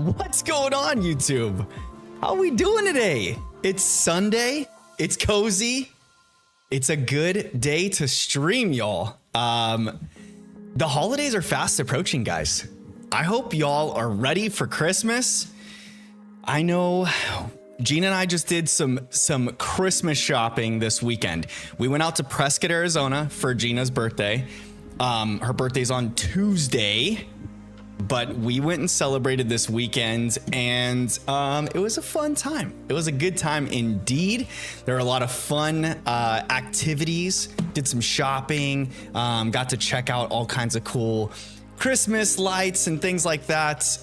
What's going on, YouTube? How we doing today? It's Sunday. It's cozy. It's a good day to stream, y'all. The holidays are fast approaching, guys. I hope y'all are ready for Christmas. I know Gina and I just did some Christmas shopping this weekend. We went out to Prescott, Arizona for Gina's birthday. Her birthday's on Tuesday, but we went and celebrated this weekend, and it was a fun time. It was a good time indeed. There were a lot of fun activities, did some shopping, got to check out all kinds of cool Christmas lights and things like that.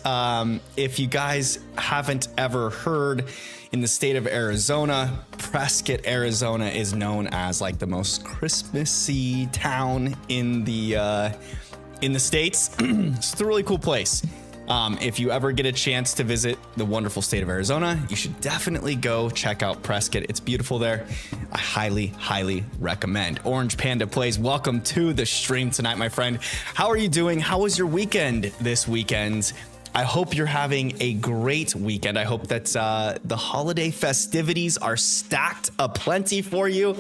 If you guys haven't ever heard, in the state of Arizona, Prescott, Arizona is known as like the most Christmassy town in the States. It's a really cool place. If you ever get a chance to visit the wonderful state of Arizona, you should definitely go check out Prescott. It's beautiful there. I highly recommend. Orange Panda Plays, welcome to the stream tonight, my friend. How are you doing? How was your weekend this weekend? I hope you're having a great weekend. I hope that the holiday festivities are stacked aplenty for you,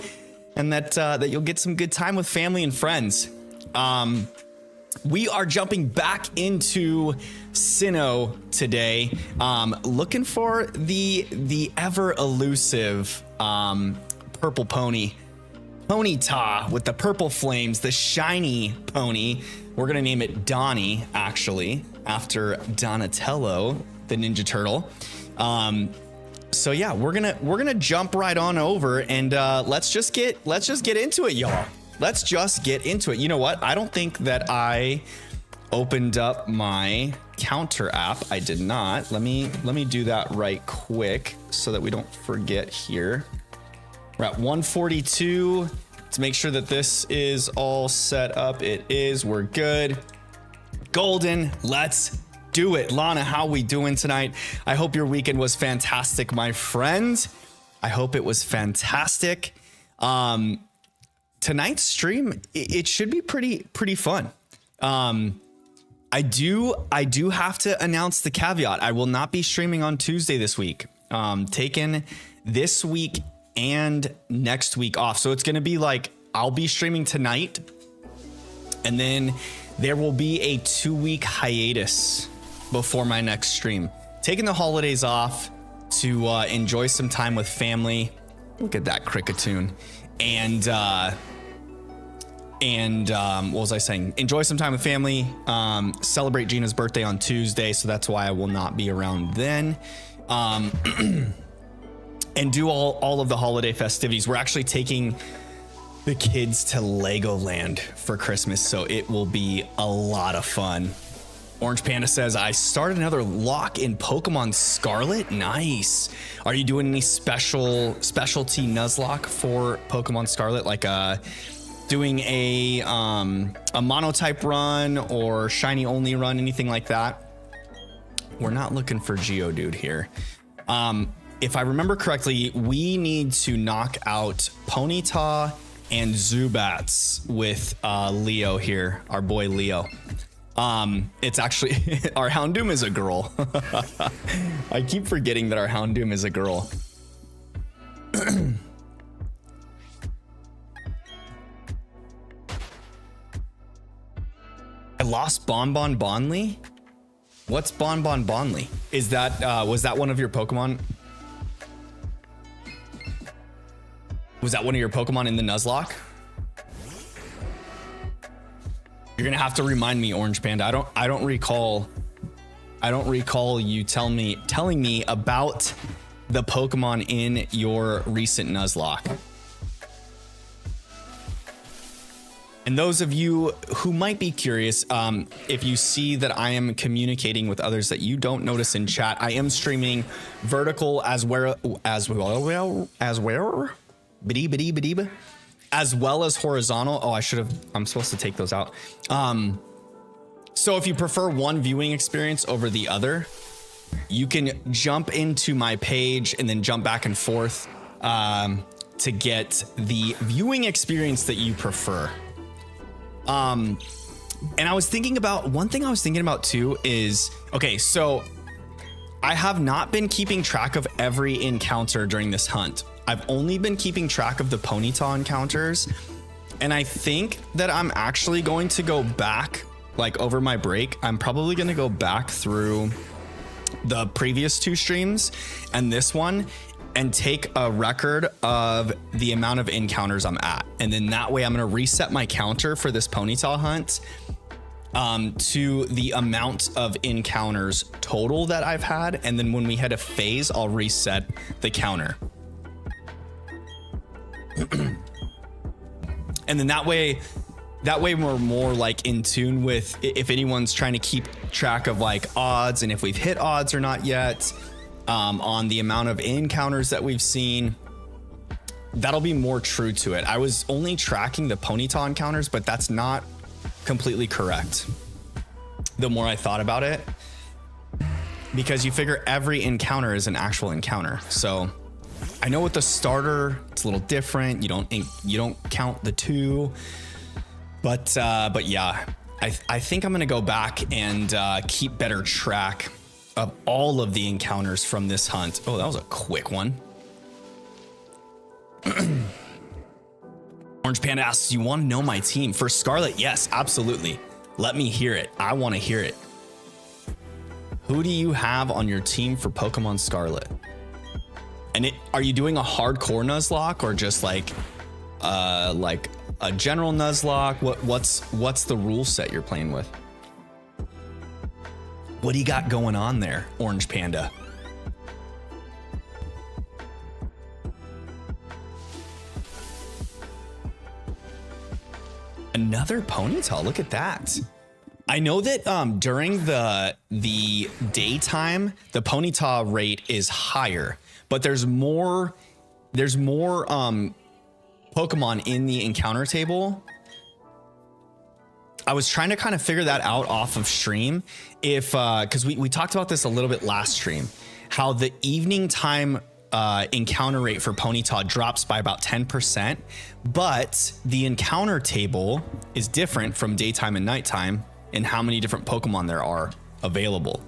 and that you'll get some good time with family and friends. We are jumping back into Sinnoh today, looking for the ever elusive purple pony, Ponyta with the purple flames, the shiny pony. We're gonna name it Donnie, actually, after Donatello, the Ninja Turtle. So yeah, we're gonna jump right on over and let's just get into it, y'all. Let's just get into it. You know what? I don't think that I opened up my counter app. I did not. Let me do that right quick so that we don't forget here. We're at 142 to make sure that this is all set up. It is. We're good. Golden. Let's do it. Lana, how we doing tonight? I hope your weekend was fantastic, my friend. I hope it was fantastic. Tonight's stream, it should be pretty fun. I do have to announce the caveat. I will not be streaming on Tuesday this week. Taking this week and next week off. So it's going to be like, I'll be streaming tonight, and then there will be a 2-week hiatus before my next stream. Taking the holidays off to enjoy some time with family. Look at that cricketune. And what was I saying? Enjoy some time with family, celebrate Gina's birthday on Tuesday. So that's why I will not be around then. And do all of the holiday festivities. We're actually taking the kids to Legoland for Christmas, so it will be a lot of fun. Orange Panda says, I started another lock in Pokemon Scarlet. Nice. Are you doing any specialty Nuzlocke for Pokemon Scarlet? Like doing a monotype run or shiny only run, anything like that? We're not looking for Geodude here. If I remember correctly, we need to knock out Ponyta and Zubats with Leo here, our boy Leo. It's actually, our Houndoom is a girl. I keep forgetting that our Houndoom is a girl. I lost Bonbon Bonley? What's Bonbon Bonley? Is that, was that one of your Pokemon? Was that one of your Pokemon in the Nuzlocke? You're gonna have to remind me, Orange Panda. I don't recall you telling me about the Pokemon in your recent Nuzlocke. And those of you who might be curious, if you see that I am communicating with others that you don't notice in chat, I am streaming vertical as well as horizontal. Oh, I'm supposed to take those out. So if you prefer one viewing experience over the other, you can jump into my page and then jump back and forth to get the viewing experience that you prefer. And I was thinking about one thing I was thinking about too is, okay, so I have not been keeping track of every encounter during this hunt. I've only been keeping track of the ponyta encounters. And I think that I'm actually going to go back, like over my break, I'm probably going to go back through the previous 2 streams and this one and take a record of the amount of encounters I'm at. And then that way I'm going to reset my counter for this ponyta hunt to the amount of encounters total that I've had. And then when we hit a phase, I'll reset the counter. And then that way we're more like in tune with if anyone's trying to keep track of like odds and if we've hit odds or not yet, on the amount of encounters that we've seen. That'll be more true to it. I was only tracking the ponyta encounters, but that's not completely correct. The more I thought about it, because you figure every encounter is an actual encounter. So I know with the starter, it's a little different. You don't count the 2, but yeah, I think I'm gonna go back and keep better track of all of the encounters from this hunt. Oh, that was a quick one. Orange Panda asks, you want to know my team for Scarlet? Yes, absolutely. Let me hear it. I want to hear it. Who do you have on your team for Pokemon Scarlet? And are you doing a hardcore Nuzlocke or just like a general Nuzlocke? What's the rule set you're playing with? What do you got going on there, Orange Panda? Another ponytail. Look at that. I know that during the daytime, the ponytail rate is higher, but there's more Pokemon in the encounter table. I was trying to kind of figure that out off of stream, if because we talked about this a little bit last stream, how the evening time encounter rate for Ponyta drops by about 10%, but the encounter table is different from daytime and nighttime in how many different Pokemon there are available.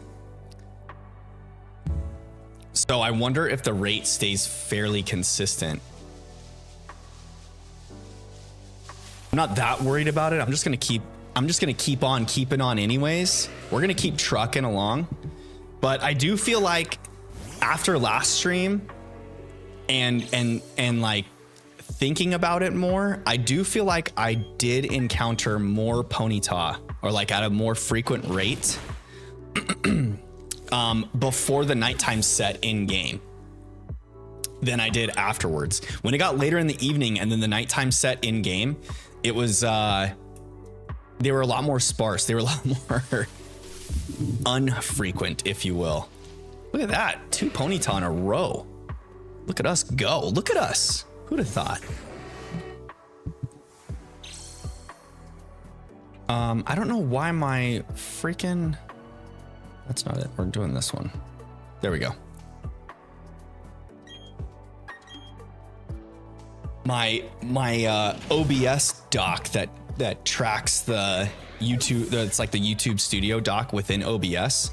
So I wonder if the rate stays fairly consistent. I'm not that worried about it. I'm just gonna keep on keeping on anyways. We're gonna keep trucking along. But I do feel like after last stream and like thinking about it more, I do feel like I did encounter more Ponyta, or like at a more frequent rate before the nighttime set in game than I did afterwards. When it got later in the evening and then the nighttime set in game, it was they were a lot more sparse. They were a lot more unfrequent, if you will. Look at that, 2 Ponyta in a row. Look at us go. Look at us. Who'd have thought? I don't know why my freaking... That's not it. We're doing this one. There we go. My OBS dock that tracks the YouTube, it's like the YouTube Studio dock within OBS.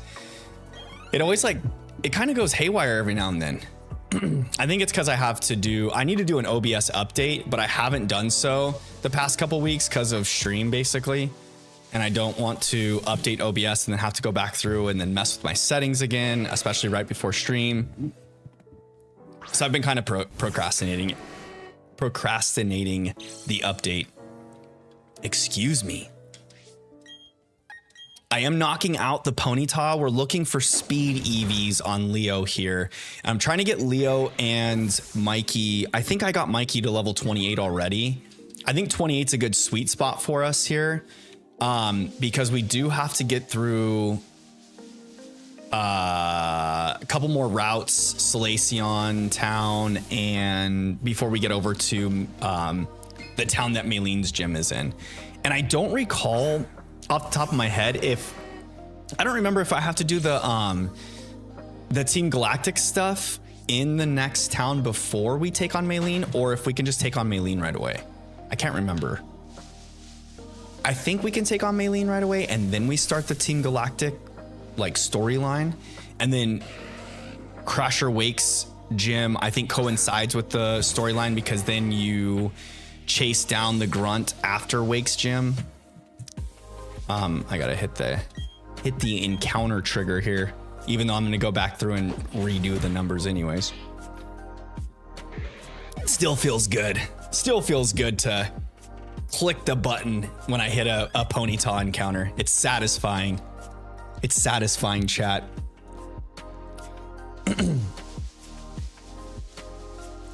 It always it kind of goes haywire every now and then. I think it's because I need to do an OBS update, but I haven't done so the past couple weeks because of stream basically. And I don't want to update OBS and then have to go back through and then mess with my settings again, especially right before stream. So I've been kind of procrastinating the update. Excuse me. I am knocking out the Ponyta. We're looking for speed EVs on Leo here. I'm trying to get Leo and Mikey. I think I got Mikey to level 28 already. I think 28 is a good sweet spot for us here, because we do have to get through a couple more routes, Salacion town, and before we get over to the town that Maylene's gym is in. And I don't recall off the top of my head I don't remember if I have to do the Team Galactic stuff in the next town before we take on Maylene, or if we can just take on Maylene right away. I can't remember. I think we can take on Maylene right away and then we start the Team Galactic like storyline, and then Crusher Wake's gym I think coincides with the storyline because then you chase down the grunt after Wake's gym. I gotta hit the encounter trigger here, even though I'm gonna go back through and redo the numbers anyways. Still feels good. Still feels good to click the button when I hit a Ponyta encounter. It's satisfying. It's satisfying, chat.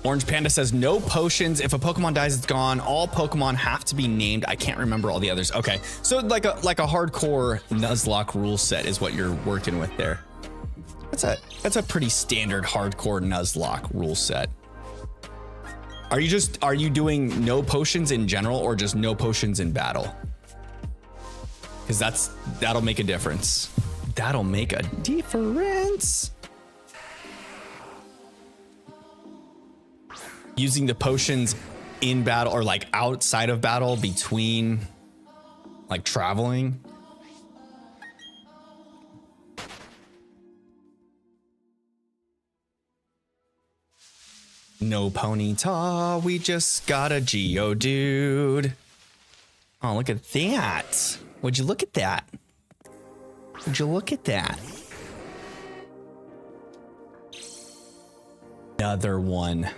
Orange Panda says no potions. If a Pokemon dies, it's gone. All Pokemon have to be named. I can't remember all the others. Okay, so like a hardcore Nuzlocke rule set is what you're working with there. That's a pretty standard hardcore Nuzlocke rule set. Are you doing no potions in general or just no potions in battle? Because that'll make a difference. That'll make a difference. Using the potions in battle or like outside of battle between like traveling. No Ponyta, we just got a Geodude. Oh, look at that. Would you look at that? Would you look at that? Another one.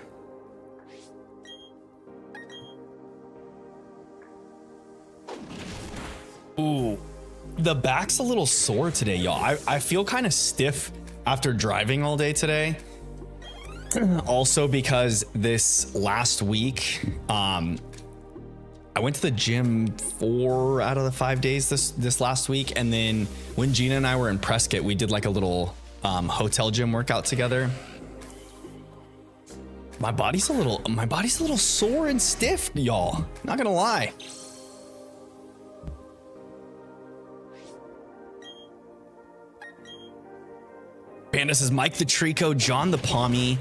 Ooh, the back's a little sore today, y'all. I feel kind of stiff after driving all day today. Also because this last week, I went to the gym 4 out of the 5 days this last week. And then when Gina and I were in Prescott, we did like a little hotel gym workout together. My body's a little sore and stiff, y'all. Not gonna lie. Panda says Mike the Trico, John the Pommy,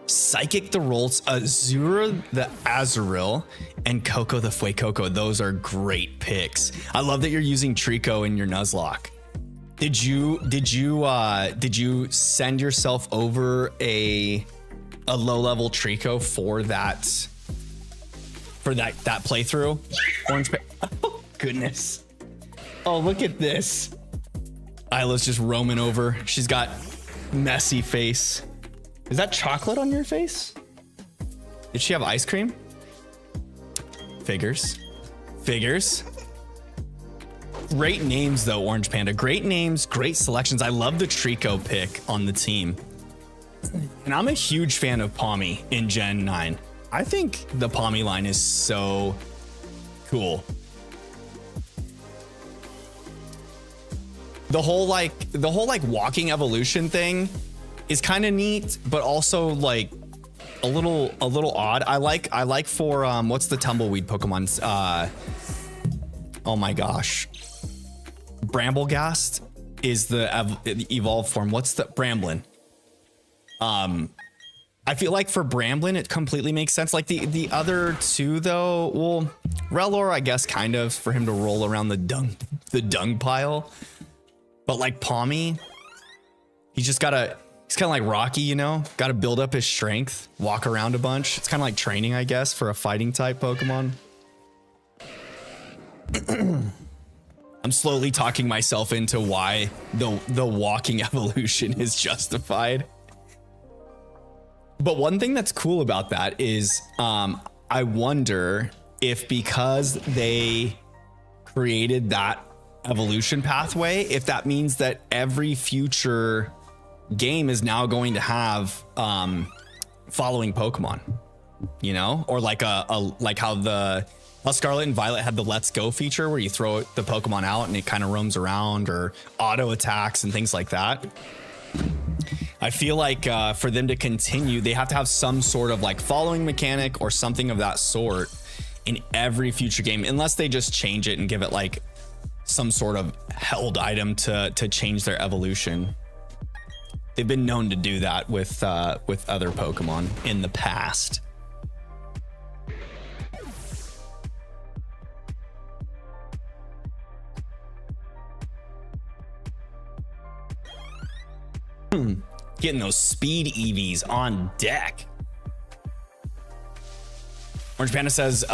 Psychic the Roltz, Azura the Azurill, and Coco the Fuecoco. Those are great picks. I love that you're using Trico in your Nuzlocke. Did you send yourself over a low level Trico for that playthrough? Orange oh goodness. Oh, look at this. Isla's just roaming over. She's got messy face. Is that chocolate on your face? Did she have ice cream? Figures. Great names though, Orange Panda. Great names, great selections. I love the Trico pick on the team. And I'm a huge fan of Pommy in Gen 9. I think the Pommy line is so cool. The whole walking evolution thing is kind of neat, but also like a little odd. I like for what's the tumbleweed Pokemon's oh my gosh, Bramblegast is the evolved form. What's the Bramblin? I feel like for Bramblin it completely makes sense. Like the other two though, well, Rellor I guess kind of for him to roll around the dung pile. But like Pommy, he's kind of like Rocky, you know, got to build up his strength, walk around a bunch. It's kind of like training, I guess, for a fighting type Pokemon. I'm slowly talking myself into why the walking evolution is justified. But one thing that's cool about that is I wonder if because they created that evolution pathway, if that means that every future game is now going to have following Pokemon, you know, or like like how Scarlet and Violet had the Let's Go feature where you throw the Pokemon out and it kind of roams around, or auto attacks and things like that. I feel like for them to continue, they have to have some sort of like following mechanic or something of that sort in every future game, unless they just change it and give it like some sort of held item to change their evolution. They've been known to do that with other Pokemon in the past. Getting those speed EVs on deck. Orange Panda says,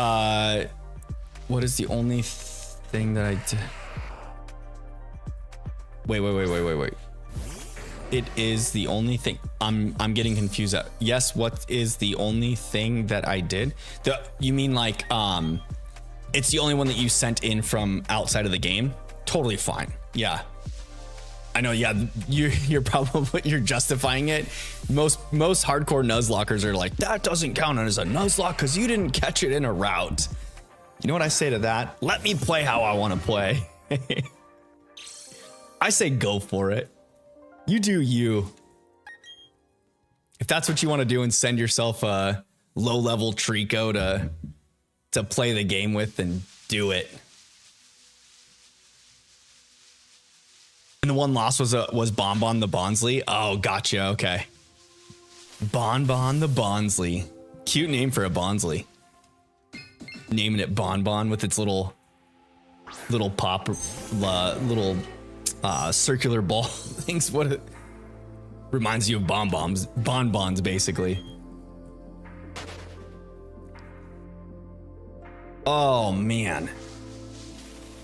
what is the only thing that I did? Wait. It is the only thing. I'm getting confused. Yes, what is the only thing that I did? You mean like it's the only one that you sent in from outside of the game? Totally fine. Yeah. I know, yeah, you're justifying it. Most hardcore Nuzlockers are like, that doesn't count as a Nuzlocke because you didn't catch it in a route. You know what I say to that? Let me play how I want to play. I say go for it. You do you. If that's what you want to do and send yourself a low-level Trico to play the game with, then do it. And the one lost was Bonbon the Bonsley. Oh, gotcha. Okay. Bonbon the Bonsley. Cute name for a Bonsley. Naming it Bonbon with its little pop, little circular ball things. What it reminds you of bonbons, basically. Oh man.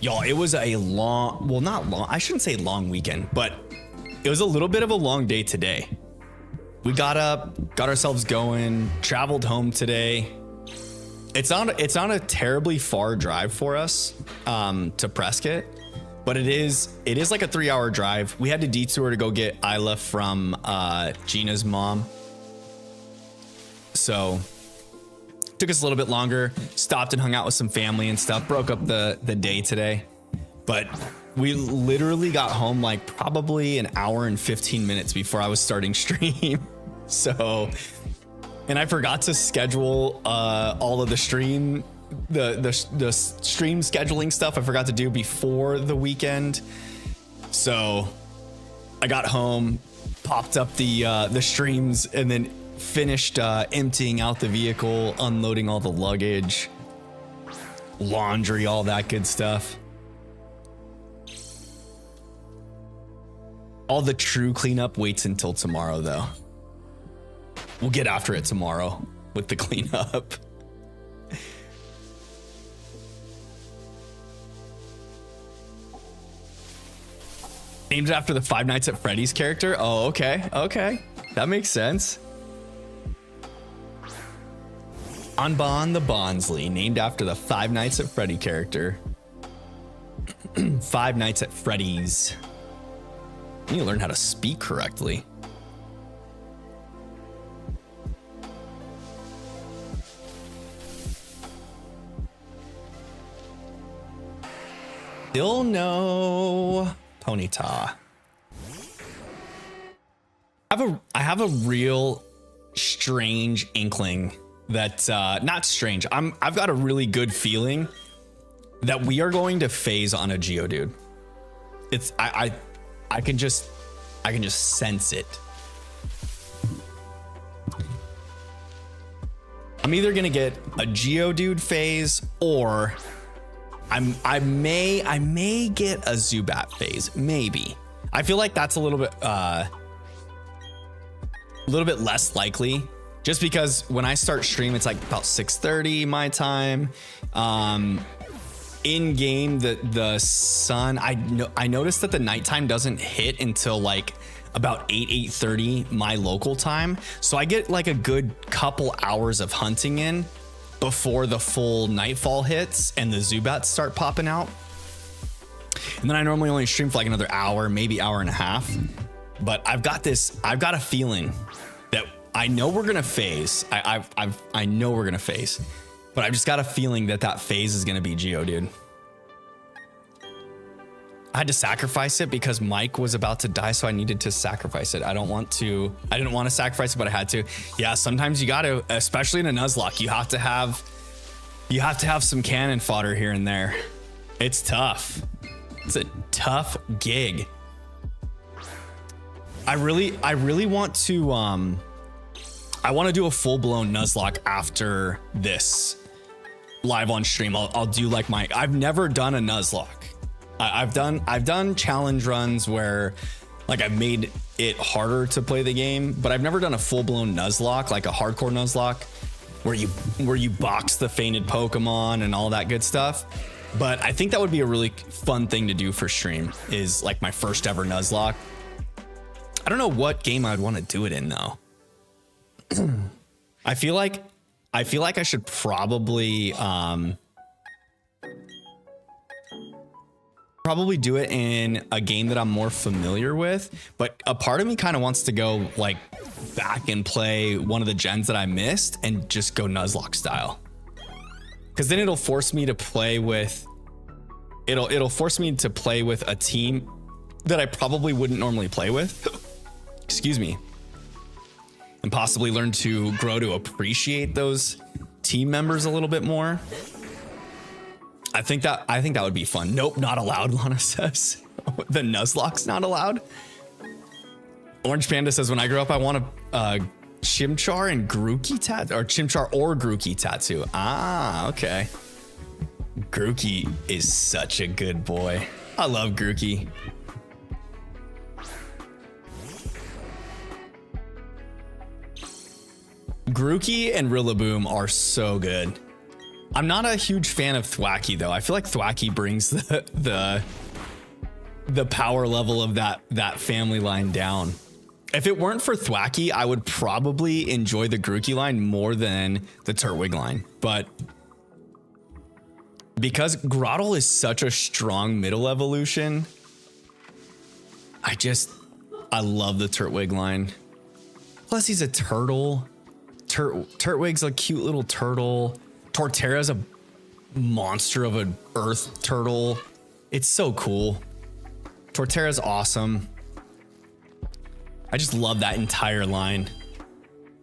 Y'all, it was a long, well, not long, I shouldn't say long weekend, but it was a little bit of a long day today. We got up, got ourselves going, traveled home today. It's not a terribly far drive for us to Prescott, but it is like a 3-hour drive. We had to detour to go get Isla from Gina's mom. So took us a little bit longer, stopped and hung out with some family and stuff, broke up the day today. But we literally got home like probably an hour and 15 minutes before I was starting stream. So, and I forgot to schedule all of the stream, the stream scheduling stuff I forgot to do before the weekend. So I got home, popped up the streams, and then finished emptying out the vehicle, unloading all the luggage, laundry, all that good stuff. All the true cleanup waits until tomorrow, though. We'll get after it tomorrow with the cleanup. Named after the Five Nights at Freddy's character. Oh, okay. That makes sense. Bonbon the Bonsley, named after the Five Nights at Freddy character. Five Nights at Freddy's. You need to learn how to speak correctly. Still no Ponyta. I have a real strange inkling that not strange. I've got a really good feeling that we are going to phase on a Geodude. It's I can just sense it. I'm either gonna get a Geodude phase or I may get a Zubat phase. Maybe. I feel like that's a little bit less likely. Just because when I start stream, it's like about 6:30 my time. In game, the sun, I noticed that the nighttime doesn't hit until like about 8:30 my local time. So I get like a good couple hours of hunting in before the full nightfall hits and the Zubats start popping out. And then I normally only stream for like another hour, maybe hour and a half. But I've got a feeling that I know we're gonna phase. I know we're gonna phase, but I've just got a feeling that phase is gonna be Geodude. I had to sacrifice it because Mike was about to die, so I needed to sacrifice it. I didn't want to sacrifice it, but I had to. Yeah, sometimes you gotta, especially in a Nuzlocke, you have to have some cannon fodder here and there. It's tough. It's a tough gig. I really want to I want to do a full-blown Nuzlocke after this live on stream. I'll do like I've never done a Nuzlocke. I've done challenge runs where Like I've made it harder to play the game, but I've never done a full-blown Nuzlocke, like a hardcore Nuzlocke, where you box the fainted Pokemon and all that good stuff. But I think that would be a really fun thing to do for stream, is like my first ever Nuzlocke. I don't know what game I'd want to do it in though. I feel like I should probably do it in a game that I'm more familiar with, but a part of me kind of wants to go like back and play one of the gens that I missed and just go Nuzlocke style. Cause then it'll force me to play with, it'll force me to play with a team that I probably wouldn't normally play with. Excuse me. And possibly learn to grow to appreciate those team members a little bit more. I think that would be fun. Nope, not allowed, Lana says. The Nuzlocke's not allowed. Orange Panda says, when I grow up, I want a Chimchar and Grookey tattoo, or Chimchar or Grookey tattoo. Ah, okay. Grookey is such a good boy. I love Grookey. Grookey and Rillaboom are so good. I'm not a huge fan of Thwackey though. I feel like Thwackey brings the power level of that family line down. If it weren't for Thwackey, I would probably enjoy the Grookey line more than the Turtwig line. But because Grotle is such a strong middle evolution, I love the Turtwig line. Plus he's a turtle. Turtwig's a cute little turtle. Torterra's a monster of an earth turtle. It's so cool. Torterra's awesome. I just love that entire line.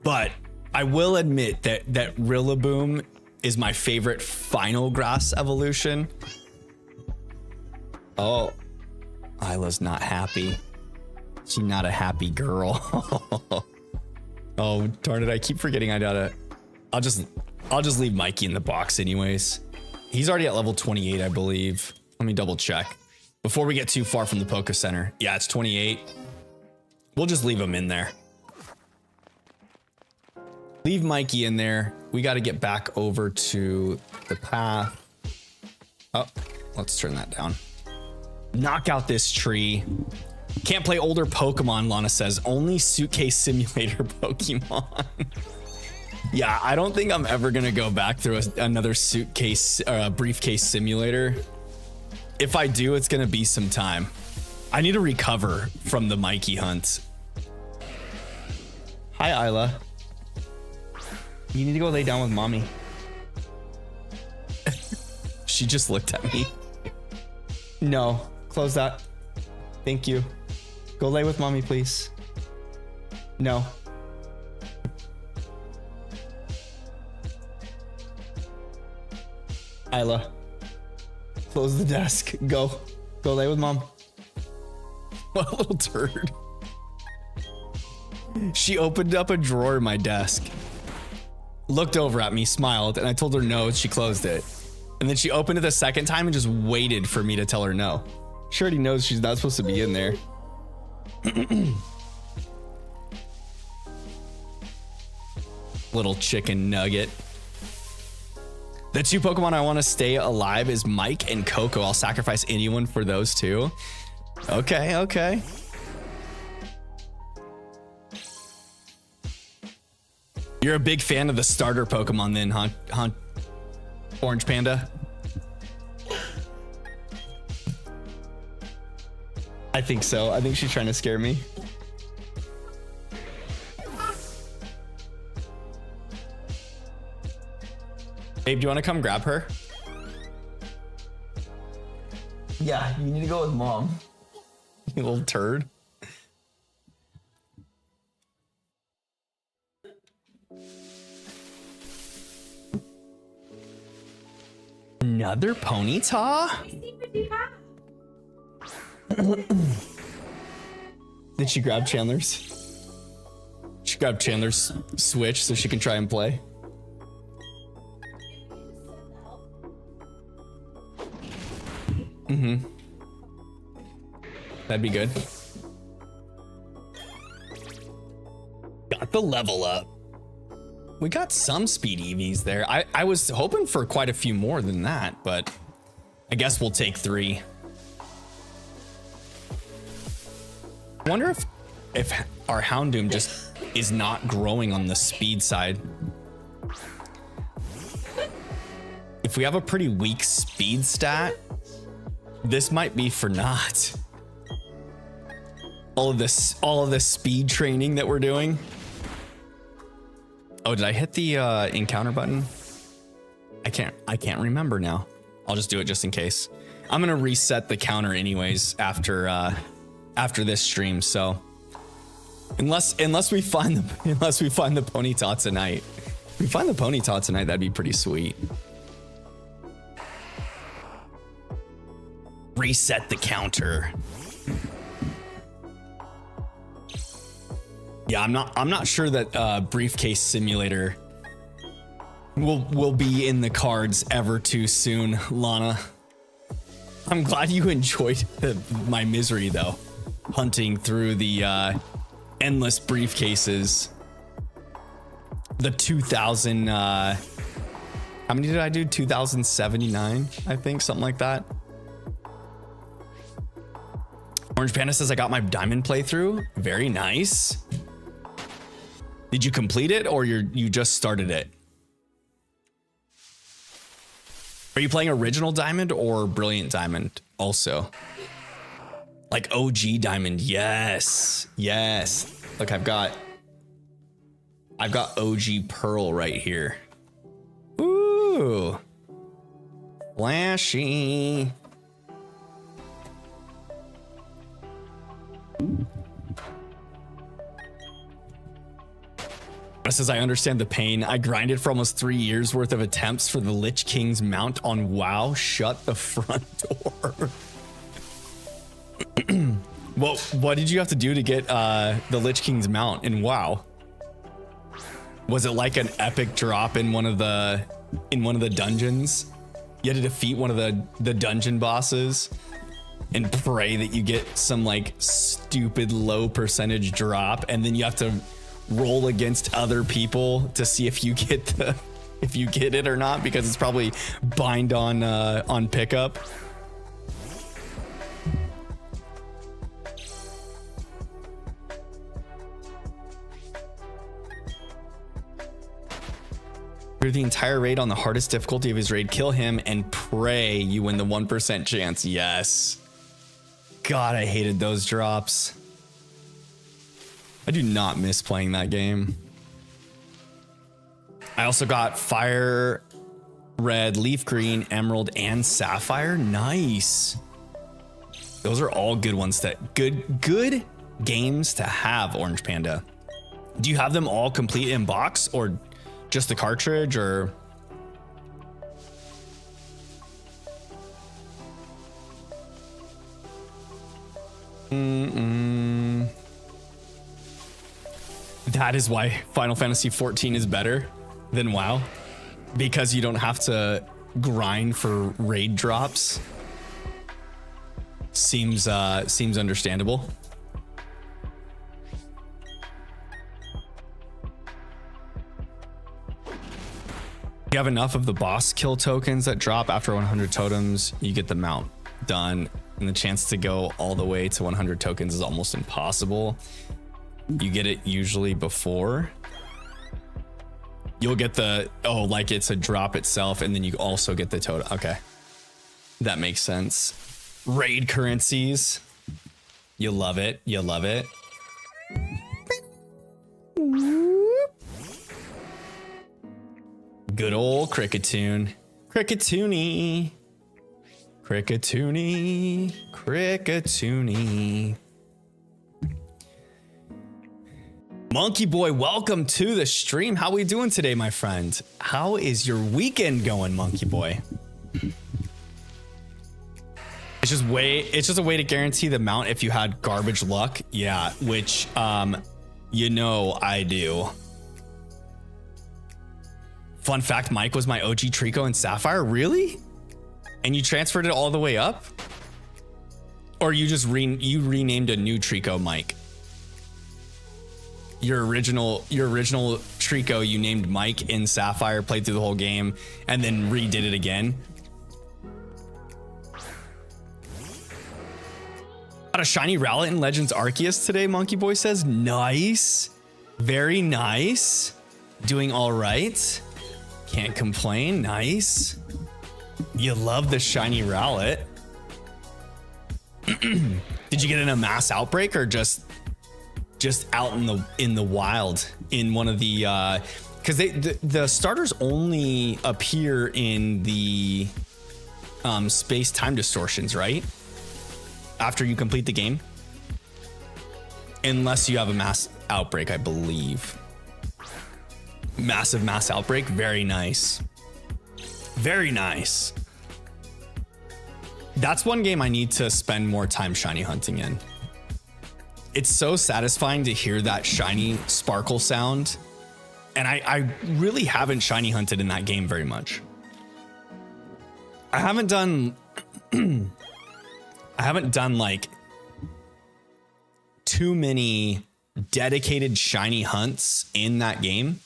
But I will admit that Rillaboom is my favorite final grass evolution. Oh, Isla's not happy. She's not a happy girl. Oh, darn it. I keep forgetting I'll just leave Mikey in the box anyways. He's already at level 28, I believe. Let me double check before we get too far from the Poké Center. Yeah, it's 28. We'll just leave him in there. Leave Mikey in there. We got to get back over to the path. Oh, let's turn that down. Knock out this tree. Can't play older Pokemon, Lana says. Only Suitcase Simulator Pokemon. Yeah, I don't think I'm ever going to go back through another suitcase or briefcase simulator. If I do, it's going to be some time. I need to recover from the Mikey hunt. Hi, Isla. You need to go lay down with mommy. She just looked at me. No, close that. Thank you. Go lay with mommy, please. No. Isla, close the desk. Go lay with mom. What a little turd. She opened up a drawer in my desk, looked over at me, smiled, and I told her no. She closed it, and then she opened it the second time and just waited for me to tell her no. She already knows she's not supposed to be in there. Little chicken nugget. The two Pokemon I want to stay alive is Mike and Coco. I'll sacrifice anyone for those two. Okay, okay. You're a big fan of the starter Pokemon then, huh? Orange Panda? I think so. I think she's trying to scare me. Babe, do you want to come grab her? Yeah, you need to go with mom. You little turd. Another Ponyta? Did she grab Chandler's? She grabbed Chandler's Switch so she can try and play. Mm-hmm. That'd be good. got the level up. We got some speed EVs there. I was hoping for quite a few more than that, but I guess we'll take 3. I wonder if our Houndoom just is not growing on the speed side. If we have a pretty weak speed stat, this might be for naught. All of this speed training that we're doing. Oh, did I hit the encounter button? I can't remember now. I'll just do it just in case. I'm gonna reset the counter anyways after this stream. So unless we find the Ponyta tonight, if we find the Ponyta tonight, that'd be pretty sweet. Reset the counter. Yeah, I'm not sure that briefcase simulator will be in the cards ever too soon, Lana. I'm glad you enjoyed my misery though, hunting through the endless briefcases. The 2000 how many did I do? 2079, I think, something like that. Orange Panda says I got my diamond playthrough. Very nice. Did you complete it or you just started it? Are you playing original diamond or brilliant diamond also? Like OG diamond? Yes. Yes. Look, I've got OG pearl right here. Ooh. Flashy. Says I understand the pain. I grinded for almost 3 years worth of attempts for the Lich King's mount on WoW. Shut the front door. Well, what did you have to do to get the Lich King's mount in WoW? Was it like an epic drop in one of the dungeons? You had to defeat one of the dungeon bosses and pray that you get some like stupid low percentage drop, and then you have to roll against other people to see if you get it or not, because it's probably bind on pickup. Clear the entire raid on the hardest difficulty of his raid, kill him, and pray you win the 1% chance. Yes. God, I hated those drops. I do not miss playing that game. I also got fire, red, leaf green, emerald, and sapphire. Nice. Those are all good ones good games to have, Orange Panda. Do you have them all complete in box or just the cartridge or? That is why Final Fantasy 14 is better than WoW, because you don't have to grind for raid drops. Seems understandable. You have enough of the boss kill tokens that drop after 100 totems, you get the mount done, and the chance to go all the way to 100 tokens is almost impossible. You get it usually before. You'll get like it's a drop itself, and then you also get the totem. Okay, that makes sense. Raid currencies, you love it. You love it. Good old Cricketoon. Cricketoony. Cricketoony. Cricketoony. Monkey Boy, welcome to the stream. How we doing today, my friend? How is your weekend going, Monkey Boy? It's just a way to guarantee the mount if you had garbage luck. Yeah, which you know I do. Fun fact, Mike was my OG Trico in Sapphire. Really? And you transferred it all the way up? Or you just renamed a new Trico Mike? your original Trico you named Mike in Sapphire, played through the whole game, and then redid it again. Got a shiny Rowlet in Legends Arceus today, Monkey Boy says. Nice. Very nice. Doing all right. Can't complain. Nice. You love the shiny Rowlet. Did you get in a mass outbreak or just out in the wild in one of the because the starters only appear in the space-time distortions, right? After you complete the game, unless you have a mass outbreak, I believe. Massive mass outbreak. Very nice. Very nice. That's one game I need to spend more time shiny hunting in. It's so satisfying to hear that shiny sparkle sound. And I really haven't shiny hunted in that game very much. I haven't done like too many dedicated shiny hunts in that game.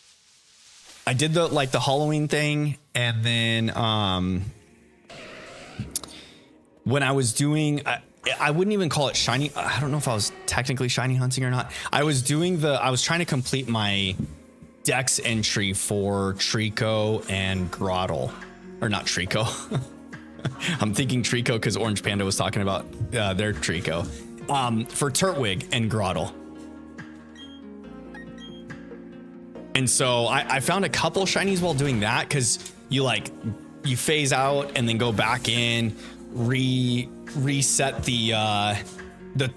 I did the Halloween thing, and then when I was doing I wouldn't even call it shiny. I don't know if I was technically shiny hunting or not. I was trying to complete my Dex entry for Trico and Grottle, or not Trico. I'm thinking Trico because Orange Panda was talking about their Trico. For Turtwig and Grottle. And so I found a couple shinies while doing that, because you phase out and then go back in, reset the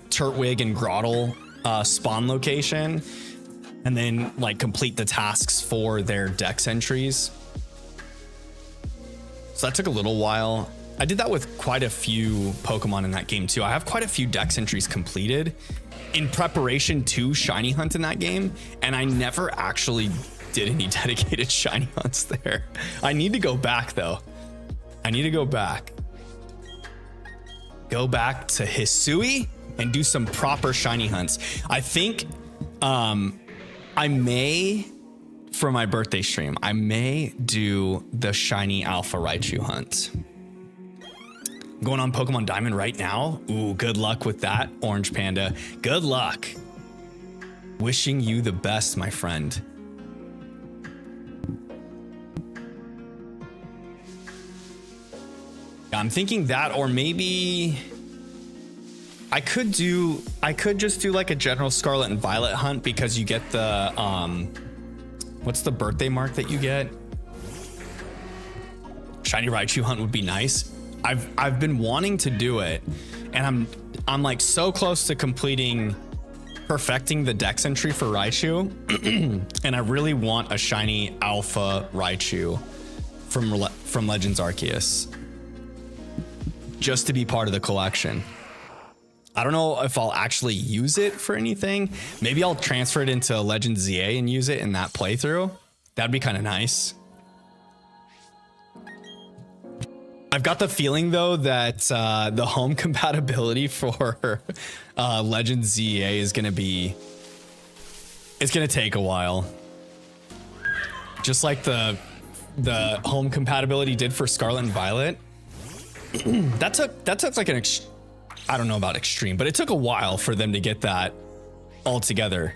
Turtwig and Grottle spawn location, and then complete the tasks for their Dex entries. So that took a little while. I did that with quite a few Pokemon in that game too. I have quite a few Dex entries completed in preparation to shiny hunt in that game, and I never actually did any dedicated shiny hunts there. I need to go back though. I need to go back to Hisui and do some proper shiny hunts. I think I may, for my birthday stream, I may do the shiny Alpha Raichu hunt. I'm going on Pokemon Diamond right now. Ooh, good luck with that, Orange Panda. Good luck. Wishing you the best, my friend. I'm thinking that, or maybe I could just do like a general Scarlet and Violet hunt, because you get the what's the birthday mark that you get? Shiny Raichu hunt would be nice. I've been wanting to do it, and I'm like so close to perfecting the Dex entry for Raichu, and I really want a shiny Alpha Raichu from Legends Arceus, just to be part of the collection. I don't know if I'll actually use it for anything. Maybe I'll transfer it into Legends ZA and use it in that playthrough. That'd be kind of nice. I've got the feeling though that the home compatibility for Legends ZA is gonna take a while. Just like the home compatibility did for Scarlet and Violet. that took like I don't know about extreme, but it took a while for them to get that all together.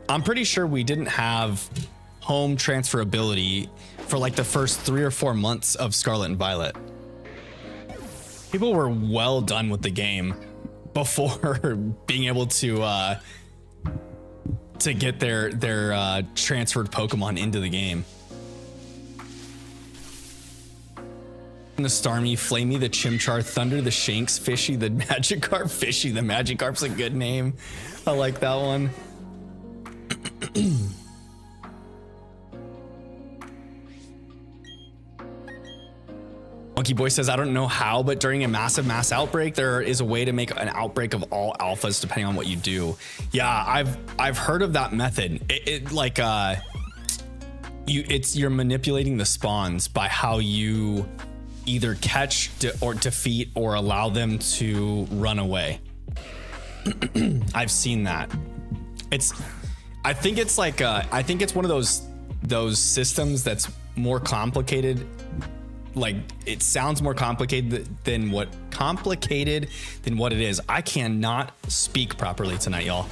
I'm pretty sure we didn't have home transferability for like the first 3 or 4 months of Scarlet and Violet. People were well done with the game before being able to get their transferred Pokemon into the game. The Starmie, Flamey, the Chimchar, Thunder, the Shanks, Fishy, the Magikarp. Fishy, the Magikarp's a good name. I like that one. Monkey Boy says, I don't know how, but during a massive mass outbreak, there is a way to make an outbreak of all alphas depending on what you do. Yeah, I've heard of that method. You're manipulating the spawns by how you either catch or defeat or allow them to run away. I've seen that. It's, I think it's like, I think it's one of those systems that's more complicated. Like it sounds more complicated than what it is. I cannot speak properly tonight, y'all.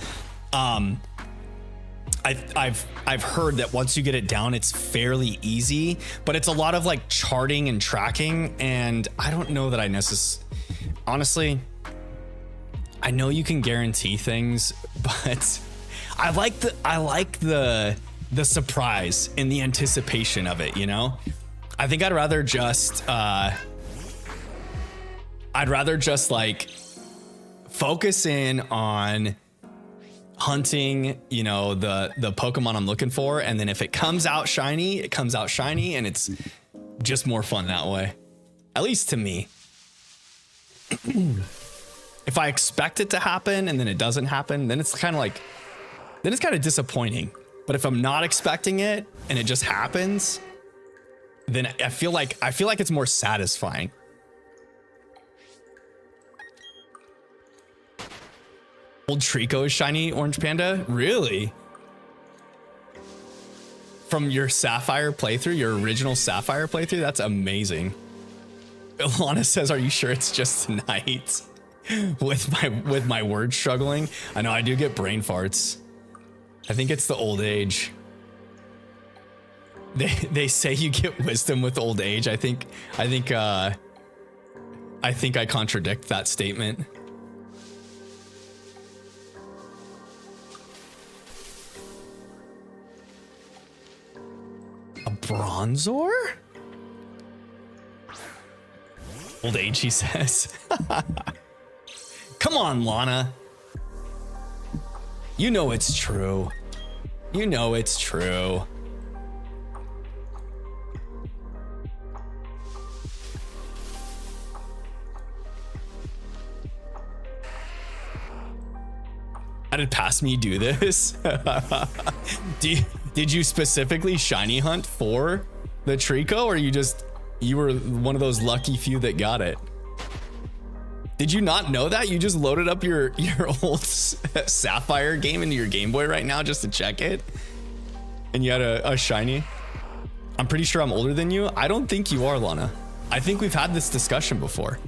I've heard that once you get it down, it's fairly easy, but it's a lot of like charting and tracking. And I don't know that I honestly, I know you can guarantee things, but I like the surprise and the anticipation of it, you know? I think I'd rather just like focus in on hunting, you know, the Pokemon I'm looking for, and then if it comes out shiny, it comes out shiny, and it's just more fun that way. At least to me. If I expect it to happen and then it doesn't happen, then it's kind of disappointing. But if I'm not expecting it and it just happens, then I feel like it's more satisfying. Old Trico is shiny, Orange Panda? Really? From your Sapphire playthrough, your original Sapphire playthrough? That's amazing. Ilana says, are you sure it's just tonight? with my words struggling. I know I do get brain farts. I think it's the old age. They say you get wisdom with old age. I think I contradict that statement. A Bronzor? Old age, he says. Come on, Lana. You know it's true. You know it's true. How did Past Me do this? Did you specifically shiny hunt for the Trico, or you were one of those lucky few that got it? Did you not know that? You just loaded up your old Sapphire game into your Game Boy right now just to check it, and you had a shiny? I'm pretty sure I'm older than you. I don't think you are, Lana. I think we've had this discussion before.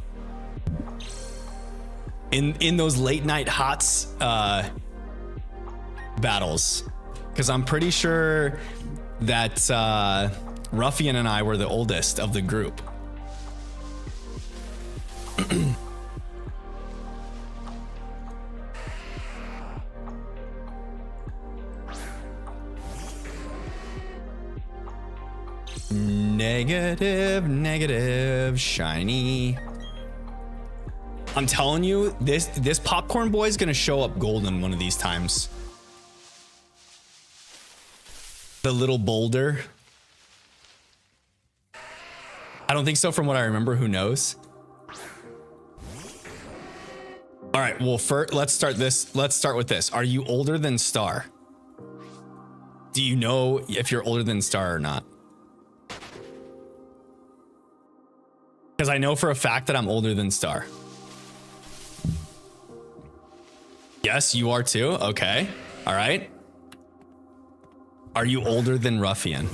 In those late night HOTS battles, because I'm pretty sure that Ruffian and I were the oldest of the group. Negative, shiny. I'm telling you, this popcorn boy is gonna show up golden one of these times. The little boulder. I don't think so from what I remember. Who knows? All right, well, first, let's start with this. Are you older than Star? Do you know if you're older than Star or not? Because I know for a fact that I'm older than Star. Yes, you are too. Okay. All right. Are you older than Ruffian?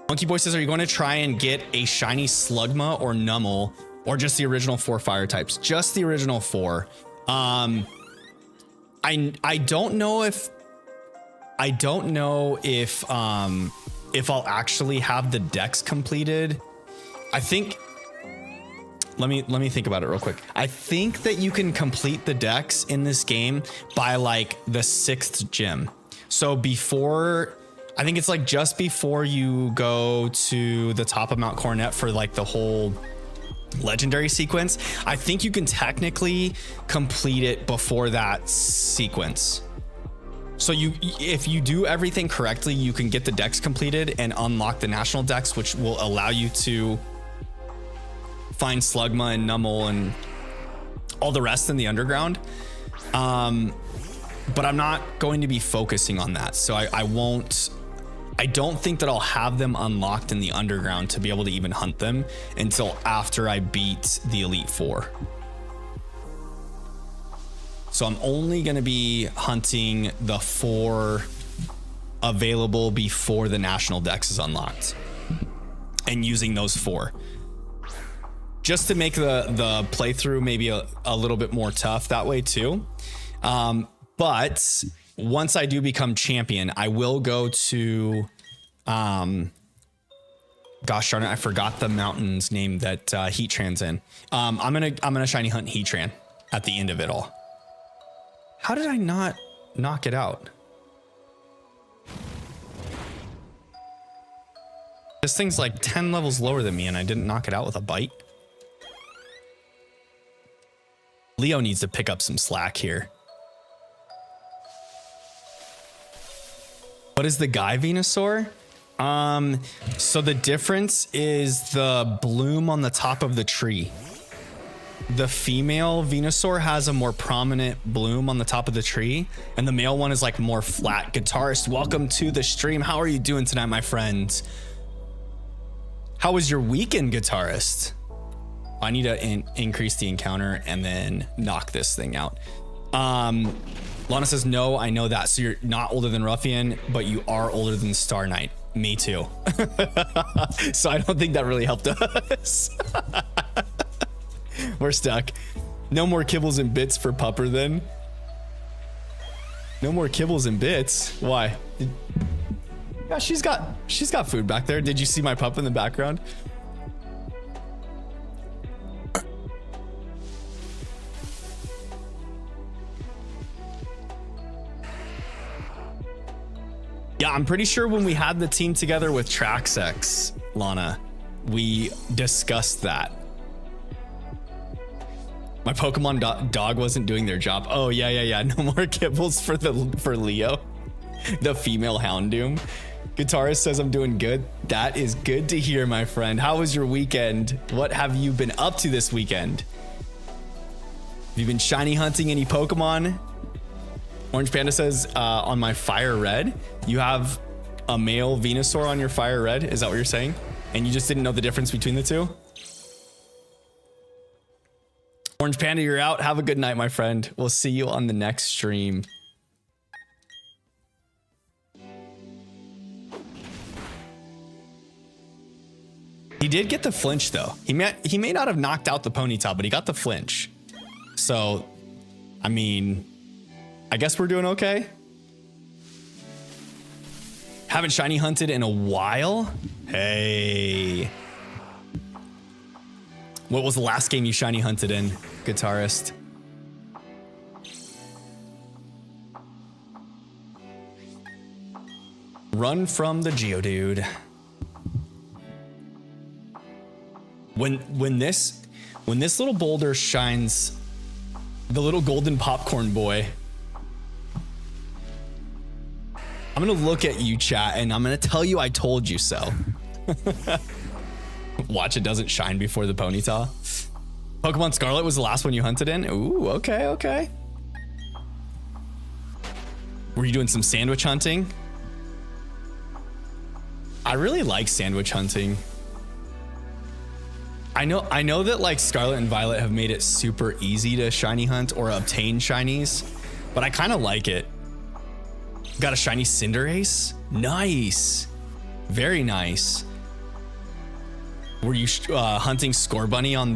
Monkey Boy says, are you going to try and get a shiny Slugma or Numel, or just the original 4 fire types? Just the original 4. I don't know if I'll actually have the decks completed. I think, let me think about it real quick. I think that you can complete the decks in this game by like the 6th gym. So I think it's like just before you go to the top of Mount Coronet for like the whole legendary sequence. I think you can technically complete it before that sequence. So if you do everything correctly, you can get the decks completed and unlock the national decks, which will allow you to find Slugma and Numel and all the rest in the underground. But I'm not going to be focusing on that. So I I don't think that I'll have them unlocked in the underground to be able to even hunt them until after I beat the Elite Four. So I'm only going to be hunting the 4 available before the National Dex is unlocked and using those 4 just to make the playthrough maybe a little bit more tough that way too. But once I do become champion, I will go to, gosh darn it, I forgot the mountain's name that Heatran's in. I'm gonna shiny hunt Heatran at the end of it all. How did I not knock it out? This thing's like 10 levels lower than me and I didn't knock it out with a bite. Leo needs to pick up some slack here. What is the Guy Venusaur? So the difference is the bloom on the top of the tree. The female Venusaur has a more prominent bloom on the top of the tree, and the male one is like more flat. Guitarist, welcome to the stream. How are you doing tonight, my friend? How was your weekend, Guitarist? I need to increase the encounter and then knock this thing out. Lana says, no, I know that. So you're not older than Ruffian, but you are older than Star Knight. Me too. So I don't think that really helped us. We're stuck. No more kibbles and bits for Pupper then. No more kibbles and bits. Why? Yeah, she's got food back there. Did you see my pup in the background? Yeah, I'm pretty sure when we had the team together with Traxx, Lana, we discussed that. My Pokemon dog wasn't doing their job. Oh yeah. No more kibbles for Leo, the female Houndoom. Guitarist says I'm doing good. That is good to hear, my friend. How was your weekend? What have you been up to this weekend? Have you been shiny hunting any Pokemon? Orange Panda says on my Fire Red, you have a male Venusaur on your Fire Red. Is that what you're saying? And you just didn't know the difference between the two? Orange Panda, you're out. Have a good night, my friend. We'll see you on the next stream. He did get the flinch though. He may not have knocked out the Ponyta, but he got the flinch. So, I mean, I guess we're doing okay. Haven't shiny hunted in a while. Hey. What was the last game you shiny hunted in, Guitarist? Run from the Geodude. When this little boulder shines, the little golden popcorn boy, I'm gonna look at you, chat, and I'm gonna tell you I told you so. Watch, it doesn't shine before the Ponyta. Pokemon Scarlet was the last one you hunted in? Ooh, okay. Were you doing some sandwich hunting? I really like sandwich hunting. I know that like Scarlet and Violet have made it super easy to shiny hunt or obtain shinies, but I kind of like it. Got a shiny Cinderace? Nice. Very nice. Were you hunting Scorbunny on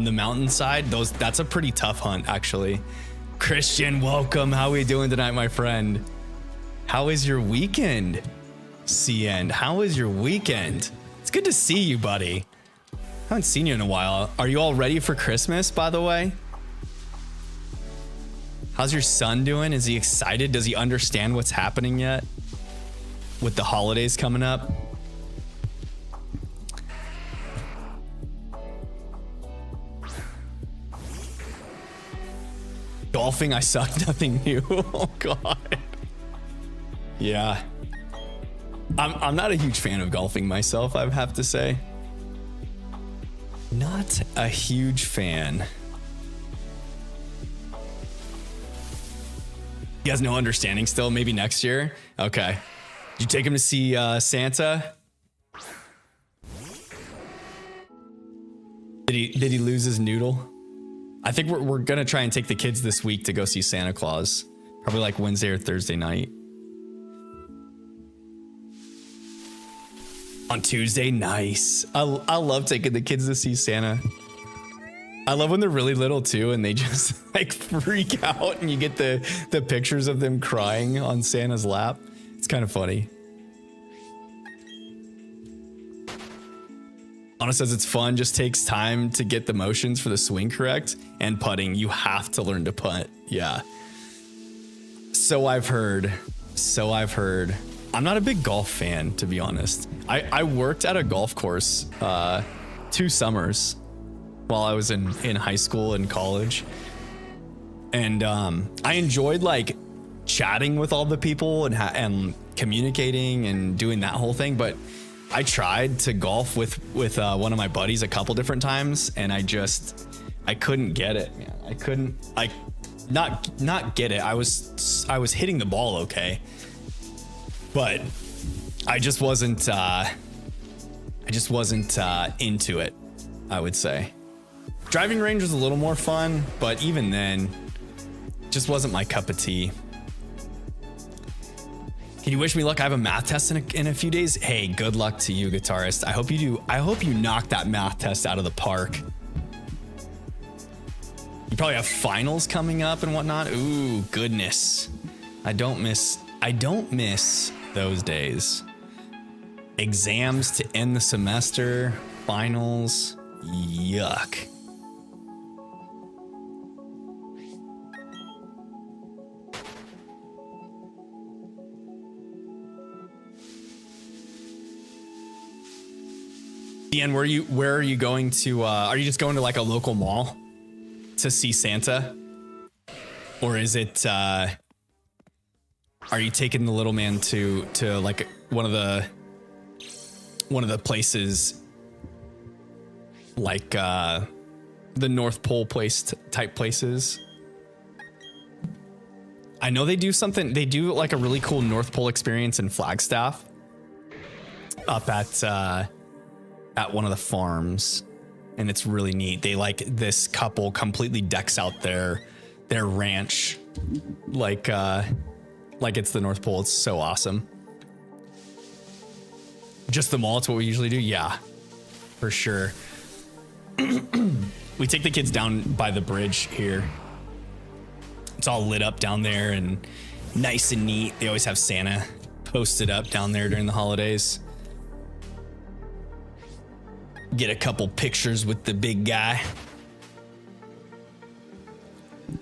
the mountainside? That's a pretty tough hunt, actually. Christian, welcome. How are we doing tonight, my friend? How is your weekend? CN, how is your weekend? It's good to see you, buddy. Haven't seen you in a while. Are you all ready for Christmas, by the way? How's your son doing? Is he excited? Does he understand what's happening yet? With the holidays coming up? Golfing, I suck, nothing new. Oh god. Yeah. I'm not a huge fan of golfing myself, I have to say. Not a huge fan. You guys no understanding still? Maybe next year? Okay. Did you take him to see Santa? Did he lose his noodle? I think we're gonna try and take the kids this week to go see Santa Claus. Probably like Wednesday or Thursday night. On Tuesday, nice. I love taking the kids to see Santa. I love when they're really little too, and they just like freak out, and you get the pictures of them crying on Santa's lap. It's kind of funny. Anna says it's fun, just takes time to get the motions for the swing correct, and putting. You have to learn to putt. Yeah. So I've heard. I'm not a big golf fan, to be honest. I worked at a golf course 2 summers while I was in high school and college. And I enjoyed like chatting with all the people and communicating and doing that whole thing. But I tried to golf with one of my buddies a couple different times, and I couldn't get it, man. I couldn't not get it. I was hitting the ball okay, but I just wasn't into it, I would say. Driving range was a little more fun, but even then, just wasn't my cup of tea. Can you wish me luck? I have a math test in a few days. Hey, good luck to you, guitarist. I hope you do. I hope you knock that math test out of the park. You probably have finals coming up and whatnot. Ooh, goodness. I don't miss those days. Exams to end the semester, finals. Yuck. Ian, where are you going to, are you just going to like a local mall to see Santa? Or is it, are you taking the little man to like one of the places like, the North Pole place type places? I know they do like a really cool North Pole experience in Flagstaff up at one of the farms, and it's really neat. They like this couple completely decks out their ranch like it's the North Pole. It's so awesome. Just the mall, it's what we usually do. Yeah, for sure. We take the kids down by the bridge here. It's all lit up down there and nice and neat. They always have Santa posted up down there during the holidays. Get a couple pictures with the big guy.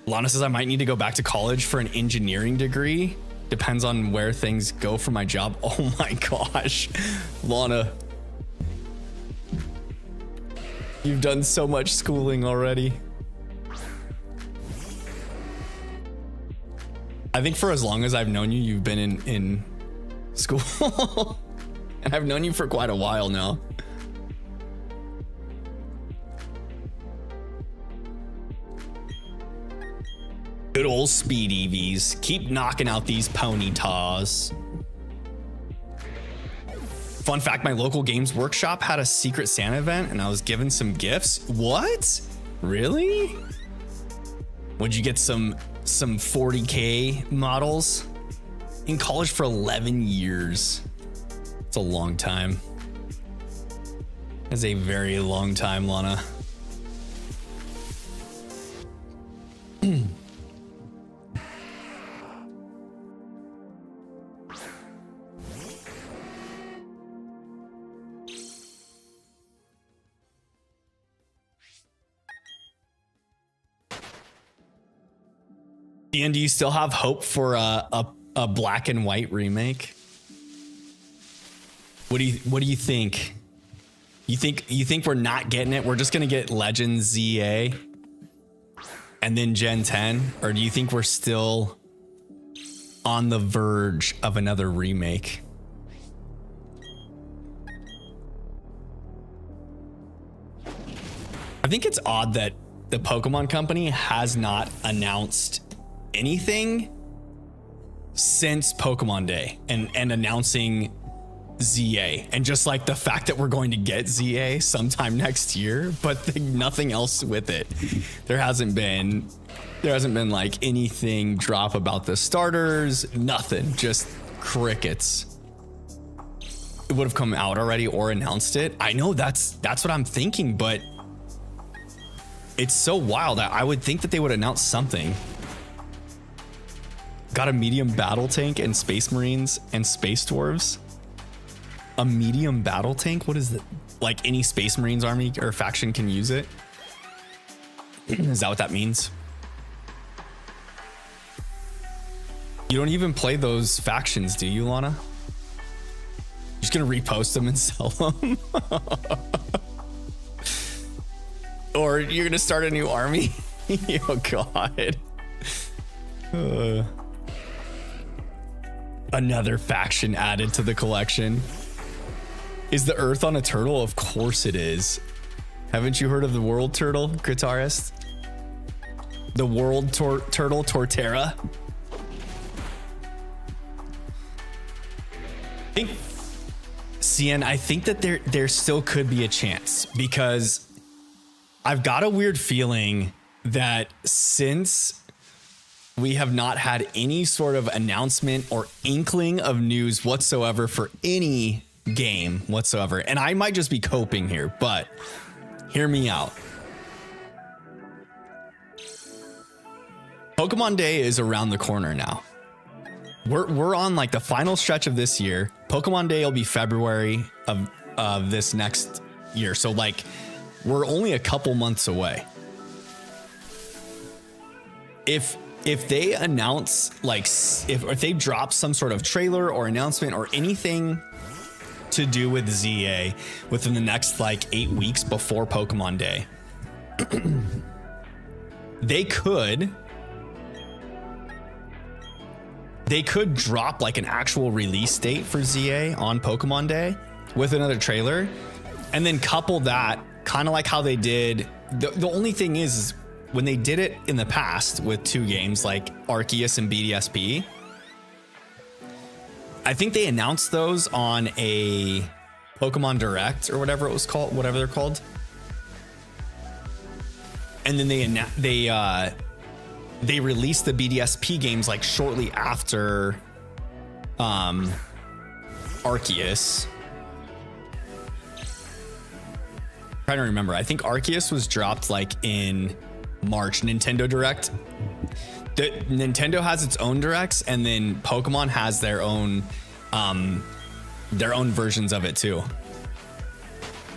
Lana says I might need to go back to college for an engineering degree. Depends on where things go for my job. Oh my gosh, Lana. You've done so much schooling already. I think for as long as I've known you, you've been in school. And I've known you for quite a while now. Good old speed EVs. Keep knocking out these pony taws. Fun fact, my local games workshop had a secret Santa event and I was given some gifts. What? Really? Would you get some 40K models? In college for 11 years. It's a long time. It's a very long time, Lana. And do you still have hope for a black and white remake? What do you think? You think we're not getting it? We're just gonna get Legends ZA and then Gen 10, or do you think we're still on the verge of another remake? I think it's odd that the Pokemon company has not announced anything since Pokemon Day and announcing ZA, and just like the fact that we're going to get ZA sometime next year, but nothing else with it. There hasn't been like anything drop about the starters, nothing, just crickets. It would have come out already or announced it. I know that's what I'm thinking, but it's so wild. I would think that they would announce something. Got a medium battle tank and space marines and space dwarves. A medium battle tank? What is it? Like any space marines army or faction can use it? Is that what that means? You don't even play those factions, do you, Lana? You're just gonna repost them and sell them? Or you're gonna start a new army? Oh god. Another faction added to the collection. Is the Earth on a turtle? Of course it is. Haven't you heard of the world turtle, guitarist? The world turtle, Torterra? CN, I think that there still could be a chance, because I've got a weird feeling that since we have not had any sort of announcement or inkling of news whatsoever for any game whatsoever, and I might just be coping here, but hear me out. Pokemon Day is around the corner now. We're on like the final stretch of this year. Pokemon Day will be February of this next year. So like we're only a couple months away. If they announce like if they drop some sort of trailer or announcement or anything to do with ZA within the next like 8 weeks before Pokemon Day, they could drop like an actual release date for ZA on Pokemon Day with another trailer, and then couple that kind of like how they did. The only thing is when they did it in the past with 2 games like Arceus and BDSP, I think they announced those on a Pokemon Direct or whatever it was called, whatever they're called. And then they released the BDSP games like shortly after Arceus. I'm trying to remember. I think Arceus was dropped like in March, Nintendo Direct. Nintendo has its own directs, and then Pokemon has their own versions of it too.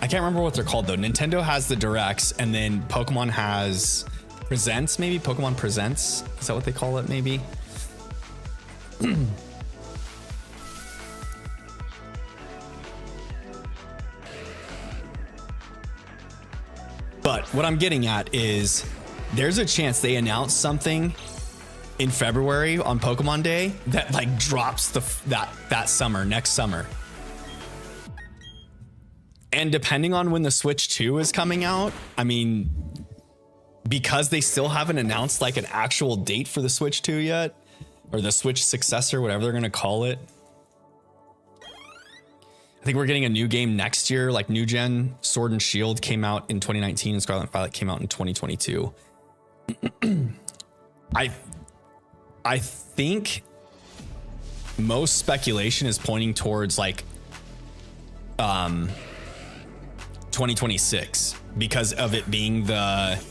I can't remember what they're called though. Nintendo has the directs, and then Pokemon has Presents, maybe Pokemon Presents. Is that what they call it? Maybe. But what I'm getting at is there's a chance they announce something in February on Pokemon Day that like drops that summer, next summer. And depending on when the Switch 2 is coming out, I mean, because they still haven't announced like an actual date for the Switch 2 yet, or the Switch successor, whatever they're going to call it. I think we're getting a new game next year, like new gen. Sword and Shield came out in 2019 and Scarlet and Violet came out in 2022. I think most speculation is pointing towards like 2026 because of it being the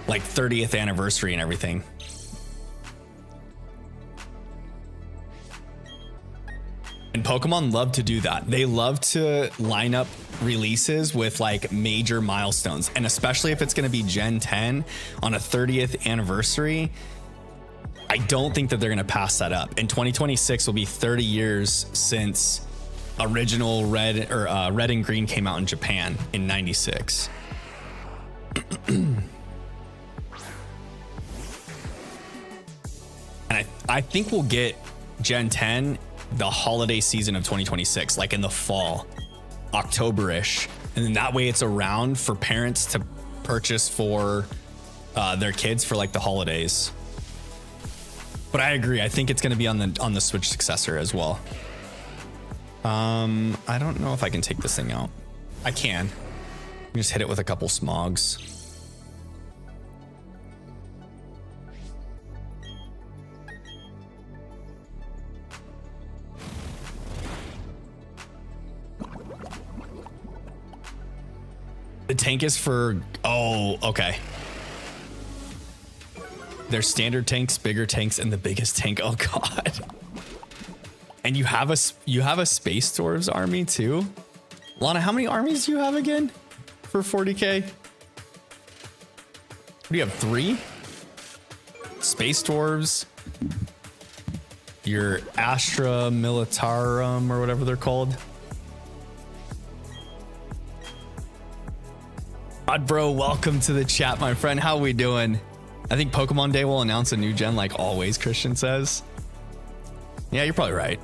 like 30th anniversary and everything. And Pokemon love to do that. They love to line up releases with like major milestones, and especially if it's going to be Gen 10 on a 30th anniversary, I don't think that they're going to pass that up. And 2026 will be 30 years since original Red and Green came out in Japan in 96. And I think we'll get Gen 10 the holiday season of 2026, like in the fall, October-ish. And then that way it's around for parents to purchase for their kids for like the holidays. But I agree. I think it's going to be on the Switch successor as well. I don't know if I can take this thing out. I can. Just hit it with a couple smogs. The tank is for... Oh, okay. There's standard tanks, bigger tanks, and the biggest tank. Oh god. And you have a Space Dwarves army too? Lana, how many armies do you have again for 40k? Do you have 3? Space Dwarves, your Astra Militarum or whatever they're called. God, bro, welcome to the chat, my friend. How we doing? I think Pokemon Day will announce a new gen like always, Christian says. Yeah, you're probably right.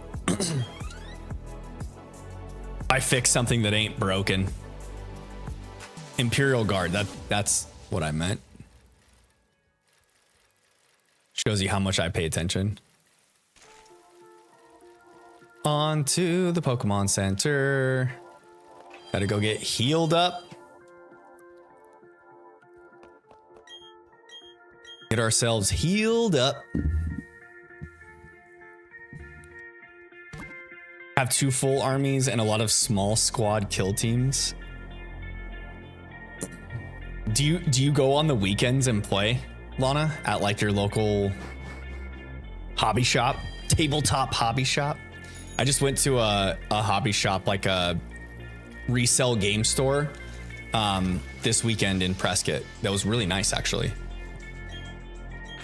I fixed something that ain't broken. Imperial Guard, that's what I meant. Shows you how much I pay attention. On to the Pokemon Center. Gotta go get healed up. Get ourselves healed up. Have 2 full armies and a lot of small squad kill teams. Do you go on the weekends and play, Lana, at like your local hobby shop, tabletop hobby shop? I just went to a hobby shop, like a resale game store, this weekend in Prescott. That was really nice, actually.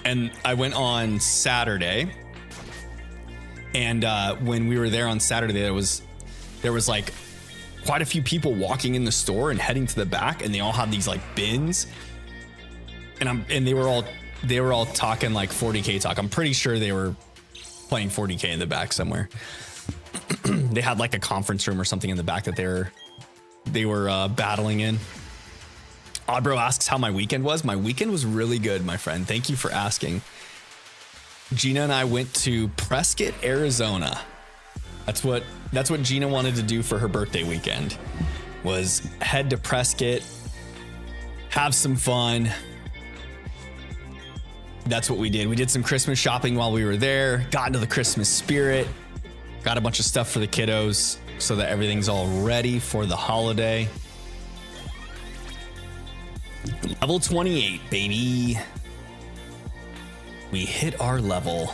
And I went on Saturday, and when we were there on Saturday, there was like quite a few people walking in the store and heading to the back, and they all had these like bins, and they were all talking like 40k talk. I'm pretty sure they were playing 40k in the back somewhere. They had like a conference room or something in the back that they were battling in. Oddbro asks how my weekend was. My weekend was really good, my friend. Thank you for asking. Gina and I went to Prescott, Arizona. That's what Gina wanted to do for her birthday weekend, was head to Prescott, have some fun. That's what we did. We did some Christmas shopping while we were there, got into the Christmas spirit, got a bunch of stuff for the kiddos so that everything's all ready for the holiday. Level 28, baby. We hit our level.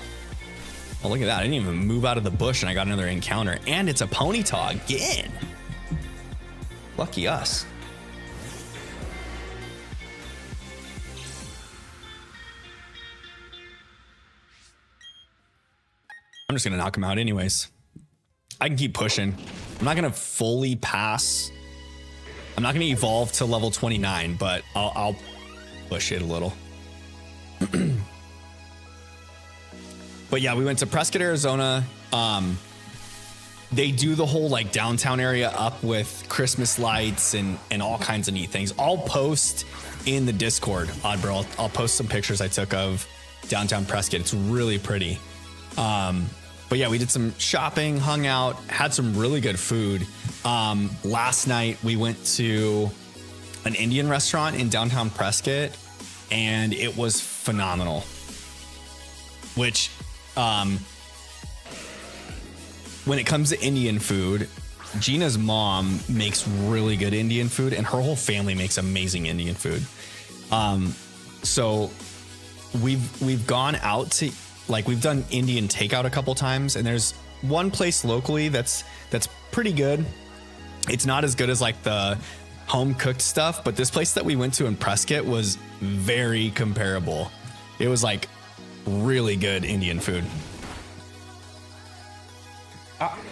Oh, look at that. I didn't even move out of the bush and I got another encounter. And it's a Ponyta again. Lucky us. I'm just going to knock him out anyways. I can keep pushing. I'm not going to fully pass. I'm not going to evolve to level 29, but I'll push it a little. But yeah, we went to Prescott, Arizona. They do the whole like downtown area up with Christmas lights and all kinds of neat things. I'll post in the Discord, Oddbro. I'll post some pictures I took of downtown Prescott. It's really pretty. But yeah, we did some shopping, hung out, had some really good food. Last night we went to an Indian restaurant in downtown Prescott, and it was phenomenal. Which, when it comes to Indian food, Gina's mom makes really good Indian food, and her whole family makes amazing Indian food. So we've gone out to, like, we've done Indian takeout a couple times, and there's one place locally that's pretty good. It's not as good as like the home cooked stuff, but this place that we went to in Prescott was very comparable. It was like really good Indian food.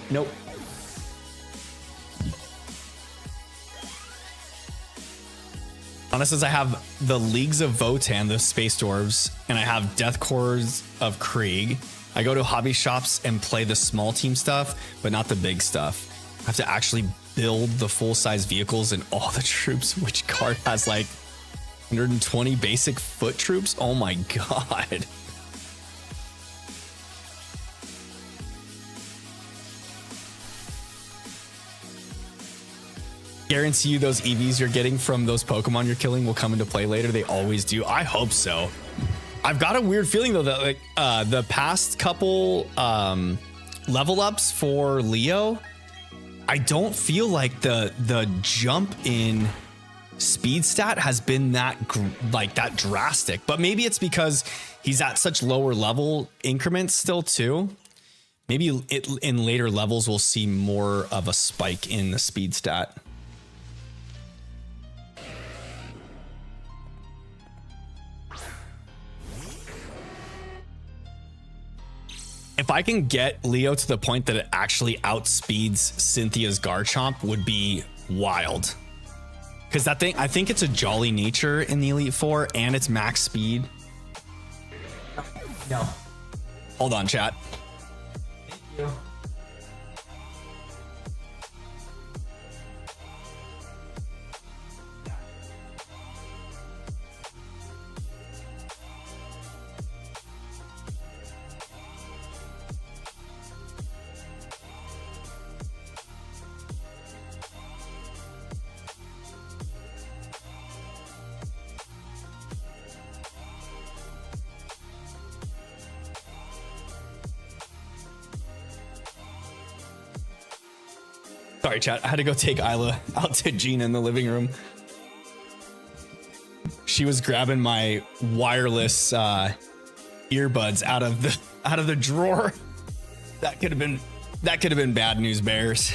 Nope. Honest as I have the Leagues of Votan, the Space Dwarves, and I have Death Cores of Krieg. I go to hobby shops and play the small team stuff, but not the big stuff. I have to actually build the full-size vehicles and all the troops, which card has like 120 basic foot troops. Oh my god. Guarantee you those EVs you're getting from those Pokemon you're killing will come into play later. They always do. I hope so. I've got a weird feeling though that like the past couple level ups for Leo, I don't feel like the jump in speed stat has been that that drastic. But maybe it's because he's at such lower level increments still too. Maybe in later levels we'll see more of a spike in the speed stat. If I can get Leo to the point that it actually outspeeds Cynthia's Garchomp would be wild. Because that thing, I think it's a jolly nature in the Elite Four and it's max speed. No. Hold on, chat. Thank you. Sorry, chat. I had to go take Isla out to Gina in the living room. She was grabbing my wireless earbuds out of the drawer. That could have been bad news, bears.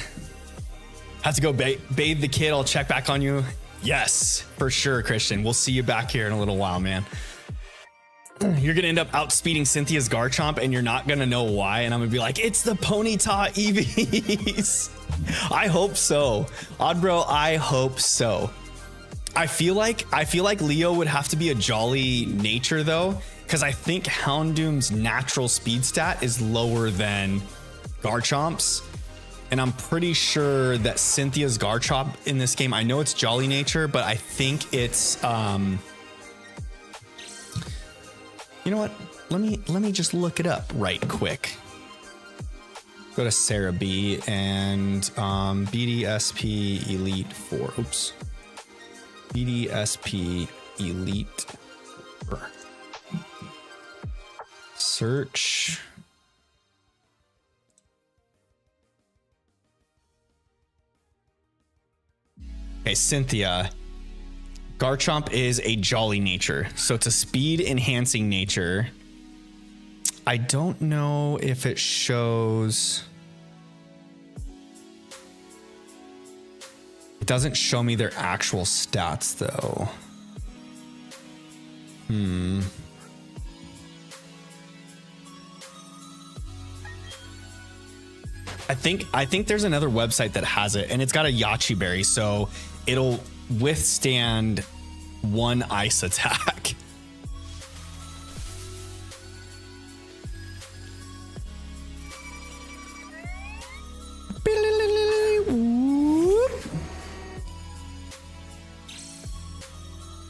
Have to go bathe the kid. I'll check back on you. Yes, for sure, Christian. We'll see you back here in a little while, man. You're gonna end up outspeeding Cynthia's Garchomp, and you're not gonna know why. And I'm gonna be like, it's the Ponyta EVs. I hope so, Oddbro. I hope so. I feel like Leo would have to be a jolly nature though, because I think Houndoom's natural speed stat is lower than Garchomp's, and I'm pretty sure that Cynthia's Garchomp in this game, I know it's jolly nature, but I think it's you know what? Let me just look it up right quick. Go to Sarah B and BDSP Elite 4. Oops. BDSP Elite 4. Search. Okay, Cynthia. Garchomp is a jolly nature, so it's a speed enhancing nature. I don't know if it shows. It doesn't show me their actual stats though. I think there's another website that has it, and it's got a Yachi berry, so it'll withstand one ice attack.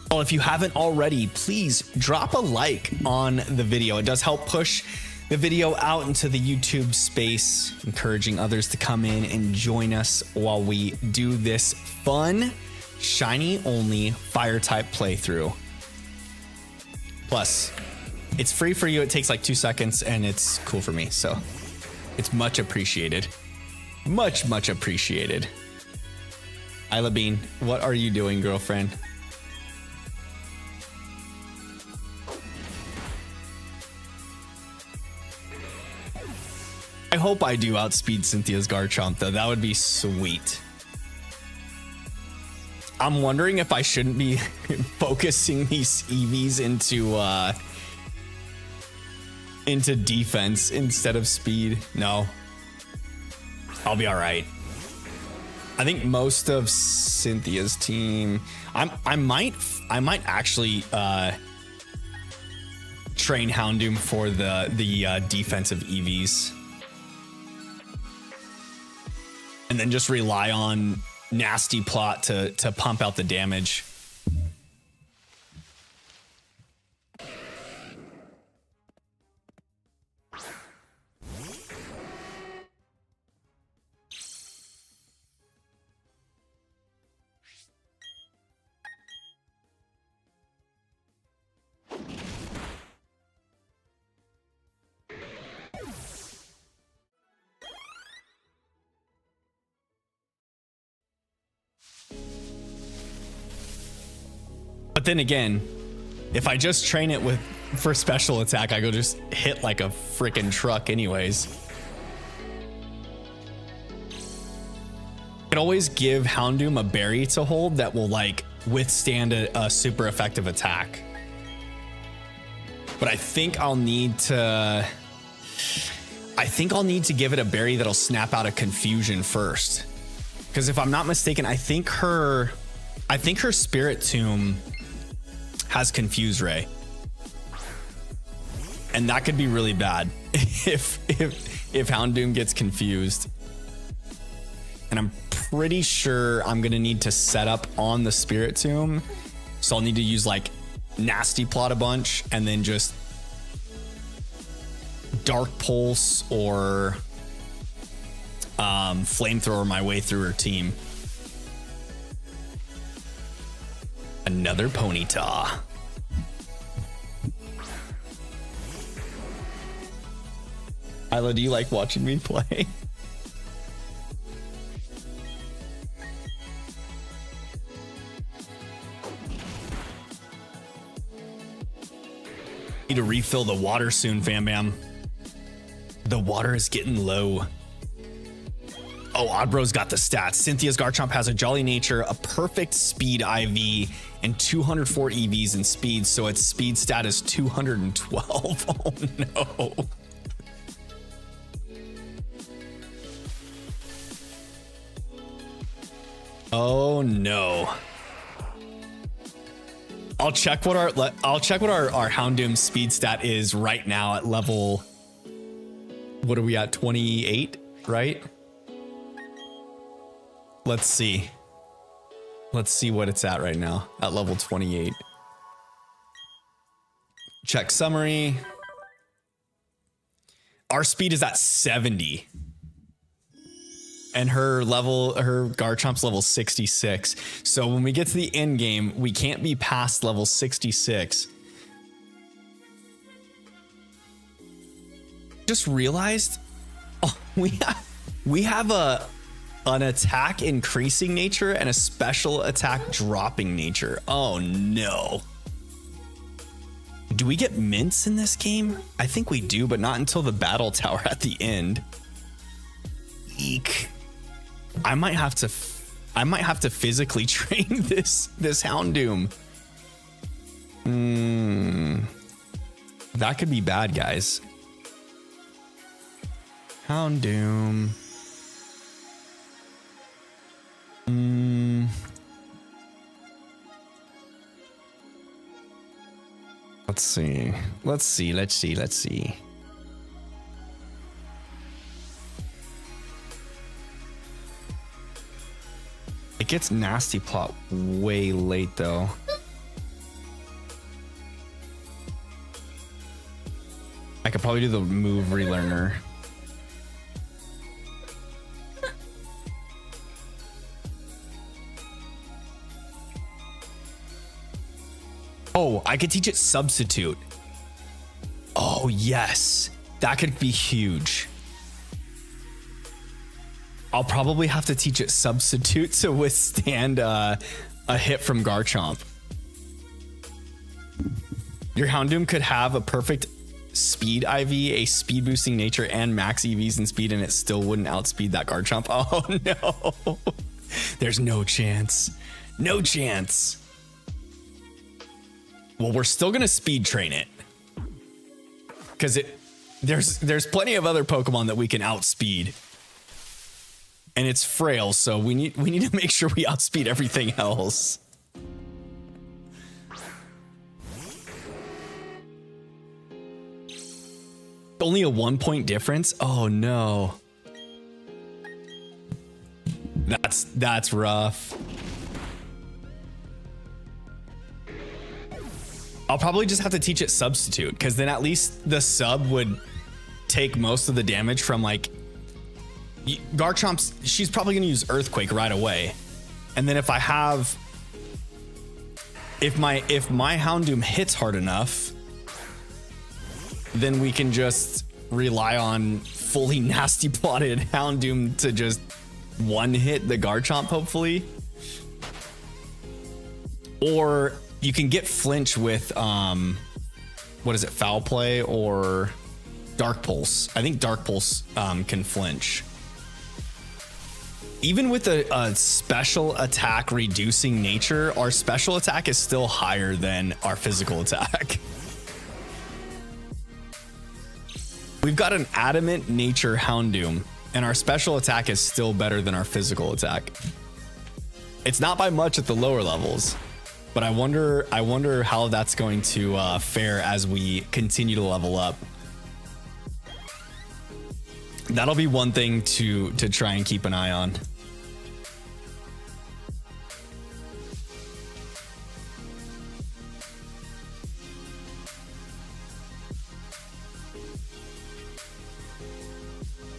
Well, if you haven't already, please drop a like on the video. It does help push the video out into the YouTube space, encouraging others to come in and join us while we do this fun shiny only fire type playthrough. Plus, it's free for you. It takes like 2 seconds and it's cool for me. So it's much appreciated. Much appreciated. Isla Bean, what are you doing, girlfriend? I hope I do outspeed Cynthia's Garchomp though. That would be sweet. I'm wondering if I shouldn't be focusing these EVs into defense instead of speed. No, I'll be all right. I think most of Cynthia's team, I might actually train Houndoom for the defensive EVs, and then just rely on Nasty Plot to pump out the damage. But then again, if I just train it for special attack, I go just hit like a freaking truck anyways. Could always give Houndoom a berry to hold that will like withstand a super effective attack. But I think I'll need to give it a berry that'll snap out a confusion first. Because if I'm not mistaken, I think her Spirit Tomb has Confuse Ray. And that could be really bad if Houndoom gets confused. And I'm pretty sure I'm gonna need to set up on the Spirit Tomb. So I'll need to use like Nasty Plot a bunch and then just Dark Pulse or Flamethrower my way through her team. Another Ponyta. Isla, do you like watching me play? Need to refill the water soon, Fam Bam. The water is getting low. Oh, Oddbro's got the stats. Cynthia's Garchomp has a Jolly Nature, a perfect speed IV, and 204 EVs in speed, so its speed stat is 212. Oh no. Oh no. I'll check what our Houndoom speed stat is right now at level. What are we at? 28, right? Let's see. Let's see what it's at right now at level 28. Check summary. Our speed is at 70. And her Garchomp's level 66. So when we get to the end game, we can't be past level 66. Just realized, oh, we have an attack increasing nature and a special attack dropping nature. Oh no. Do we get mints in this game? I think we do, but not until the battle tower at the end. Eek. I might have to physically train this Houndoom. That could be bad, guys. Houndoom. Let's see. It gets Nasty Plot way late though. I could probably do the move relearner. Oh, I could teach it Substitute. Oh yes, that could be huge. I'll probably have to teach it Substitute to withstand a hit from Garchomp. Your Houndoom could have a perfect speed IV, a speed boosting nature, and max EVs in speed, and it still wouldn't outspeed that Garchomp. Oh no. There's no chance. No chance. Well, we're still gonna speed train it. Because there's plenty of other Pokemon that we can outspeed. And it's frail, so we need to make sure we outspeed everything else. Only a 1-point difference? Oh no. That's rough. I'll probably just have to teach it Substitute, because then at least the sub would take most of the damage from like Garchomp's. She's probably going to use Earthquake right away, and then if my Houndoom hits hard enough, then we can just rely on fully Nasty Plotted Houndoom to just one hit the Garchomp, hopefully. Or You can get flinch with what is it, foul play or dark pulse. I think dark pulse can flinch. Even with a special attack reducing nature, our special attack is still higher than our physical attack. We've got an adamant nature Houndoom, and our special attack is still better than our physical attack. It's not by much at the lower levels, but I wonder how that's going to fare as we continue to level up. That'll be one thing to try and keep an eye on.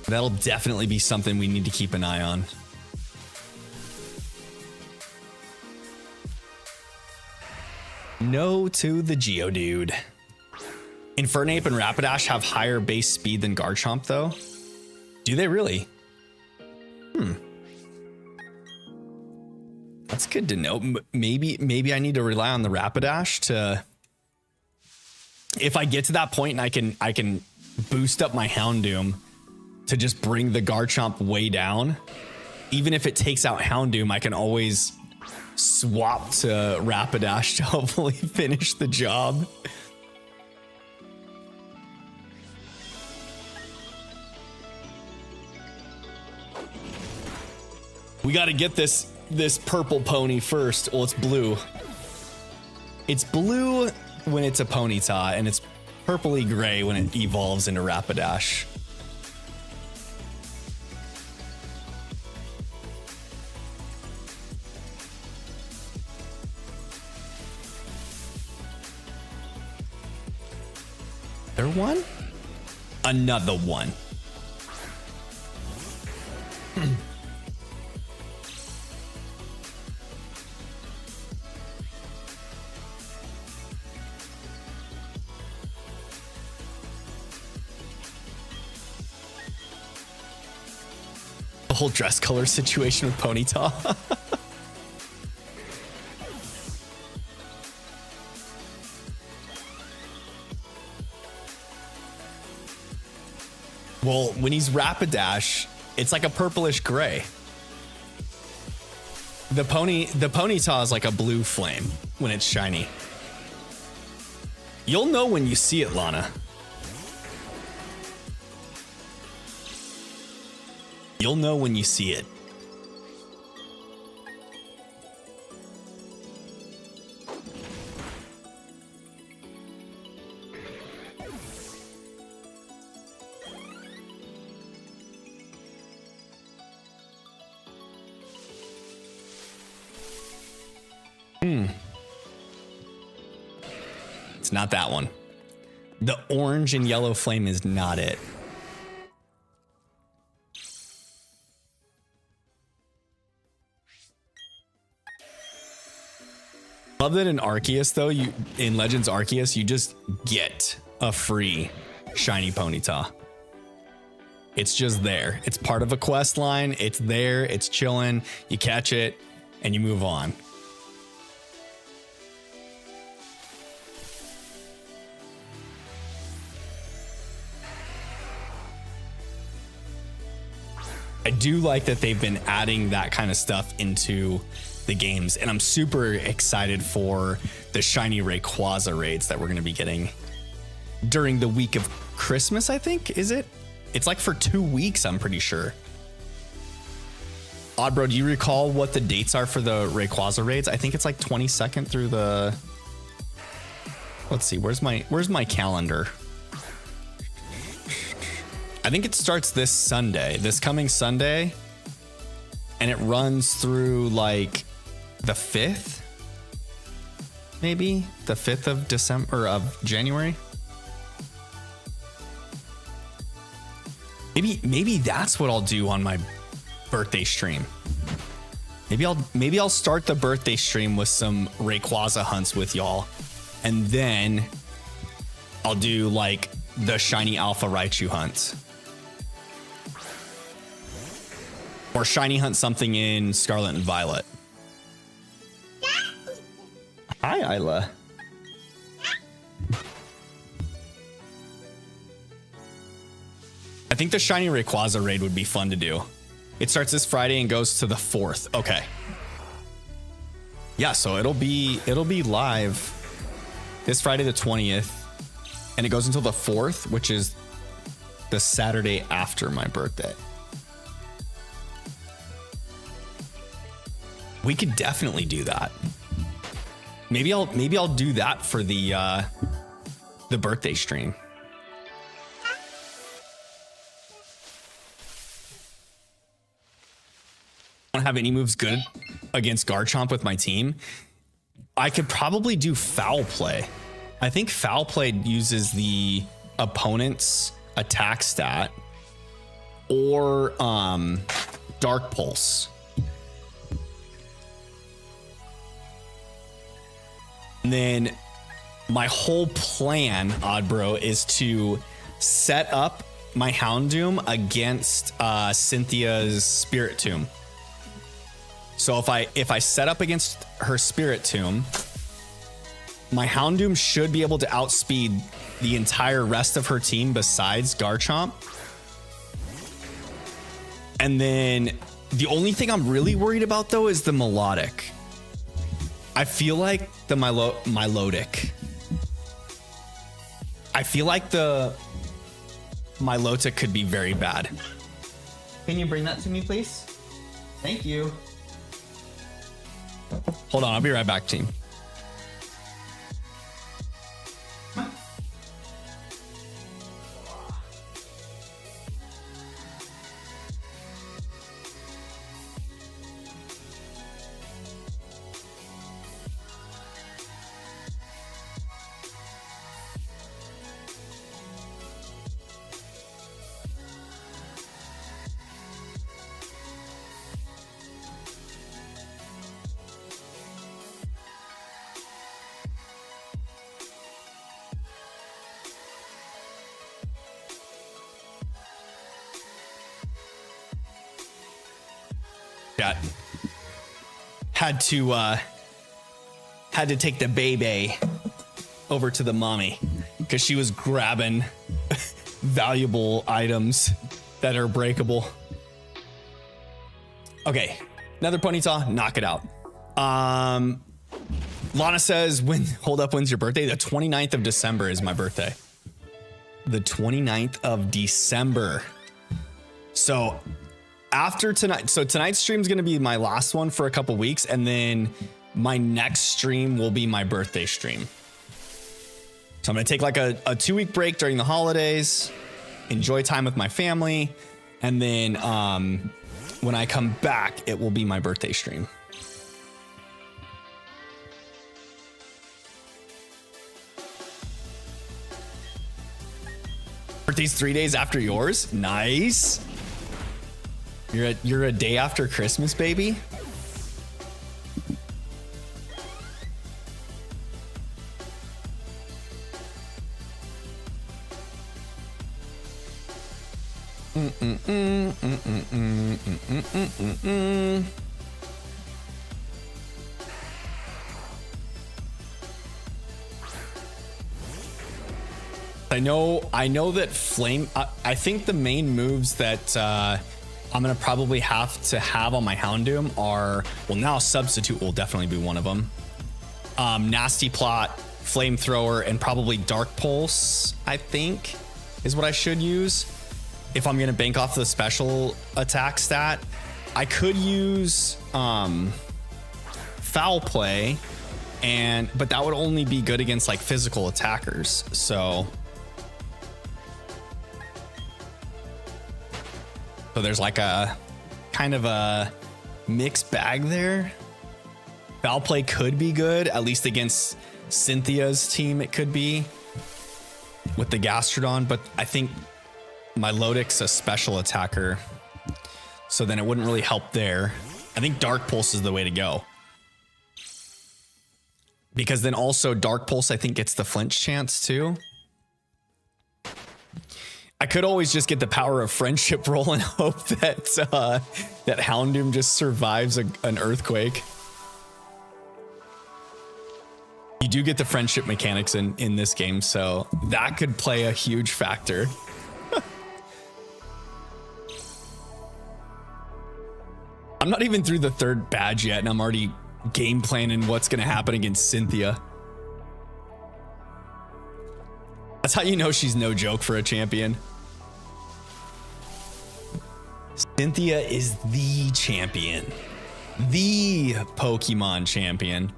That'll definitely be something we need to keep an eye on. No to the Geodude. Infernape and Rapidash have higher base speed than Garchomp, though. Do they really? That's good to know. Maybe I need to rely on the Rapidash to. If I get to that point and I can boost up my Houndoom to just bring the Garchomp way down. Even if it takes out Houndoom, I can always swap to Rapidash to hopefully finish the job. We got to get this purple pony first. Well, it's blue. It's blue when it's a Ponyta, and it's purpley gray when it evolves into Rapidash. There one? Another one. The whole dress color situation with Ponyta. Well, when he's Rapidash, it's like a purplish gray. The Ponyta is like a blue flame when it's shiny. You'll know when you see it, Lana. You'll know when you see it. It's not that one. The orange and yellow flame is not it. Love that in Arceus, though, in Legends Arceus, you just get a free shiny Ponyta. It's just there. It's part of a quest line. It's there. It's chilling. You catch it and you move on. I do like that they've been adding that kind of stuff into the games, and I'm super excited for the shiny Rayquaza raids that we're going to be getting during the week of Christmas, I think. Is it? It's like for 2 weeks, I'm pretty sure. Oddbro, do you recall what the dates are for the Rayquaza raids? I think it's like 22nd through the... Let's see, where's my calendar? I think it starts this coming Sunday, and it runs through like the 5th, maybe the 5th of December or of January. Maybe that's what I'll do on my birthday stream. Maybe I'll start the birthday stream with some Rayquaza hunts with y'all, and then I'll do like the shiny Alpha Raichu hunts. Or shiny hunt something in Scarlet and Violet. Hi, Isla. I think the Shiny Rayquaza raid would be fun to do. It starts this Friday and goes to the 4th. Okay. Yeah, so it'll be live this Friday the 20th, and it goes until the 4th, which is the Saturday after my birthday. We could definitely do that. Maybe I'll do that for the birthday stream. I don't have any moves good against Garchomp with my team. I could probably do Foul Play. I think Foul Play uses the opponent's attack stat or Dark Pulse. And then my whole plan, Oddbro, is to set up my Houndoom against Cynthia's Spirit Tomb. So if I set up against her Spirit Tomb, my Houndoom should be able to outspeed the entire rest of her team besides Garchomp. And then the only thing I'm really worried about though is the Melodic. I feel like the Milotic. I feel like the Milotic could be very bad. Can you bring that to me, please? Thank you. Hold on, I'll be right back, team. Had to take the baby over to the mommy because she was grabbing valuable items that are breakable. Okay, another Ponyta, knock it out. Lana says, when's your birthday? The 29th of December is my birthday. The 29th of December. So after tonight, so tonight's stream is going to be my last one for a couple weeks, and then my next stream will be my birthday stream. So I'm going to take like a 2-week break during the holidays, enjoy time with my family, and then when I come back, it will be my birthday stream. Birthday's 3 days after yours. Nice. You're a day after Christmas, baby. I know that Flame. I think the main moves that I'm gonna probably have to have on my Houndoom are, well, now Substitute will definitely be one of them. Nasty Plot, Flamethrower, and probably Dark Pulse, I think, is what I should use if I'm gonna bank off the special attack stat. I could use Foul Play, but that would only be good against like physical attackers. So there's like a kind of a mixed bag there. Foul Play could be good, at least against Cynthia's team. It could be with the Gastrodon, but I think Milotic's a special attacker, so then it wouldn't really help there. I think Dark Pulse is the way to go, because then also Dark Pulse I think gets the flinch chance too. I could always just get the power of friendship roll and hope that that Houndoom just survives an earthquake. You do get the friendship mechanics in this game, so that could play a huge factor. I'm not even through the 3rd badge yet, and I'm already game planning what's going to happen against Cynthia. That's how you know she's no joke for a champion. Cynthia is the champion. The Pokemon champion.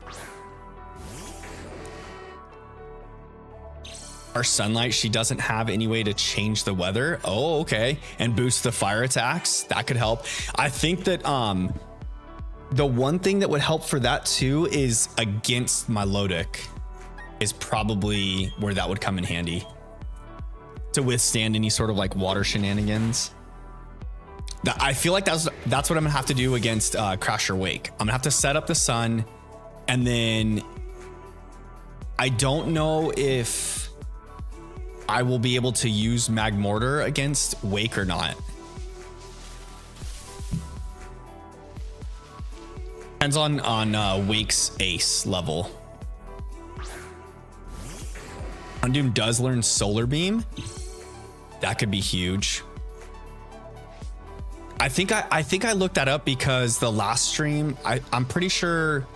Our sunlight, she doesn't have any way to change the weather. Oh, okay. And boost the fire attacks. That could help. I think that the one thing that would help for that too is against my Milotic is probably where that would come in handy to withstand any sort of like water shenanigans. I feel like that's what I'm gonna have to do against Crasher Wake. I'm gonna have to set up the sun, and then I don't know if I will be able to use Magmortar against Wake or not. Depends on Wake's ace level. Houndoom does learn Solar Beam. That could be huge. I think I looked that up because the last stream, I'm pretty sure.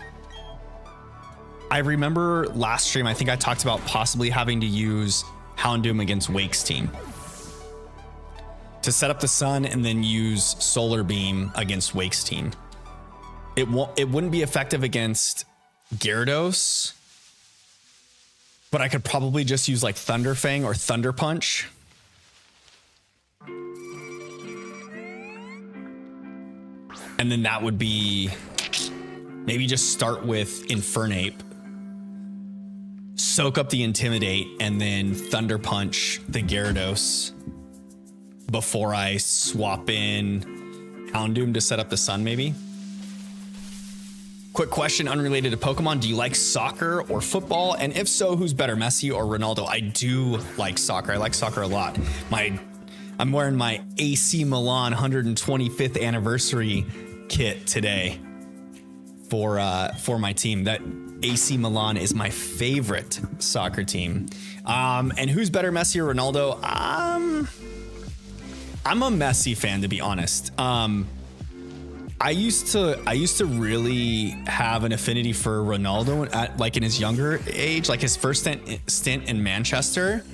I remember last stream, I think I talked about possibly having to use Houndoom against Wake's team to set up the sun and then use Solar Beam against Wake's team. It wouldn't be effective against Gyarados, but I could probably just use like Thunder Fang or Thunder Punch. And then that would be maybe just start with Infernape, soak up the Intimidate, and then Thunder Punch the Gyarados before I swap in Houndoom to set up the sun maybe. Quick question unrelated to Pokemon. Do you like soccer or football? And if so, who's better, Messi or Ronaldo? I do like soccer. I like soccer a lot. I'm wearing my AC Milan 125th anniversary kit today for my team. That AC Milan is my favorite soccer team. And who's better, Messi or Ronaldo? I'm a Messi fan, to be honest. I used to really have an affinity for Ronaldo like in his younger age, like his first stint in Manchester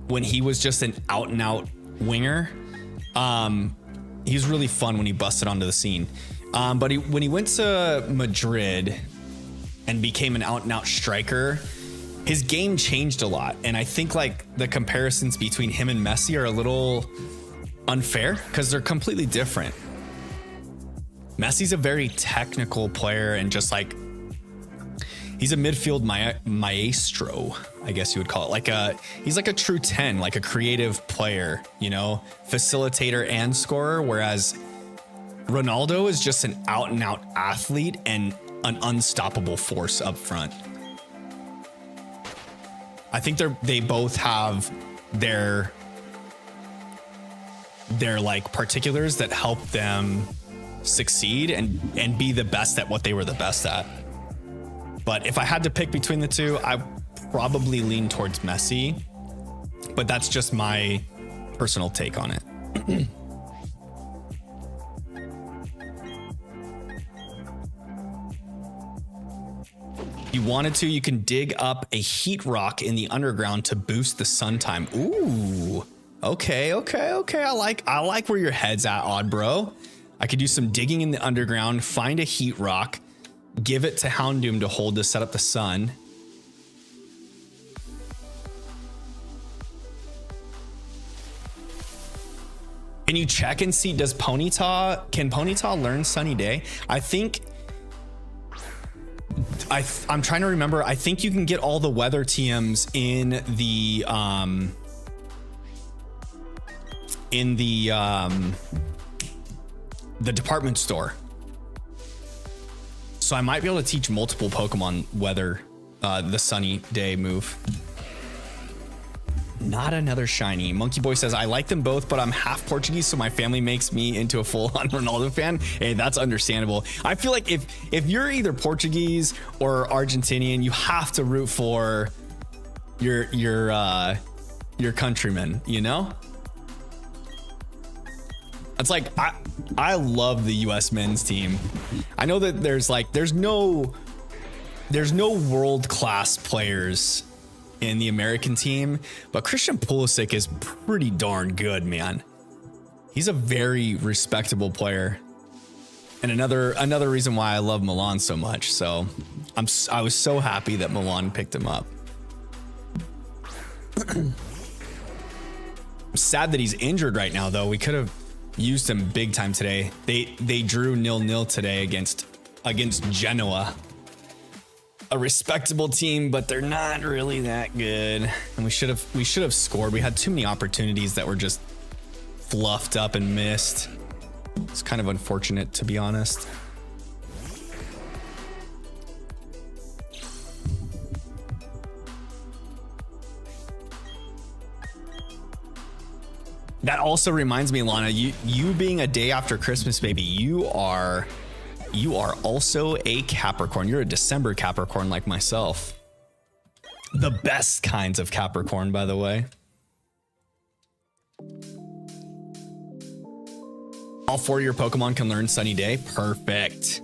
when he was just an out and out winger. He was really fun when he busted onto the scene. But when he went to Madrid and became an out and out striker, his game changed a lot. And I think like the comparisons between him and Messi are a little unfair because they're completely different. Messi's a very technical player and just like he's a midfield maestro, I guess you would call it. He's like a true 10, like a creative player, you know, facilitator and scorer. Whereas Ronaldo is just an out and out athlete and an unstoppable force up front. I think they both have their like particulars that help them succeed and be the best at what they were the best at. But if I had to pick between the two, I probably lean towards Messi, but that's just my personal take on it. If you wanted to, you can dig up a heat rock in the underground to boost the sun time. Ooh, okay. I like where your head's at, Odd Bro. I could do some digging in the underground, find a heat rock, give it to Houndoom to hold to set up the sun. Can you check and see, can Ponyta learn Sunny Day? I think, I'm trying to remember. I think you can get all the weather TMs in the department store. So I might be able to teach multiple Pokemon weather, the Sunny Day move. Not another shiny. Monkey Boy says, I like them both, but I'm half Portuguese, so my family makes me into a full-on Ronaldo fan. Hey, that's understandable. I feel like if you're either Portuguese or Argentinian, you have to root for your countrymen, you know? It's like I love the US men's team. I know that there's no world-class players in the American team, but Christian Pulisic is pretty darn good, man. He's a very respectable player. And another reason why I love Milan so much. So I was so happy that Milan picked him up. I'm sad that he's injured right now, though. We could have used him big time today. They drew 0-0 today against Genoa, a respectable team, but they're not really that good. And we should have scored. We had too many opportunities that were just fluffed up and missed. It's kind of unfortunate, to be honest. That also reminds me, Lana, you being a day after Christmas, baby, you are also a Capricorn. You're a December Capricorn like myself. The best kinds of Capricorn, by the way. All 4 of your Pokemon can learn Sunny Day. Perfect.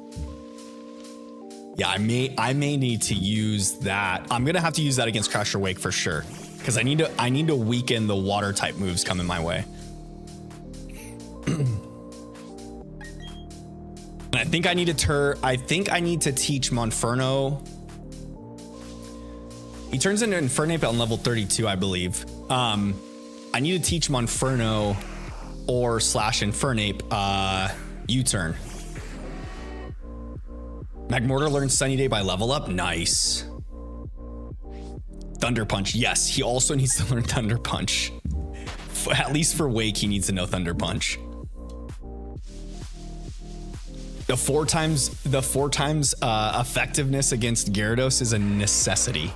Yeah, I may need to use that. I'm gonna have to use that against Crash or Wake for sure, because I need to weaken the water type moves coming my way. And I think I need to teach Monferno. He turns into Infernape on level 32, I believe. I need to teach Monferno or / Infernape U-turn. Magmortar learns Sunny Day by level up. Nice. Thunder Punch. Yes, he also needs to learn Thunder Punch. At least for Wake, he needs to know Thunder Punch. The four times effectiveness against Gyarados is a necessity.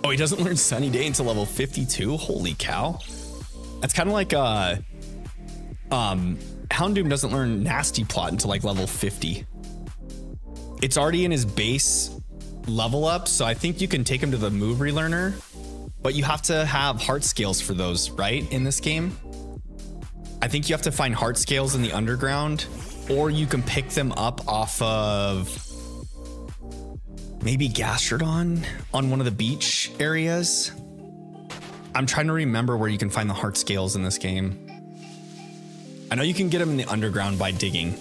Oh, he doesn't learn Sunny Day until level 52. Holy cow. That's kind of like Houndoom doesn't learn Nasty Plot until like level 50. It's already in his base level up, so I think you can take him to the move relearner, but you have to have heart scales for those, right? In this game, I think you have to find heart scales in the underground, or you can pick them up off of maybe Gastrodon on one of the beach areas. I'm trying to remember where you can find the heart scales in this game. I know you can get them in the underground by digging.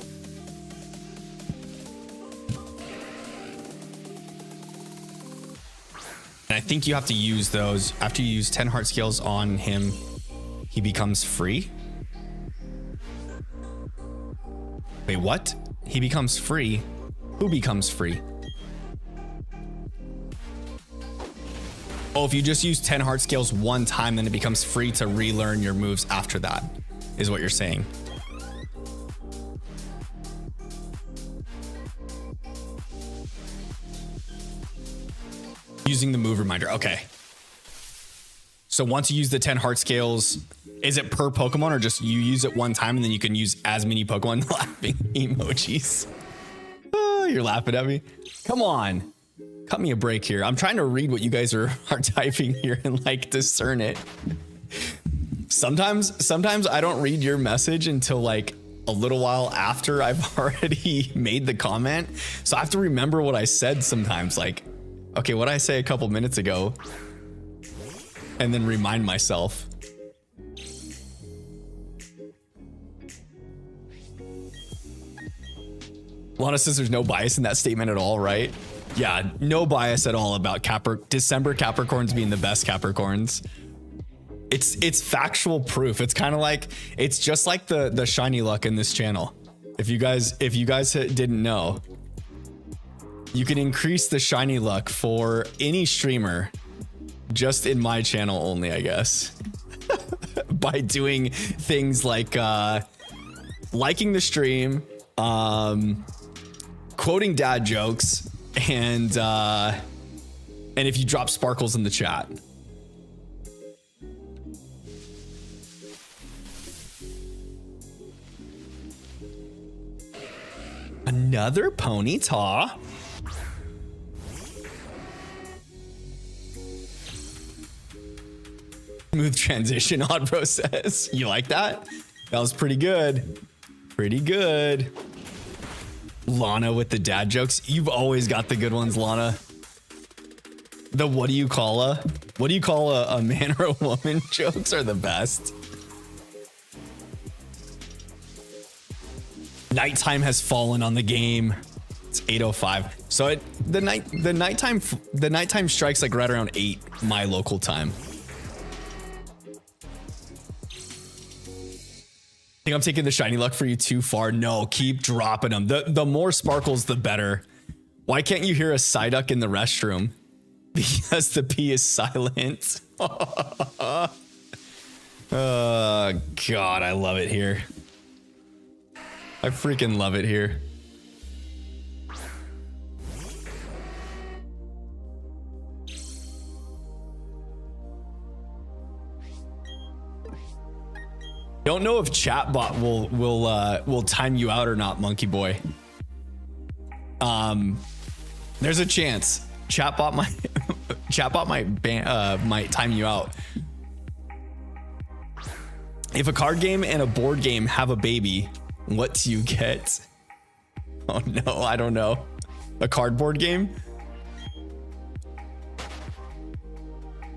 And I think you have to use those after you use 10 heart scales on him. He becomes free. Wait, what? He becomes free? Who becomes free? Oh, if you just use 10 heart scales one time, then it becomes free to relearn your moves after that, is what you're saying. Using the move reminder. Okay. So once you use the 10 heart scales, is it per Pokemon, or just you use it one time and then you can use as many Pokemon? Laughing emojis. Oh, you're laughing at me. Come on. Cut me a break here. I'm trying to read what you guys are typing here and like discern it. Sometimes I don't read your message until like a little while after I've already made the comment. So I have to remember what I said sometimes, like, okay, what did I say a couple minutes ago? And then remind myself. Lana says there's no bias in that statement at all, right? Yeah, no bias at all about December Capricorns being the best Capricorns. It's factual proof. It's kind of like, it's just like the shiny luck in this channel. If you guys didn't know, you can increase the shiny luck for any streamer just in my channel only, I guess. By doing things like liking the stream, quoting dad jokes, and And if you drop sparkles in the chat. Another Ponyta. Smooth transition, Oddbro says. You like that? That was pretty good. Pretty good. Lana with the dad jokes. You've always got the good ones, Lana. The what do you call a man or a woman jokes are the best. Nighttime has fallen on the game. It's 8:05. So the nighttime strikes like right around 8 my local time. I think I'm taking the shiny luck for you too far. No, keep dropping them. The more sparkles, the better. Why can't you hear a Psyduck in the restroom? Because the P is silent. Oh, God, I love it here. I freaking love it here. Don't know if chatbot will time you out or not, Monkey Boy. There's a chance chatbot might time you out. If a card game and a board game have a baby, what do you get? Oh no, I don't know. A cardboard game?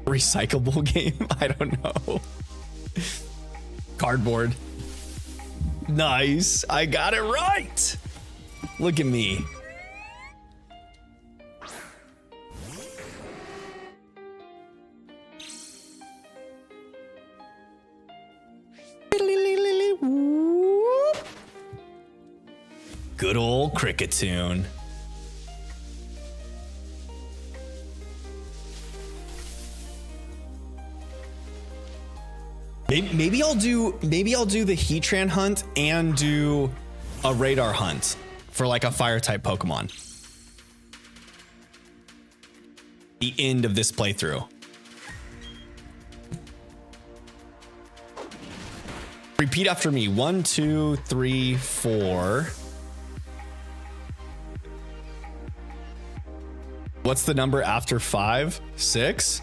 Recyclable game? I don't know. Cardboard. Nice. I got it right. Look at me. Good old cricket tune. Maybe I'll do the Heatran hunt and do a radar hunt for like a fire type Pokemon. The end of this playthrough. Repeat after me. 1, 2, 3, 4. What's the number after 5? 6?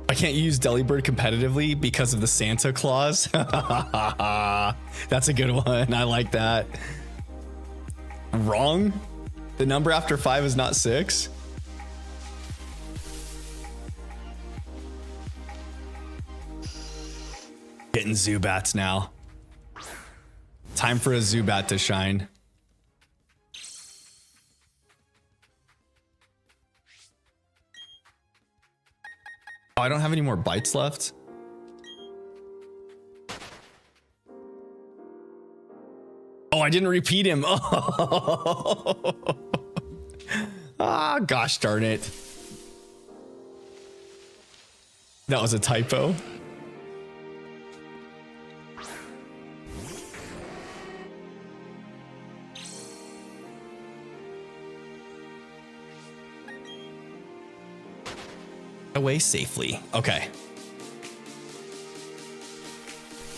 I can't use Delibird competitively because of the Santa Claus. That's a good one. I like that. Wrong? The number after 5 is not 6? Getting Zubats now. Time for a Zubat to shine. Oh, I don't have any more bites left. Oh, I didn't repeat him. Oh. Ah, gosh darn it. That was a typo. Away safely. Okay.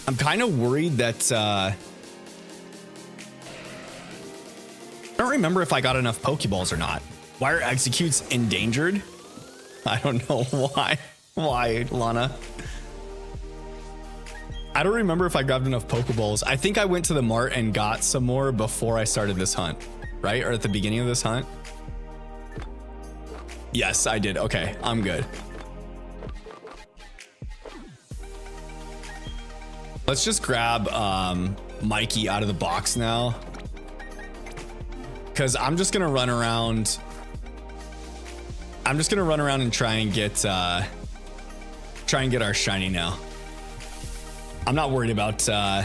I'm kind of worried that I don't remember if I got enough Pokeballs or not. Why are Executes endangered? I don't know why. Why, Lana? I don't remember if I grabbed enough Pokeballs. I think I went to the mart and got some more before I started this hunt, right? Or at the beginning of this hunt. Yes, I did. Okay, I'm good. Let's just grab Mikey out of the box now. Because I'm just gonna run around. I'm just gonna run around and try and get our shiny now. I'm not worried about the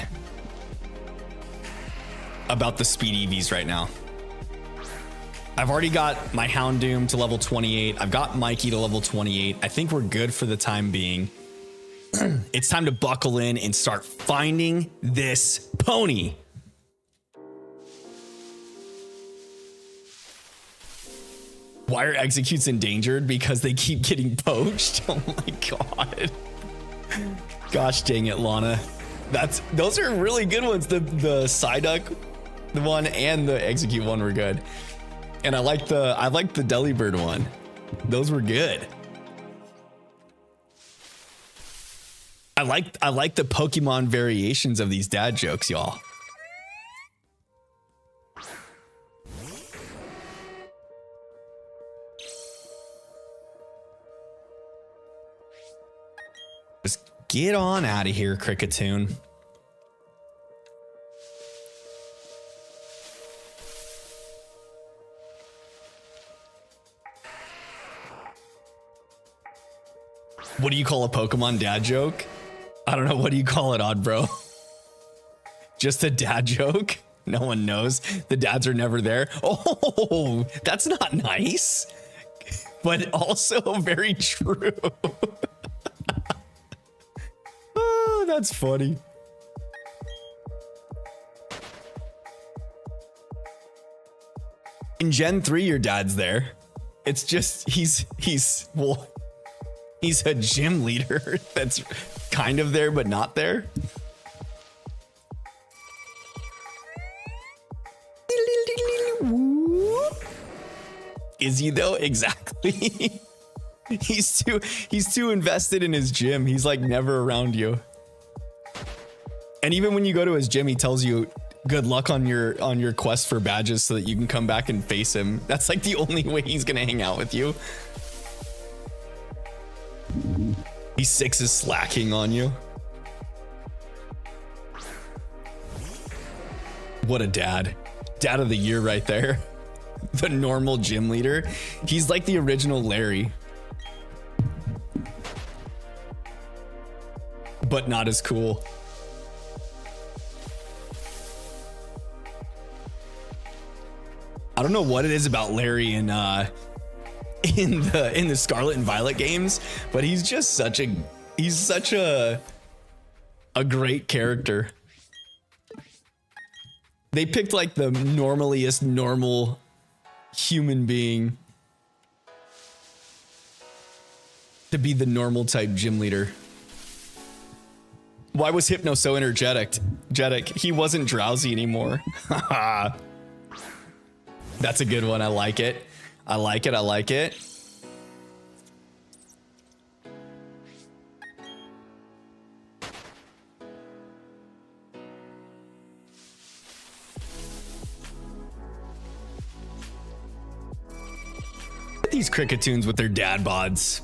speed EVs right now. I've already got my Houndoom to level 28. I've got Mikey to level 28. I think we're good for the time being. It's time to buckle in and start finding this pony. Why are executes endangered? Because they keep getting poached. Oh my god. Gosh dang it, Lana. Those are really good ones. The Psyduck one and the execute one were good. And I like the Delibird one. Those were good. I like the Pokemon variations of these dad jokes, y'all. Just get on out of here, Cricketune. What do you call a Pokemon dad joke? I don't know. What do you call it, Odd Bro? Just a dad joke? No one knows. The dads are never there. Oh, that's not nice, but also very true. Oh, that's funny. In Gen 3, your dad's there. It's just he's a gym leader that's kind of there but not there. Is he though? Exactly. He's too invested in his gym. He's like never around you. And even when you go to his gym, he tells you good luck on your quest for badges so that you can come back and face him. That's like the only way he's gonna hang out with you. E6 is slacking on you. What a dad. Dad of the year right there. The normal gym leader. He's like the original Larry. But not as cool. I don't know what it is about Larry in the Scarlet and Violet games, but he's just such a great character. They picked like the normaliest normal human being to be the normal type gym leader. Why was Hypno so energetic? He wasn't drowsy anymore. That's a good one. I like it. I like it. These Crickettoons with their dad bods.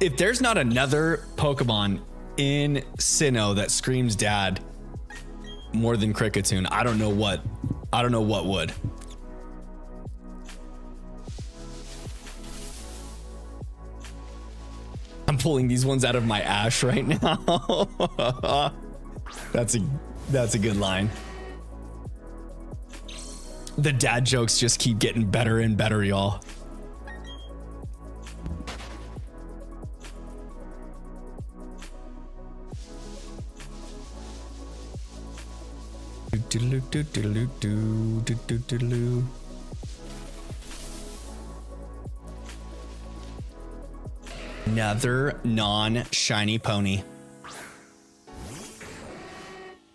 If there's not another Pokemon in Sinnoh that screams dad more than Cricketune, I don't know what would. I'm pulling these ones out of my ash right now. That's a good line. The dad jokes just keep getting better and better, y'all. Another non-shiny pony.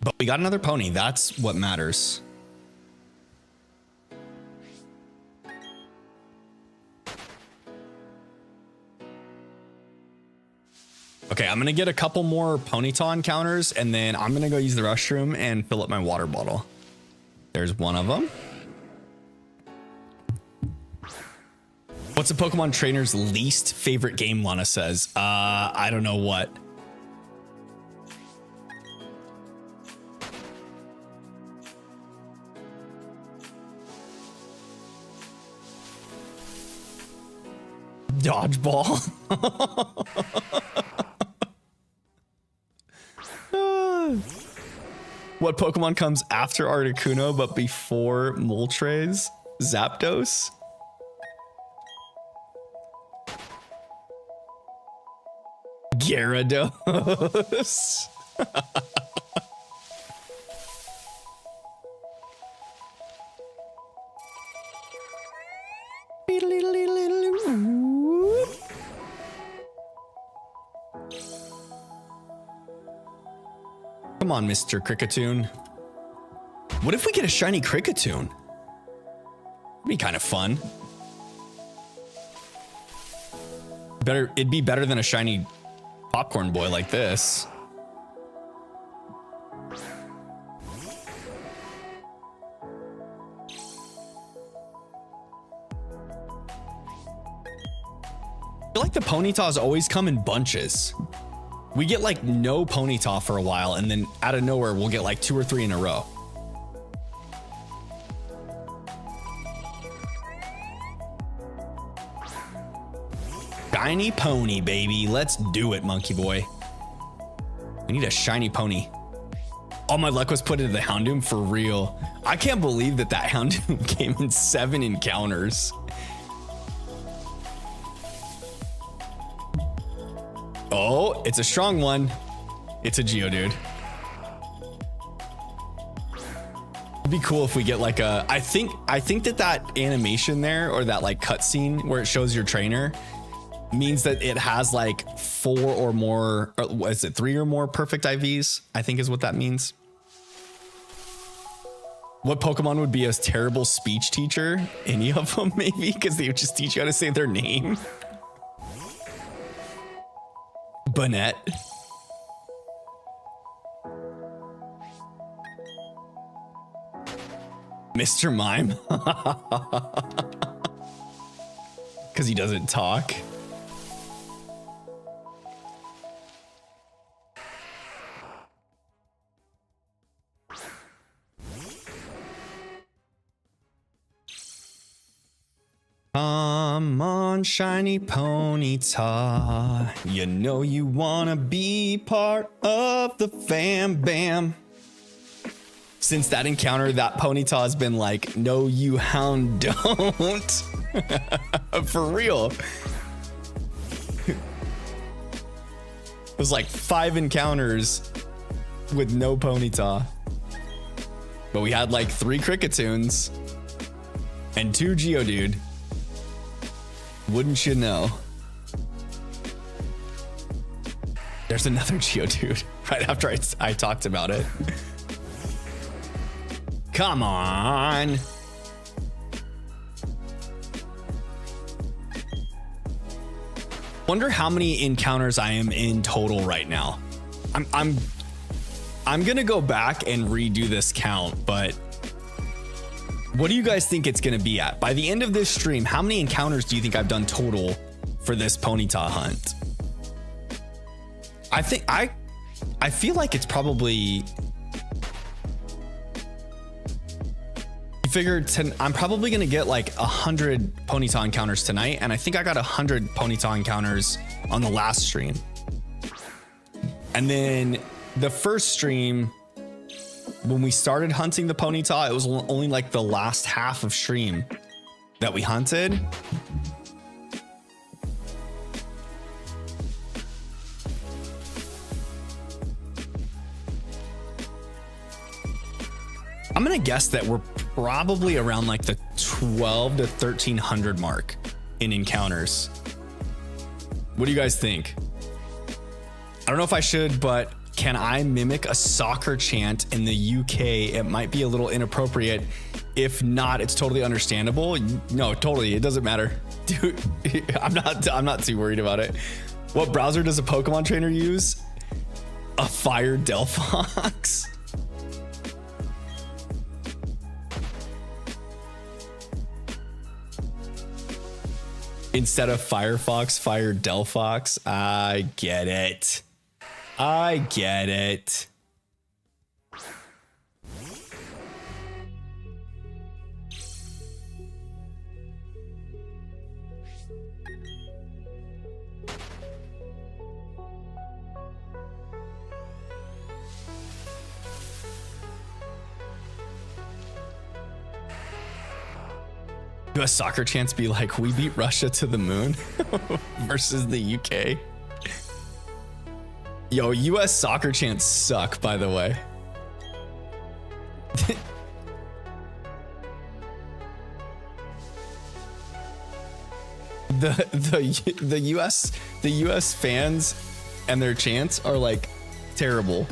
But we got another pony. That's what matters. Okay, I'm gonna get a couple more Ponyta encounters and then I'm gonna go use the restroom and fill up my water bottle. There's one of them. What's a Pokemon trainer's least favorite game, Lana says? I don't know what. Dodgeball. What Pokemon comes after Articuno but before Moltres? Zapdos? Gyarados? Come on, Mr. Cricketoon. What if we get a shiny Cricketoon? It'd be kind of fun. It'd be better than a shiny popcorn boy like this. I feel like the Ponytas always come in bunches. We get like no Ponyta for a while, and then out of nowhere, we'll get like 2 or 3 in a row. Shiny pony, baby. Let's do it, monkey boy. We need a shiny pony. All my luck was put into the Houndoom for real. I can't believe that Houndoom came in 7 encounters. Oh, it's a strong one. It's a Geodude. It'd be cool if we get like a, I think that animation there, or that like cutscene where it shows your trainer, means that it has like 4 or more, or is it 3 or more perfect IVs? I think is what that means. What Pokemon would be a terrible speech teacher? Any of them, maybe, because they would just teach you how to say their name. Bonnet. Mr. Mime. Because he doesn't talk. Come on, shiny Ponyta. You know you wanna be part of the fam bam. Since that encounter, that Ponyta has been like, no, you hound don't. For real. It was like 5 encounters with no Ponyta. But we had like 3 Cricketoons and 2 Geodude. Wouldn't you know? There's another Geodude right after I talked about it. Come on. Wonder how many encounters I am in total right now. I'm gonna go back and redo this count, but what do you guys think it's gonna be at? By the end of this stream, how many encounters do you think I've done total for this Ponyta hunt? I feel like it's probably, I'm probably gonna get like 100 Ponyta encounters tonight, and I think I got 100 Ponyta encounters on the last stream. And then the first stream, when we started hunting the Ponyta, it was only like the last half of stream that we hunted. I'm gonna guess that we're probably around like the 12 to 1300 mark in encounters. What do you guys think? I don't know if I should, but can I mimic a soccer chant in the UK? It might be a little inappropriate. If not, it's totally understandable. No, totally, it doesn't matter. Dude, I'm not too worried about it. What browser does a Pokemon trainer use? A Fire Delphox. Instead of Firefox, Fire Delphox. I get it. I get it. US soccer chants be like, we beat Russia to the moon versus the UK. Yo, US soccer chants suck, by the way. the US fans and their chants are like terrible.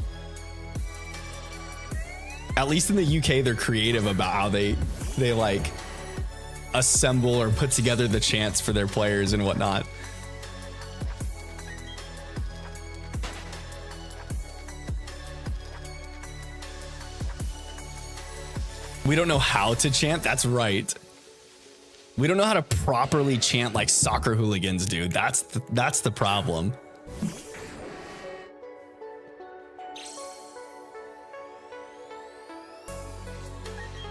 At least in the UK, they're creative about how they like assemble or put together the chants for their players and whatnot. We don't know how to chant. That's right. We don't know how to properly chant like soccer hooligans do. That's the problem.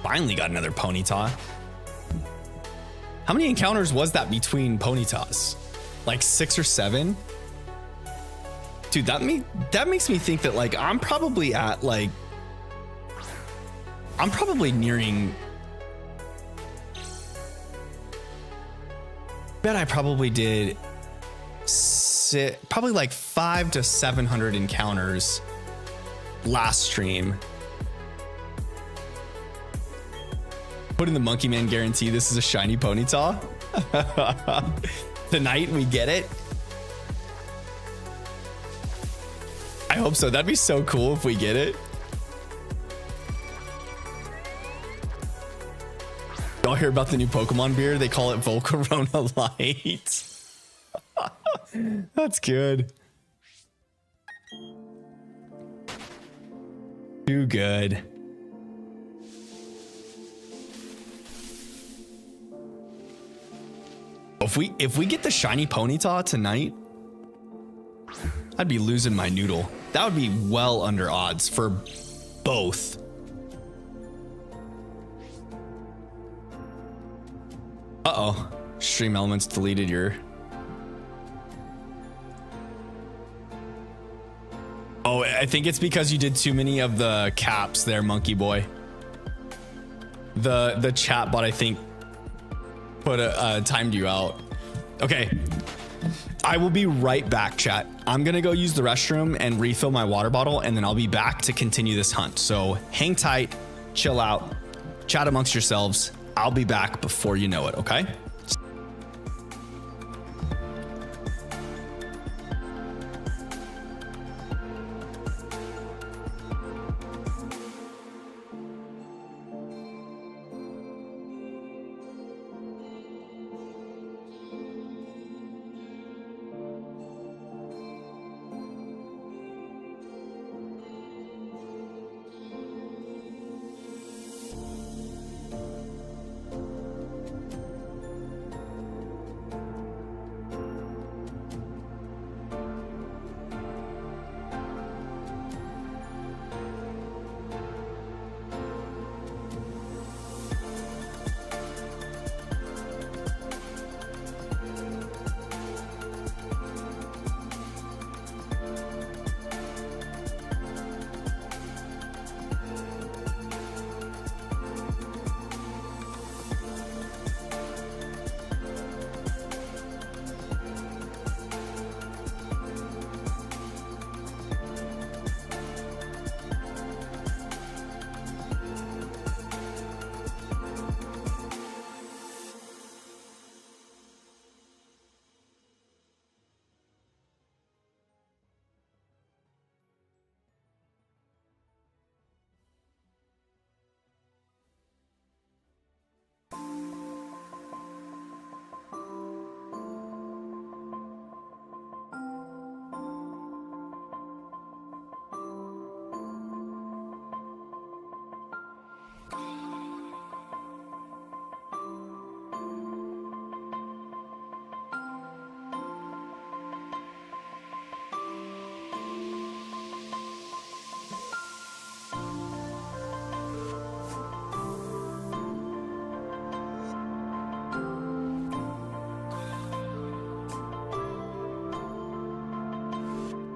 Finally got another Ponyta. How many encounters was that between Ponytas? Like 6 or 7? Dude, that makes me think that like I'm probably nearing. Bet I probably did probably like 500 to 700 encounters last stream. Put in the Monkey Man guarantee. This is a shiny Ponyta. Tonight we get it. I hope so. That'd be so cool if we get it. Y'all hear about the new Pokemon beer? They call it Volcarona Light. That's good. Too good. If we get the shiny Ponyta tonight, I'd be losing my noodle. That would be well under odds for both. Uh-oh. Stream Elements deleted your... Oh, I think it's because you did too many of the caps there, Monkey Boy. The chat bot, I think, timed you out. Okay. I will be right back, chat. I'm gonna go use the restroom and refill my water bottle, and then I'll be back to continue this hunt. So hang tight, chill out, chat amongst yourselves. I'll be back before you know it, okay?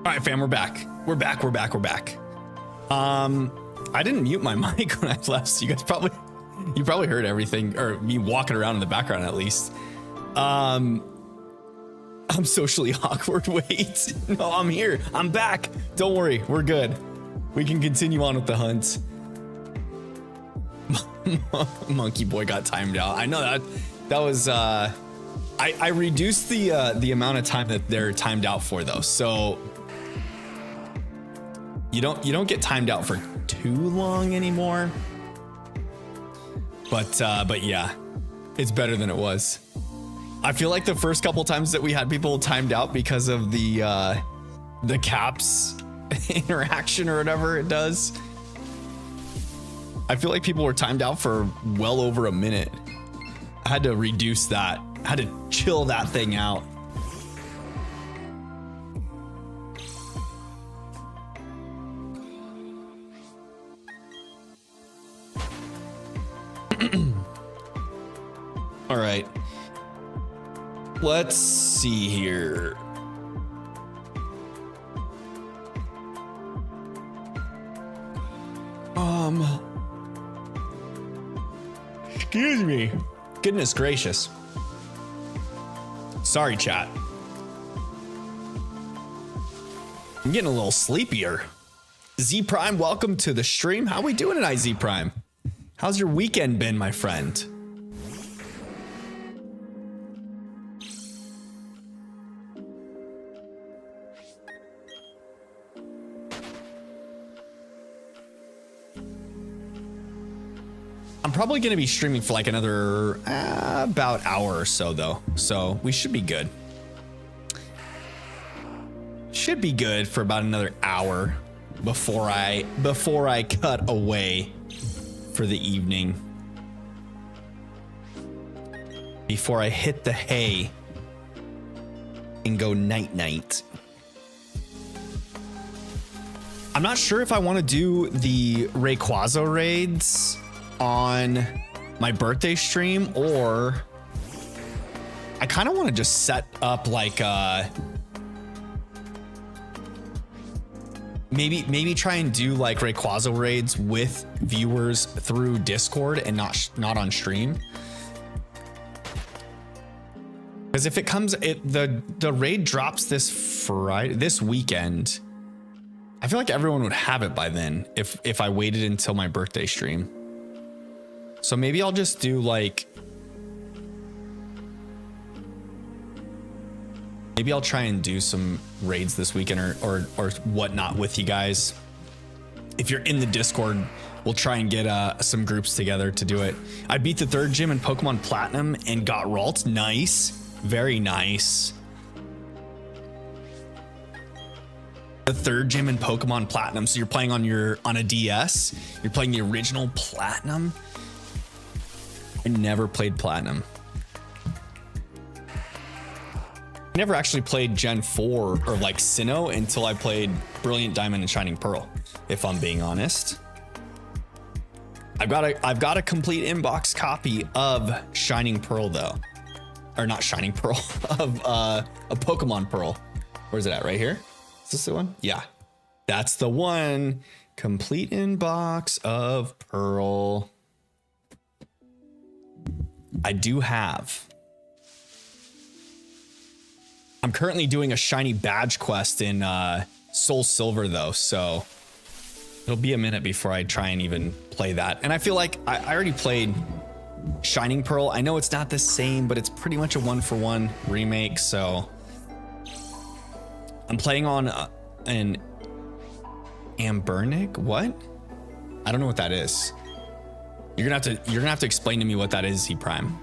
All right, fam, we're back. We're back. I didn't mute my mic when I left, so you probably heard everything, or me walking around in the background at least. I'm socially awkward. Wait, no, I'm here. I'm back. Don't worry, we're good. We can continue on with the hunt. Monkey Boy got timed out. I know that was I reduced the amount of time that they're timed out for though. So You don't get timed out for too long anymore. But yeah, it's better than it was. I feel like the first couple times that we had people timed out because of the caps interaction or whatever it does, I feel like people were timed out for well over a minute. I had to reduce that. I had to chill that thing out. All right. Let's see here. Excuse me. Goodness gracious. Sorry, chat. I'm getting a little sleepier. Z Prime, welcome to the stream. How we doing tonight, Z Prime? How's your weekend been, my friend? I'm probably going to be streaming for like another about hour or so though. So we should be good. Should be good for about another hour before I cut away for the evening. Before I hit the hay and go night night. I'm not sure if I want to do the Rayquaza raids on my birthday stream, or I kind of want to just set up like maybe try and do like Rayquaza raids with viewers through Discord and not on stream. Because if it comes, the raid drops this weekend. I feel like everyone would have it by then if I waited until my birthday stream. So maybe I'll just do like, maybe I'll try and do some raids this weekend or whatnot with you guys. If you're in the Discord, we'll try and get some groups together to do it. I beat the 3rd gym in Pokemon Platinum and got Ralt. Nice. Very nice. The 3rd gym in Pokemon Platinum. So you're playing on a DS. You're playing the original Platinum. I never played Platinum. I never actually played Gen 4 or like Sinnoh until I played Brilliant Diamond and Shining Pearl, if I'm being honest. I've got a complete inbox copy of Shining Pearl though. Or not Shining Pearl, of a Pokemon Pearl. Where's it at? Right here? Is this the one? Yeah. That's the one. Complete inbox of Pearl. I do have. I'm currently doing a shiny badge quest in Soul Silver though, so it'll be a minute before I try and even play that. And I feel like I already played Shining Pearl. I know it's not the same, but it's pretty much a 1-for-1 remake, so I'm playing on an Ambernic. What? I don't know what that is. You're gonna have to explain to me what that is, Z Prime.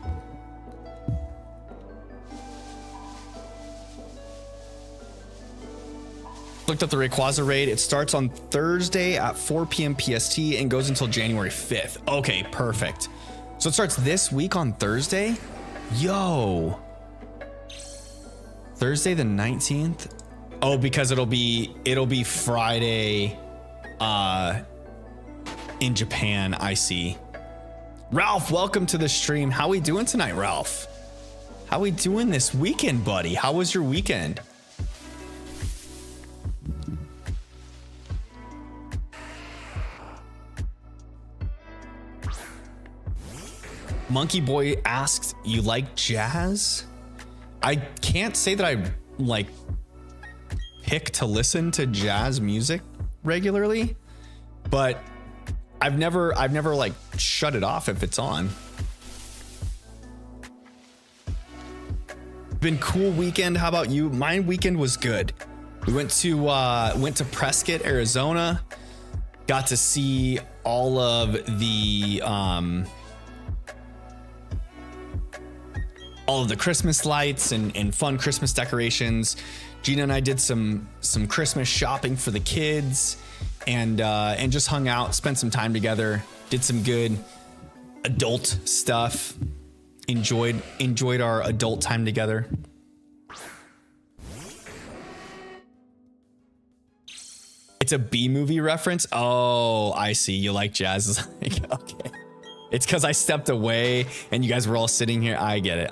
Looked up the Rayquaza raid. It starts on Thursday at 4 p.m. PST and goes until January 5th. Okay, perfect. So it starts this week on Thursday. Yo. Thursday the 19th. Oh, because it'll be Friday in Japan. I see. Ralph, welcome to the stream. How we doing tonight, Ralph? How we doing this weekend, buddy? How was your weekend? Monkey Boy asked, you like jazz? I can't say that I like pick to listen to jazz music regularly, but I've never like shut it off if it's on. Been cool weekend. How about you? My weekend was good. We went to Prescott, Arizona. Got to see all of the Christmas lights and fun Christmas decorations. Gina and I did some Christmas shopping for the kids, and just hung out, spent some time together, did some good adult stuff. Enjoyed our adult time together. It's a B movie reference. Oh, I see. You like jazz. Okay. It's because I stepped away and you guys were all sitting here. I get it.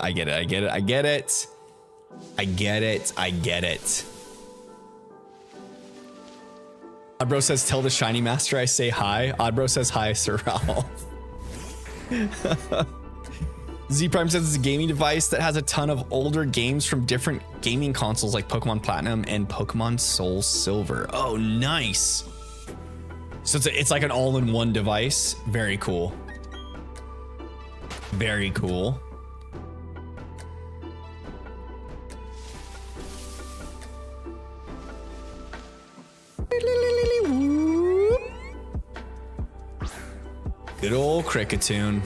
Oddbro says, tell the shiny master I say hi. Oddbro says hi, Sir Ralph. Z Prime says it's a gaming device that has a ton of older games from different gaming consoles like Pokemon Platinum and Pokemon Soul Silver. Oh, nice. So it's like an all-in-one device. Very cool. Very cool. Good old Cricketune.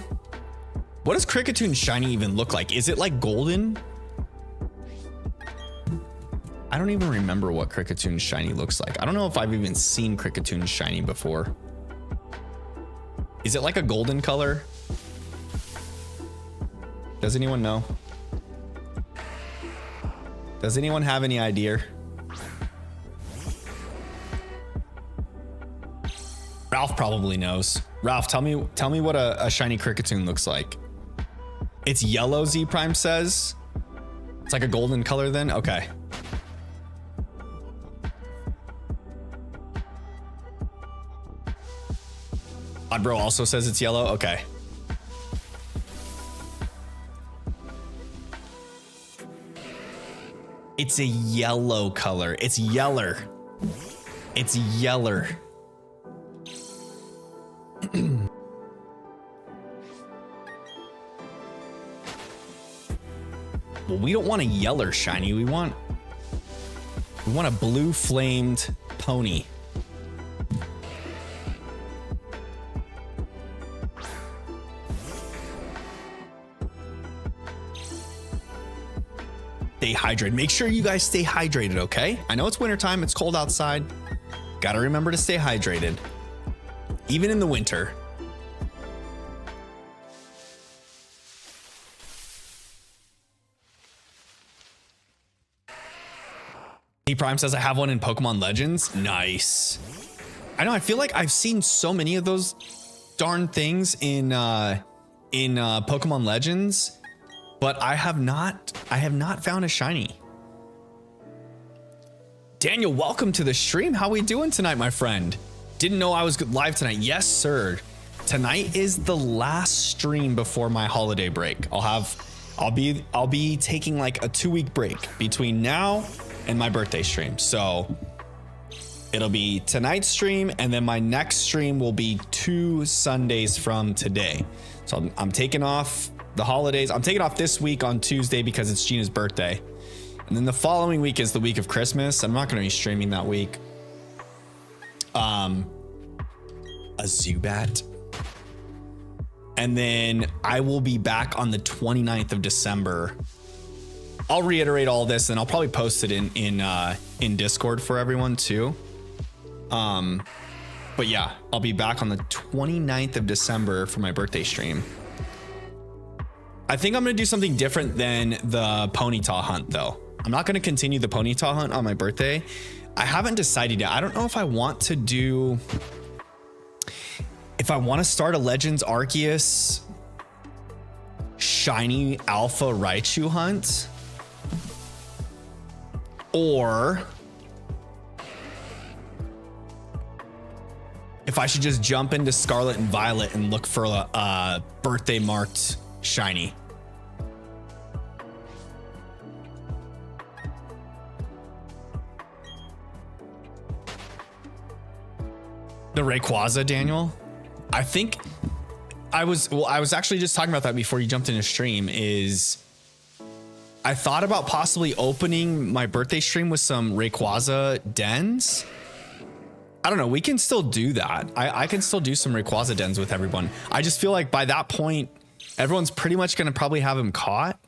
What does Cricketune shiny even look like? Is it like golden? I don't even remember what Cricketune shiny looks like. I don't know if I've even seen Cricketune shiny before. Is it like a golden color? Does anyone know? Does anyone have any idea? Ralph probably knows. Ralph, tell me what a shiny Cricketune looks like. It's yellow, Z Prime says. It's like a golden color then? Okay. Oddbro also says it's yellow. Okay. It's a yellow color. It's yeller. It's yeller. Well, we don't want a yeller shiny. We want a blue flamed pony. Stay hydrated. Make sure you guys stay hydrated, okay? I know it's wintertime. It's cold outside. Gotta remember to stay hydrated. Even in the winter. D Prime says I have one in Pokemon Legends. Nice. I know. I feel like I've seen so many of those darn things in Pokemon Legends, but I have not found a shiny. Daniel, welcome to the stream. How we doing tonight, my friend? Didn't know I was live tonight. Yes, sir. Tonight is the last stream before my holiday break. I'll be taking like a 2-week break between now and my birthday stream. So it'll be tonight's stream, and then my next stream will be 2 Sundays from today. So I'm taking off the holidays. I'm taking off this week on Tuesday because it's Gina's birthday. And then the following week is the week of Christmas. I'm not going to be streaming that week. A Zubat. And then I will be back on the 29th of December. I'll reiterate all this, and I'll probably post it in Discord for everyone too. But yeah, I'll be back on the 29th of December for my birthday stream. I think I'm going to do something different than the Ponyta hunt though. I'm not going to continue the Ponyta hunt on my birthday. I haven't decided yet. I don't know if I want to start a Legends Arceus shiny alpha Raichu hunt, or if I should just jump into Scarlet and Violet and look for a birthday marked shiny. The Rayquaza, Daniel? I think I was actually just talking about that before you jumped into stream. Is I thought about possibly opening my birthday stream with some Rayquaza dens. I don't know. We can still do that. I can still do some Rayquaza dens with everyone. I just feel like by that point, everyone's pretty much going to probably have him caught.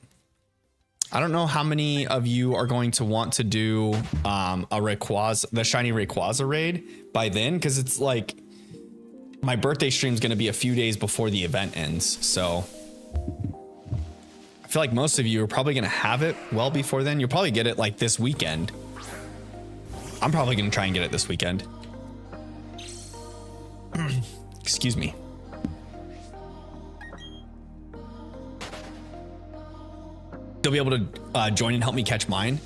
I don't know how many of you are going to want to do a Rayquaza, the shiny Rayquaza raid by then, because it's like my birthday stream is going to be a few days before the event ends. So I feel like most of you are probably going to have it well before then. You'll probably get it like this weekend. I'm probably going to try and get it this weekend. Excuse me. They'll be able to join and help me catch mine.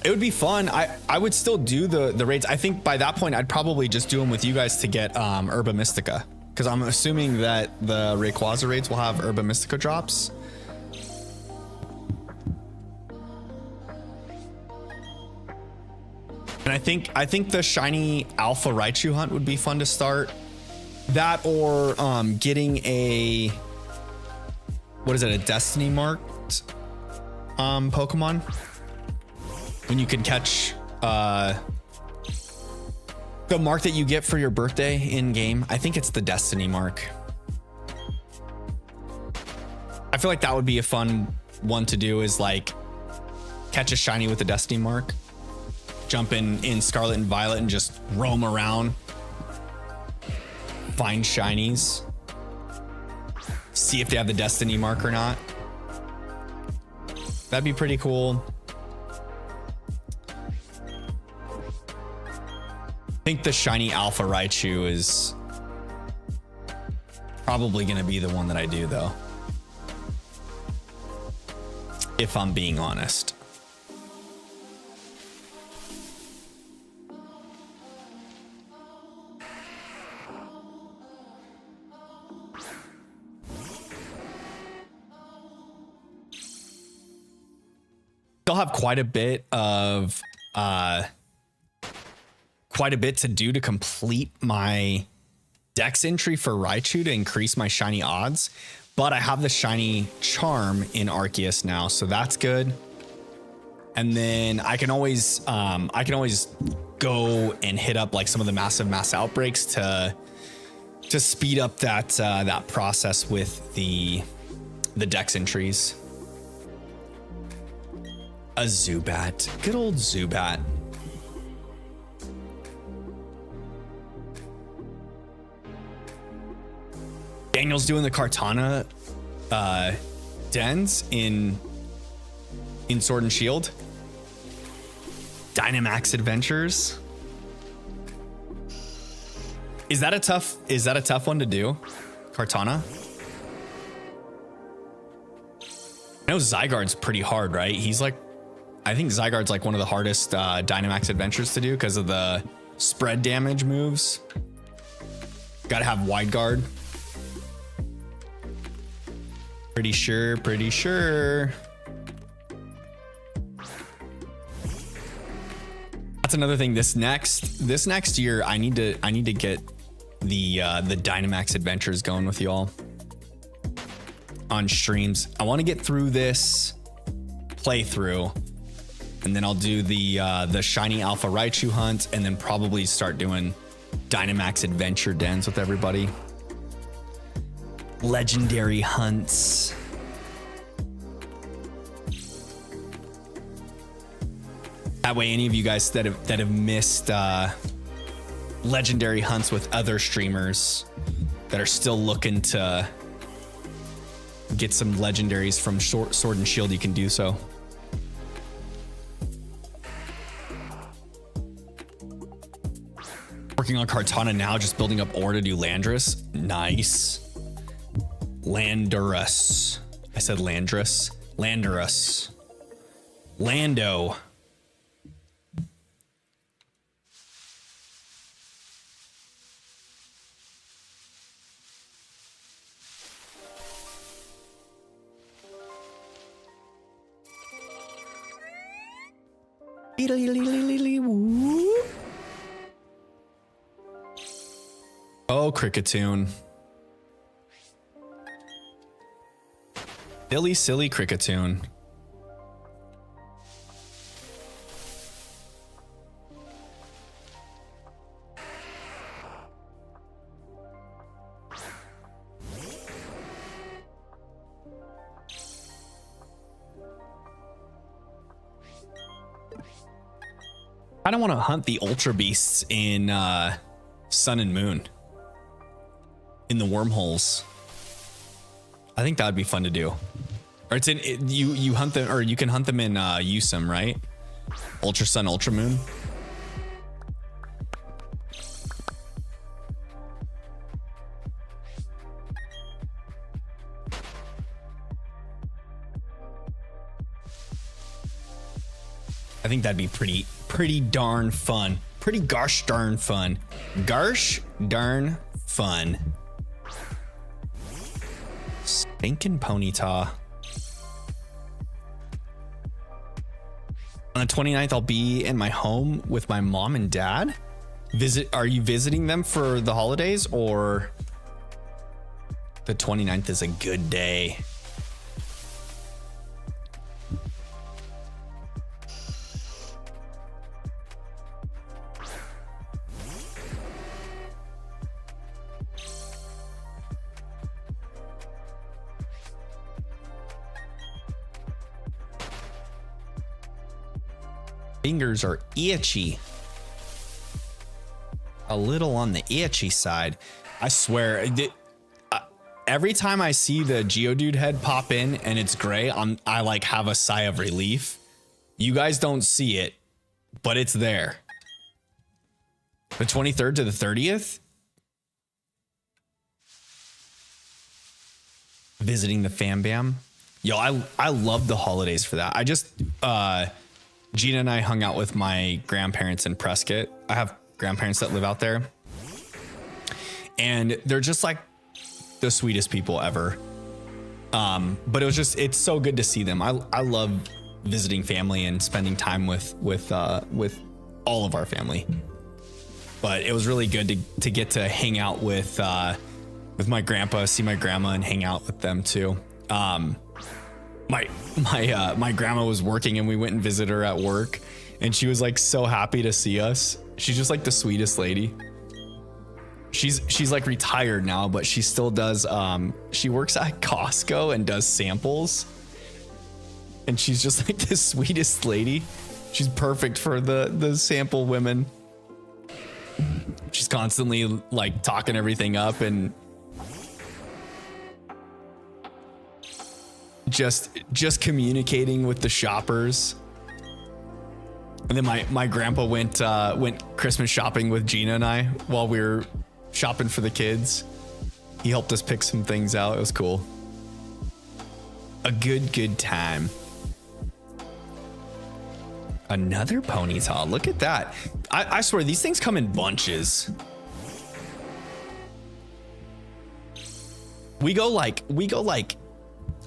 It would be fun. I would still do the raids. I think by that point, I'd probably just do them with you guys to get Herba Mystica, because I'm assuming that the Rayquaza raids will have Herba Mystica drops. And I think the shiny Alpha Raichu hunt would be fun to start. That or getting a, what is it, a Destiny marked Pokemon, when you can catch the mark that you get for your birthday in game. I think it's the Destiny mark. I feel like that would be a fun one to do, is like catch a shiny with the Destiny mark, jump in Scarlet and Violet and just roam around, find shinies, see if they have the Destiny mark or not. That'd be pretty cool. I think the shiny Alpha Raichu is probably going to be the one that I do, though, if I'm being honest. Still have quite a bit to do to complete my dex entry for Raichu to increase my shiny odds, but I have the shiny charm in Arceus now, so that's good. And then I can always go and hit up like some of the mass outbreaks to speed up that process with the dex entries. A Zubat. Good old Zubat. Daniel's doing the Kartana dens in Sword and Shield. Dynamax Adventures. Is that a tough one to do? Kartana? I know Zygarde's pretty hard, right? I think Zygarde's like one of the hardest Dynamax Adventures to do because of the spread damage moves. Gotta have Wide Guard. Pretty sure. That's another thing. This next year, I need to get the Dynamax Adventures going with y'all on streams. I want to get through this playthrough, and then I'll do the shiny Alpha Raichu hunt, and then probably start doing Dynamax Adventure dens with everybody. Legendary hunts. That way, any of you guys that have missed legendary hunts with other streamers that are still looking to get some legendaries from Sword and Shield, you can do so. Working on Kartana now, just building up ore to do Landorus. Nice. Landorus. I said Landorus. Landorus. Lando. Oh, Cricketune. Silly Cricketune. I don't want to hunt the ultra beasts in Sun and Moon in the wormholes. I think that would be fun to do. Or it's in you hunt them, or you can hunt them in Usum, right? Ultra Sun, Ultra Moon. I think that'd be pretty darn fun. Pretty gosh darn fun. Gosh darn fun. Spankin' Ponyta. On the 29th, I'll be in my home with my mom and dad. Are you visiting them for the holidays, or the 29th is a good day? Fingers are itchy. A little on the itchy side. I swear, every time I see the Geodude head pop in and it's gray, I like have a sigh of relief. You guys don't see it, but it's there. The 23rd to the 30th. Visiting the fam bam. Yo, I love the holidays for that. I just Gina and I hung out with my grandparents in Prescott. I have grandparents that live out there, and they're just like the sweetest people ever. But it's so good to see them. I love visiting family and spending time with all of our family. But it was really good to get to hang out with my grandpa, see my grandma, and hang out with them too. My grandma was working, and we went and visited her at work, and she was like so happy to see us. She's just like the sweetest lady. She's like retired now, but she still does. She works at Costco and does samples, and she's just like the sweetest lady. She's perfect for the sample women. She's constantly like talking everything up and just communicating with the shoppers. And then my grandpa went Christmas shopping with Gina and I while we were shopping for the kids. He helped us pick some things out. It was cool. A good time. Another Ponyta. Look at that. I swear these things come in bunches. We go like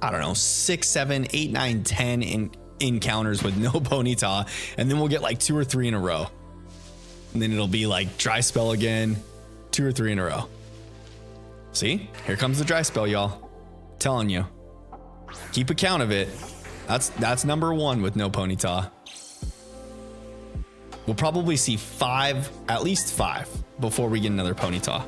I don't know, 6, 7, 8, 9, 10 in encounters with no Ponyta, and then we'll get like 2 or 3 in a row. And then it'll be like dry spell again, 2 or 3 in a row. See? Here comes the dry spell, y'all. Telling you. Keep a count of it. That's number 1 with no Ponyta. We'll probably see 5, at least 5, before we get another Ponyta.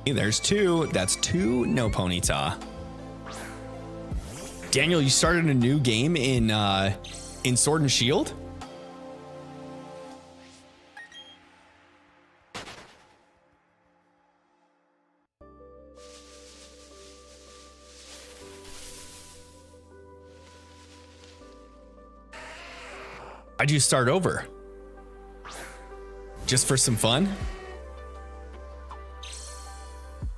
There's 2. That's 2 no Ponyta. Daniel, you started a new game in Sword and Shield? Why'd you start over? Just for some fun?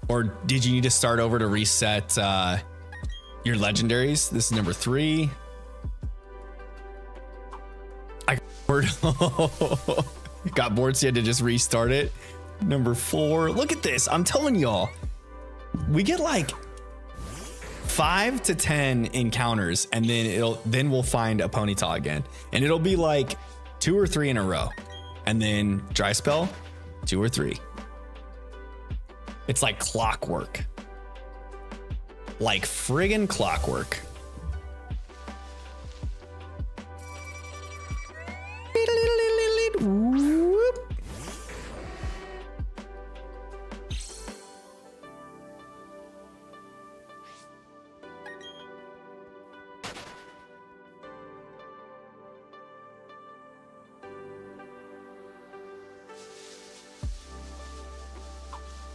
Or did you need to start over to reset your legendaries? This is number 3. I got bored, so you had to just restart it. Number 4. Look at this. I'm telling y'all, we get like 5 to 10 encounters, and then we'll find a Ponyta again, and it'll be like 2 or 3 in a row, and then dry spell, 2 or 3. It's like clockwork. Like friggin' clockwork.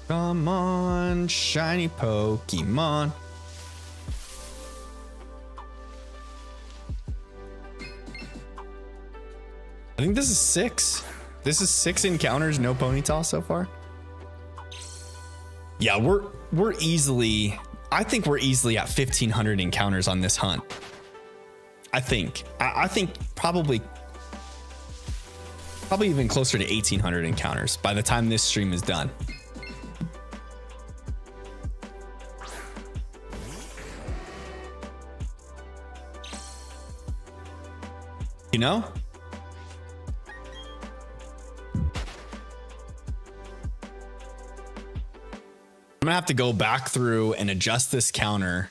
Come on, shiny Pokemon. I think this is 6. This is 6 encounters, no Ponyta so far. Yeah, we're easily, I think we're easily at 1,500 encounters on this hunt. I think probably even closer to 1,800 encounters by the time this stream is done. You know? I'm gonna have to go back through and adjust this counter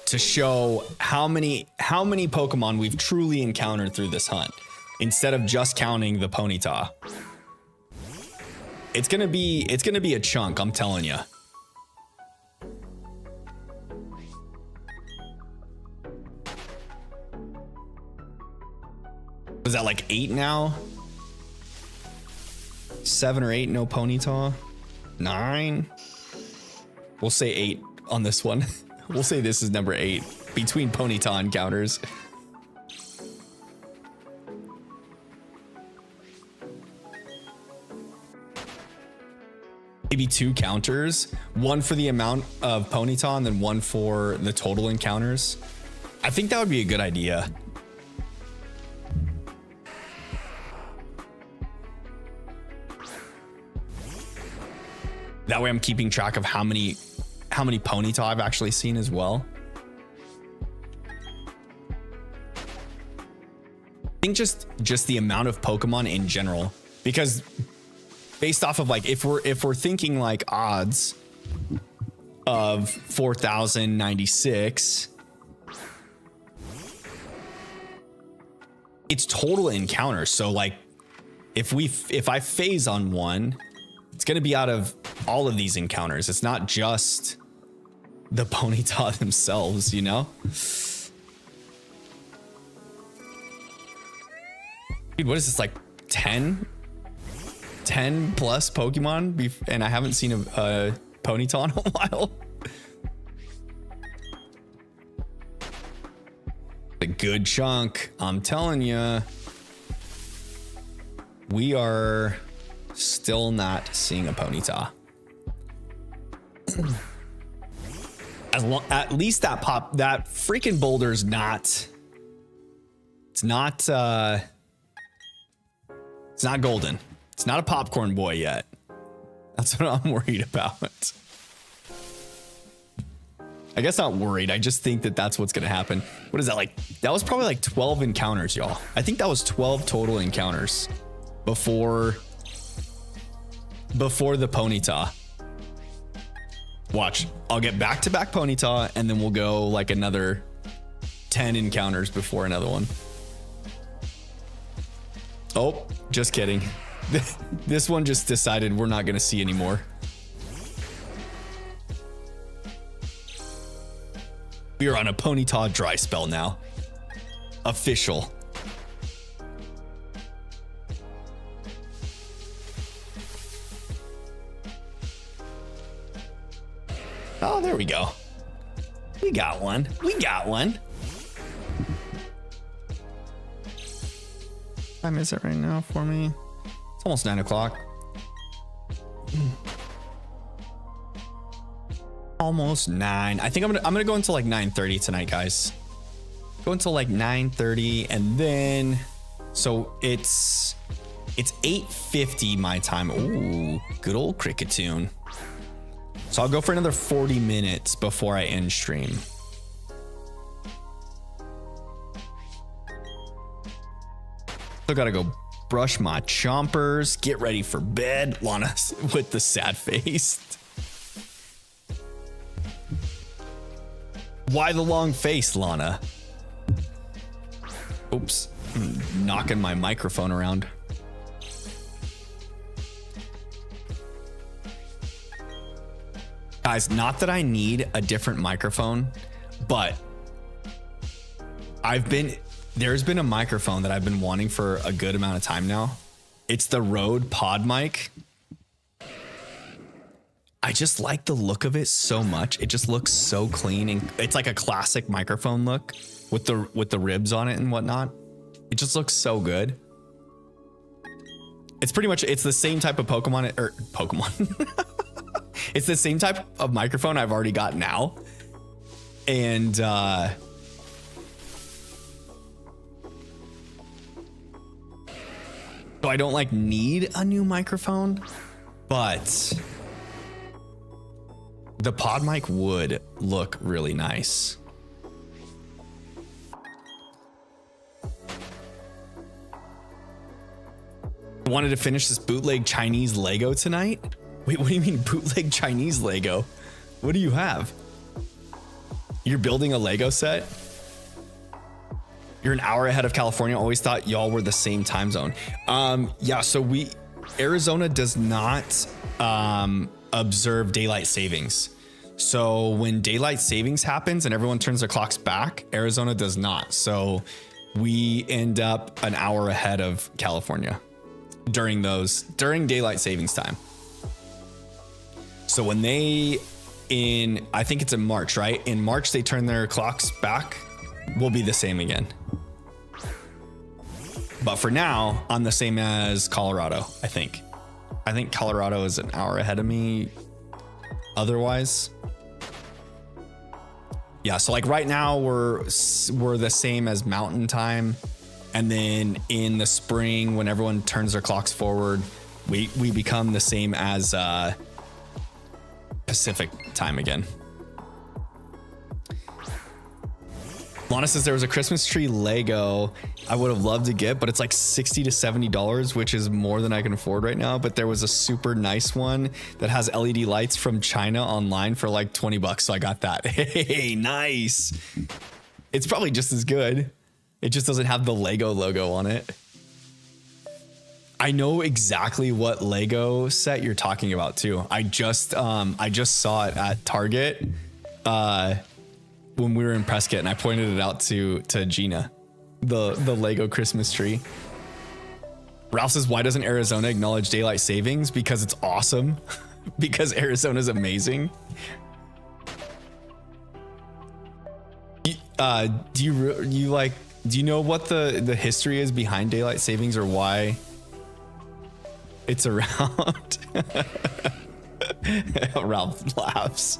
to show how many Pokemon we've truly encountered through this hunt, instead of just counting the Ponyta. It's gonna be a chunk, I'm telling you. Was that like 8 now? 7 or 8, no Ponyta. 9. We'll say 8 on this one. We'll say this is number 8 between Ponyta encounters. Maybe 2 counters, one for the amount of Ponyta and then one for the total encounters. I think that would be a good idea. That way I'm keeping track of how many Ponyta I've actually seen as well. I think just the amount of Pokemon in general, because based off of like, if we're thinking like odds of 4,096, it's total encounters. So like if I phase on one, it's going to be out of all of these encounters. It's not just the Ponyta themselves, you know? Dude, what is this, like 10 plus Pokemon? And I haven't seen a Ponyta in a while. A good chunk. I'm telling you. We are still not seeing a Ponyta. At least that freaking boulder's not. It's not golden. It's not a popcorn boy yet. That's what I'm worried about. I guess not worried. I just think that that's what's gonna happen. What is that like? That was probably like 12 encounters, y'all. I think that was 12 total encounters before the Ponyta. Watch, I'll get back-to-back Ponyta, and then we'll go like another 10 encounters before another one. Oh, just kidding. This one just decided we're not gonna see anymore. We are on a Ponyta dry spell now. Official. Oh, there we go. We got one. We got one. What time is it right now for me? It's almost 9 o'clock. Almost 9. I think I'm gonna go until like 9:30 tonight, guys. Go until like 9:30, and then so it's 8:50 my time. Ooh, good old cricket tune. So I'll go for another 40 minutes before I end stream. Still gotta go brush my chompers, get ready for bed. Lana with the sad face. Why the long face, Lana? Oops, I'm knocking my microphone around. Guys, not that I need a different microphone, but there's been a microphone that I've been wanting for a good amount of time now. It's the Rode Pod mic. I just like the look of it so much. It just looks so clean, and it's like a classic microphone look with the ribs on it and whatnot. It just looks so good. It's pretty much, it's the same type of Pokemon. It's the same type of microphone I've already got now. And so I don't like need a new microphone, but the pod mic would look really nice. I wanted to finish this bootleg Chinese Lego tonight. Wait, what do you mean bootleg Chinese Lego? What do you have? You're building a Lego set? You're an hour ahead of California. Always thought y'all were the same time zone. Yeah, so Arizona does not observe daylight savings. So when daylight savings happens and everyone turns their clocks back, Arizona does not. So we end up an hour ahead of California during daylight savings time. So when I think it's in March, right? In March, they turn their clocks back. We'll be the same again. But for now, I'm the same as Colorado, I think. I think Colorado is an hour ahead of me otherwise. Yeah, so like right now we're the same as mountain time. And then in the spring, when everyone turns their clocks forward, we become the same as Pacific time again. Lana says there was a Christmas tree Lego I would have loved to get, but it's like $60 to $70, which is more than I can afford right now. But there was a super nice one that has LED lights from China online for like $20. So I got that. Hey, nice. It's probably just as good. It just doesn't have the Lego logo on it. I know exactly what Lego set you're talking about too. I just saw it at Target when we were in Prescott, and I pointed it out to Gina, the Lego Christmas tree. Ralph says, why doesn't Arizona acknowledge daylight savings? Because it's awesome. Because Arizona's amazing. Do you know what the history is behind daylight savings or why it's around? Ralph laughs.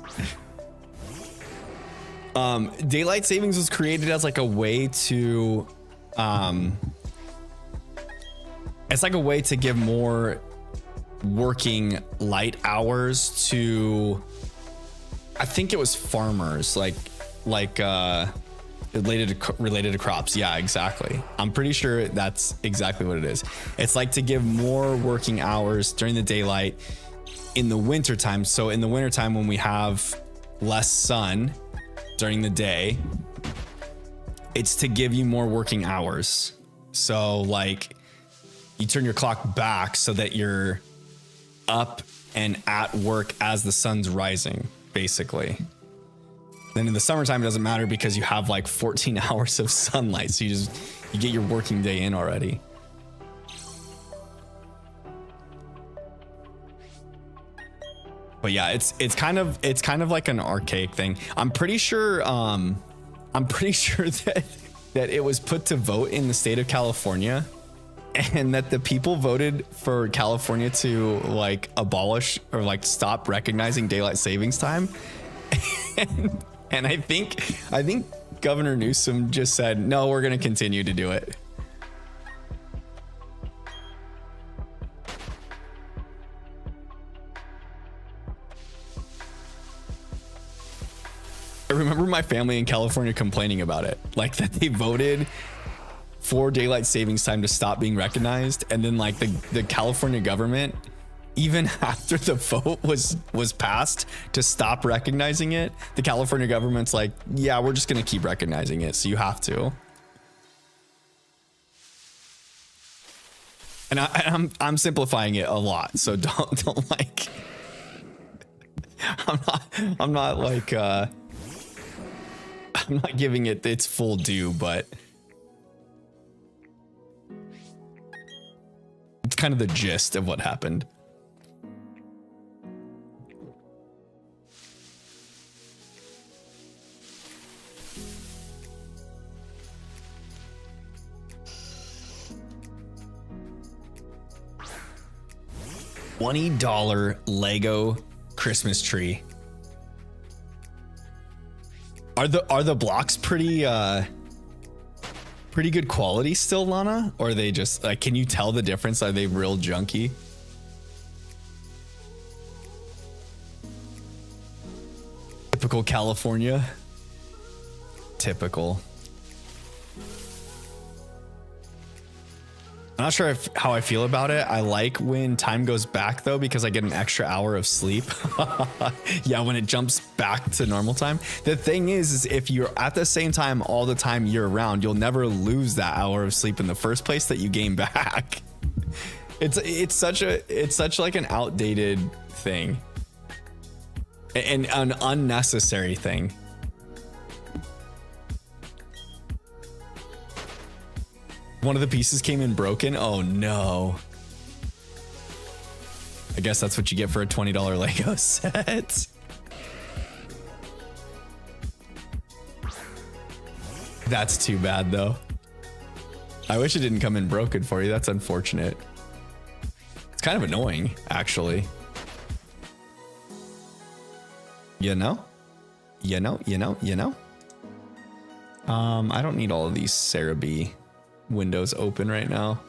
Daylight savings was created as like a way to it's like a way to give more working light hours to, I think it was farmers, like related to crops. Yeah, exactly. I'm pretty sure that's exactly what it is. It's like to give more working hours during the daylight in the wintertime. So in the wintertime, when we have less sun during the day, it's to give you more working hours. So like you turn your clock back so that you're up and at work as the sun's rising, basically. Then in the summertime, it doesn't matter because you have like 14 hours of sunlight. So you get your working day in already. But yeah, it's kind of like an archaic thing. I'm pretty sure that it was put to vote in the state of California, and that the people voted for California to like abolish or like stop recognizing daylight savings time. And I think Governor Newsom just said, no, we're going to continue to do it. I remember my family in California complaining about it, like that they voted for daylight savings time to stop being recognized. And then like the California government, even after the vote was passed to stop recognizing it, the California government's like, yeah, we're just going to keep recognizing it. So you have to. And I'm simplifying it a lot. So don't like, I'm not like, I'm not giving it its full due, but it's kind of the gist of what happened. $20 Lego Christmas tree. Are the blocks pretty good quality still, Lana? Or are they just like, can you tell the difference? Are they real junky? Typical California. Typical. I'm not sure how I feel about it. I like when time goes back though, because I get an extra hour of sleep. Yeah, when it jumps back to normal time. The thing is if you're at the same time all the time year round, you'll never lose that hour of sleep in the first place that you gain back. It's such like an outdated thing and an unnecessary thing. One of the pieces came in broken. Oh no. I guess that's what you get for a $20 Lego set. That's too bad though. I wish it didn't come in broken for you. That's unfortunate. It's kind of annoying, actually. You know? I don't need all of these Sarah B windows open right now.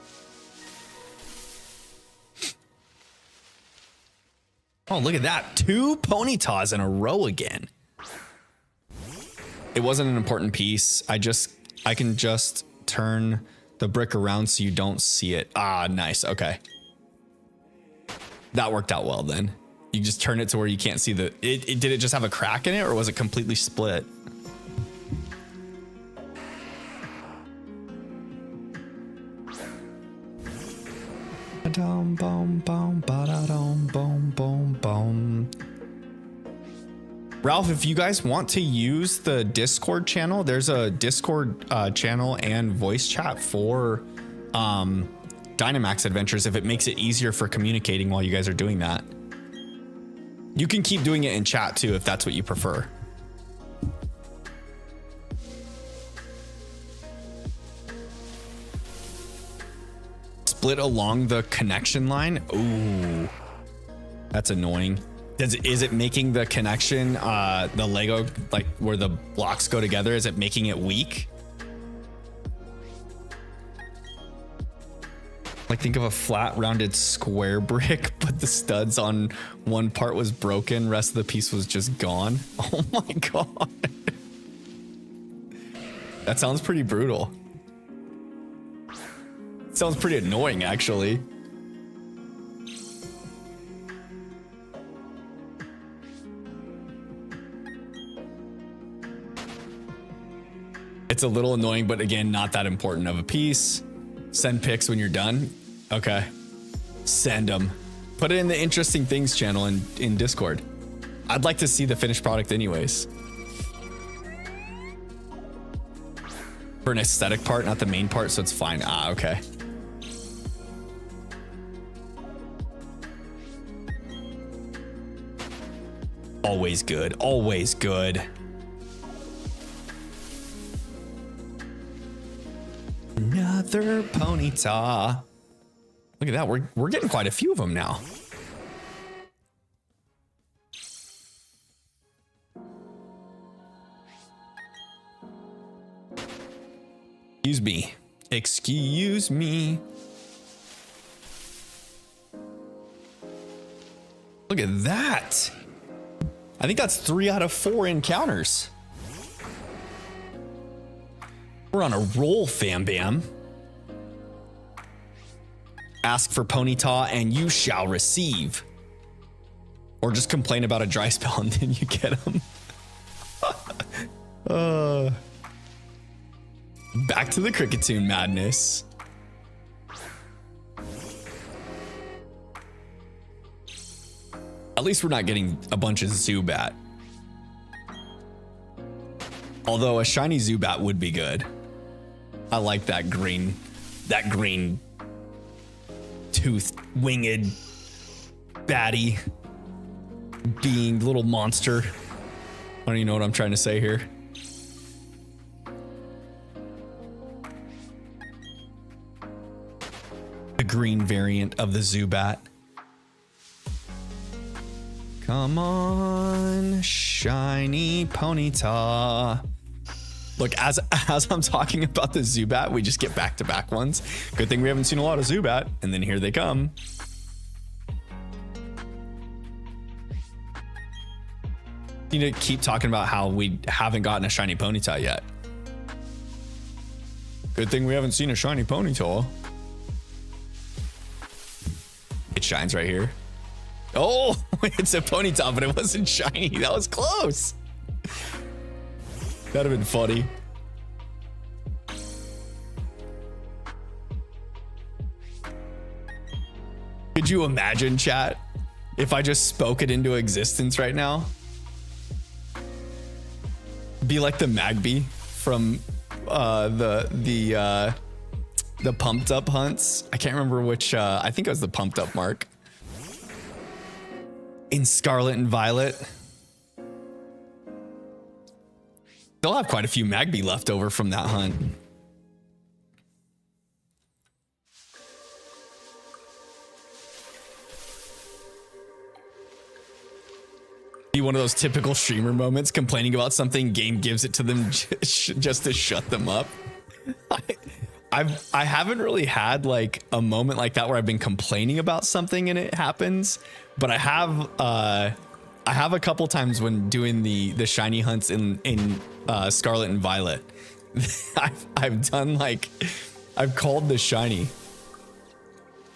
Oh, look at that. 2 ponytas in a row again. It wasn't an important piece. I can just turn the brick around so you don't see it. Ah, nice. Okay. That worked out well then. You just turn it to where you can't see the... Did it just have a crack in it or was it completely split? Ralph, if you guys want to use the Discord channel, there's a Discord channel and voice chat for Dynamax Adventures if it makes it easier for communicating while you guys are doing that. You can keep doing it in chat too if that's what you prefer. Split along the connection line. Ooh, that's annoying. Is it making the connection, the Lego, like where the blocks go together, is it making it weak? Like think of a flat rounded square brick, but the studs on one part was broken, rest of the piece was just gone. Oh my God. That sounds pretty brutal. Sounds pretty annoying, actually. It's a little annoying, but again, not that important of a piece. Send pics when you're done. Okay. Send them. Put it in the interesting things channel in Discord. I'd like to see the finished product anyways. For an aesthetic part, not the main part, so it's fine. Ah, okay. Always good. Always good. Another ponyta. Look at that. We're getting quite a few of them now. Excuse me. Excuse me. Look at that. I think that's 3 out of 4 encounters. We're on a roll, fam bam. Ask for ponyta and you shall receive. Or just complain about a dry spell and then you get them. Back to the Cricketune madness. At least we're not getting a bunch of Zubat. Although a shiny Zubat would be good. I like that green toothed winged baddie being little monster. I don't even know what I'm trying to say here. The green variant of the Zubat. Come on, shiny Ponyta. Look, as I'm talking about the Zubat, we just get back-to-back ones. Good thing we haven't seen a lot of Zubat, and then here they come. You need to keep talking about how we haven't gotten a shiny Ponyta yet. Good thing we haven't seen a shiny Ponyta. It shines right here. Oh, it's a Ponyta, but it wasn't shiny. That was close. That'd have been funny. Could you imagine, chat, if I just spoke it into existence right now? Be like the Magby from the pumped up hunts. I can't remember which. I think it was the pumped up mark in Scarlet and Violet. They'll have quite a few Magby left over from that hunt. Be one of those typical streamer moments, complaining about something, game gives it to them just to shut them up. I haven't really had like a moment like that where I've been complaining about something and it happens, but I have a couple times when doing the shiny hunts in Scarlet and Violet. I've done like, I've called the shiny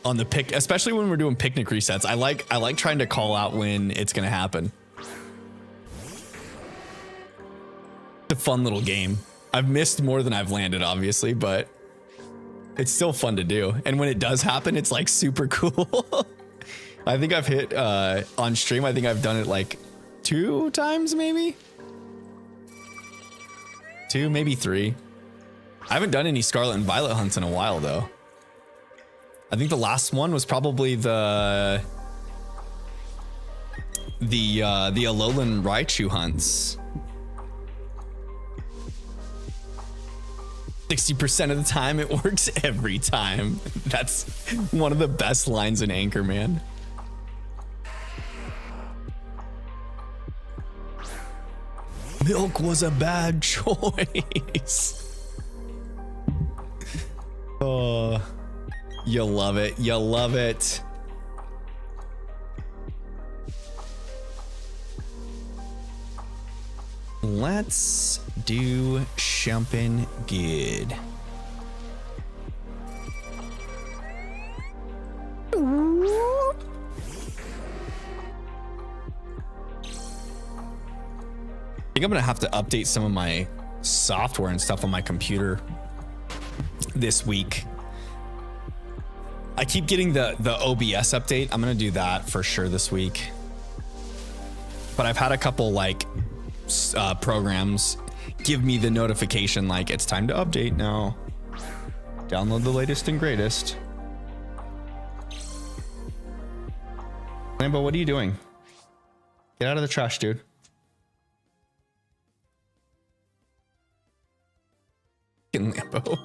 on the pick, especially when we're doing picnic resets. I like trying to call out when it's gonna happen. It's a fun little game. I've missed more than I've landed, obviously, but it's still fun to do. And when it does happen, it's like super cool. I think I've hit on stream. I think I've done it like 2 times, maybe 2, maybe 3. I haven't done any Scarlet and Violet hunts in a while though. I think the last one was probably the Alolan Raichu hunts. 60% of the time it works every time. That's one of the best lines in Anchor, man. Milk was a bad choice. Oh, you love it. You love it. Let's do something good. I think I'm gonna have to update some of my software and stuff on my computer this week. I keep getting the OBS update. I'm gonna do that for sure this week. But I've had a couple like programs give me the notification like it's time to update now. Download the latest and greatest. Lambo, what are you doing? Get out of the trash, dude. Fucking Lambo.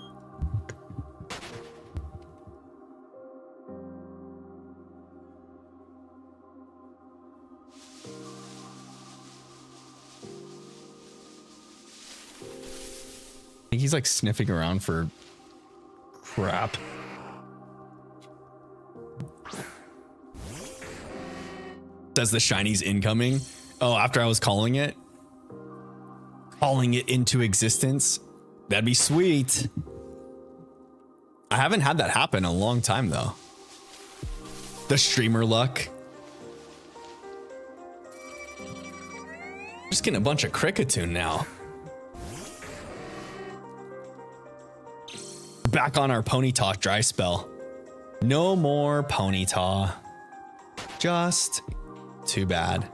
I think he's like sniffing around for crap. Says the shiny's incoming. Oh, after I was calling it into existence. That'd be sweet. I haven't had that happen in a long time though. The streamer luck. Just getting a bunch of Kricketune now. Back on our Ponyta dry spell. No more Ponyta. Just too bad.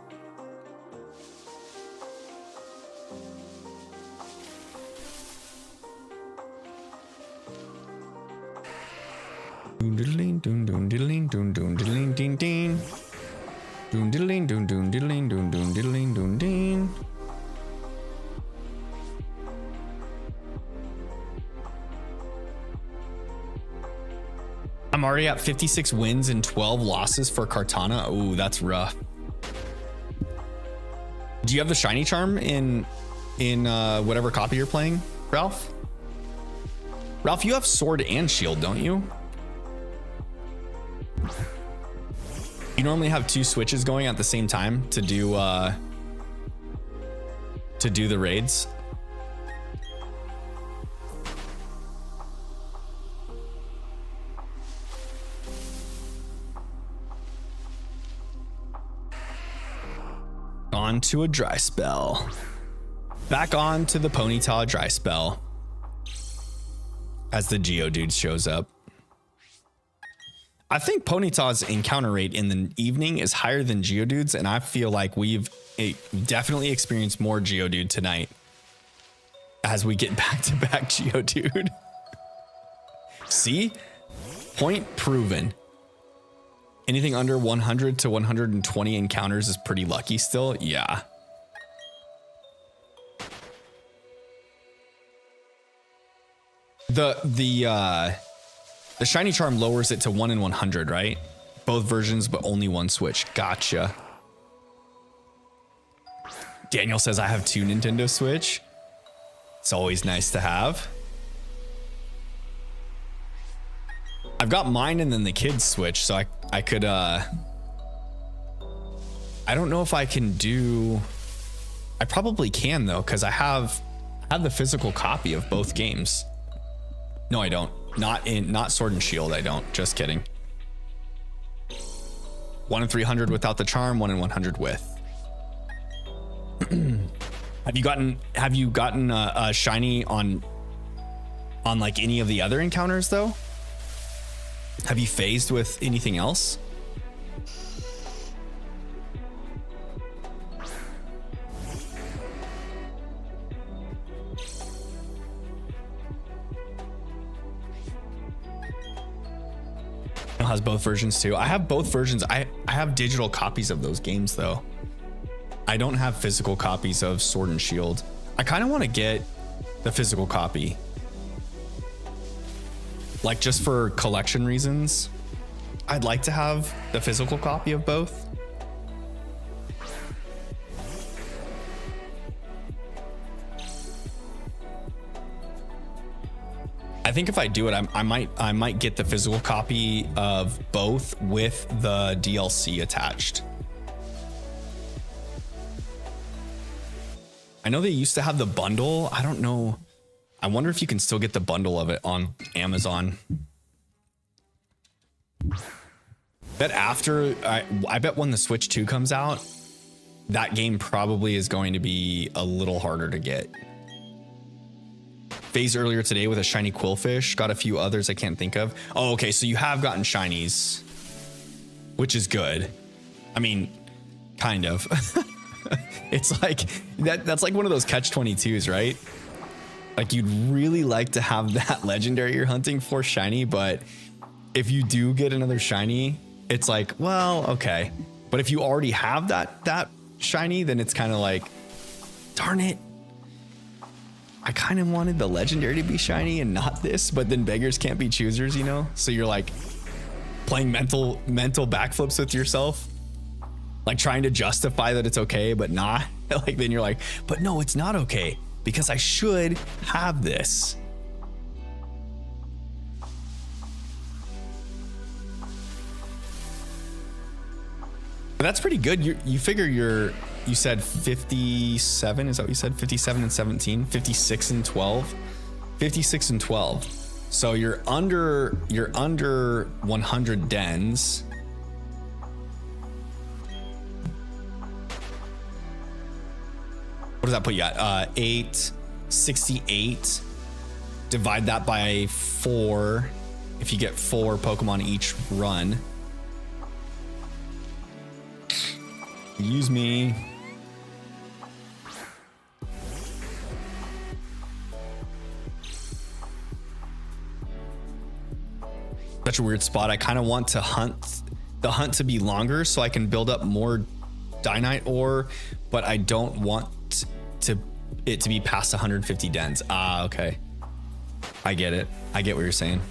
Doon diddling doon doon diddling doon doon diddling ding ding. Doon diddling doon doon diddling doon doon diddling doon ding. I'm already at 56 wins and 12 losses for Kartana. Ooh, that's rough. Do you have the shiny charm in whatever copy you're playing, Ralph? Ralph, you have sword and shield, don't you? You normally have 2 switches going at the same time to do the raids. On to a dry spell. Back on to the Ponyta dry spell. As the Geodude shows up. I think Ponyta's encounter rate in the evening is higher than Geodude's, and I feel like we've definitely experienced more Geodude tonight as we get back-to-back Geodude. See? Point proven. Anything under 100 to 120 encounters is pretty lucky still. Yeah. The shiny charm lowers it to 1 in 100, right? Both versions, but only one switch. Gotcha. Daniel says I have 2 Nintendo Switch. It's always nice to have. I've got mine and then the kids Switch, so I could I don't know if I can do. I probably can though, because I have the physical copy of both games. No, I don't. Not Sword and Shield. I don't. Just kidding. 1 in 300 without the charm. 1 in 100 with. Have you gotten a shiny on like any of the other encounters though? Have you phased with anything else? Has both versions too. I have both versions. I have digital copies of those games though. I don't have physical copies of Sword and Shield. I kind of want to get the physical copy, like just for collection reasons. I'd like to have the physical copy of both. I think if I do it, I might get the physical copy of both with the DLC attached. I know they used to have the bundle. I don't know. I wonder if you can still get the bundle of it on Amazon. Bet after, I bet when the Switch 2 comes out, that game probably is going to be a little harder to get. Phase earlier today with a shiny Quillfish. Got a few others I can't think of. Oh, okay. So you have gotten shinies, which is good. I mean, kind of. It's like that's like one of those catch-22s, right? Like you'd really like to have that legendary you're hunting for shiny, but if you do get another shiny, it's like, well, okay. But if you already have that shiny, then it's kind of like, darn it. I kind of wanted the legendary to be shiny and not this, but then beggars can't be choosers, you know? So you're like playing mental backflips with yourself, like trying to justify that it's okay, but not. Like then you're like, but no, it's not okay because I should have this. But that's pretty good. You figure you said 57, is that what you said? 57 and 17, 56 and 12, 56 and 12. So you're under 100 dens. What does that put you at? 868. Divide that by 4. If you get 4 Pokemon each run. Use me. Such a weird spot. I kind of want to hunt to be longer so I can build up more Dynite ore, but I don't want it to be past 150 dens. Ah, okay. I get it. I get what you're saying.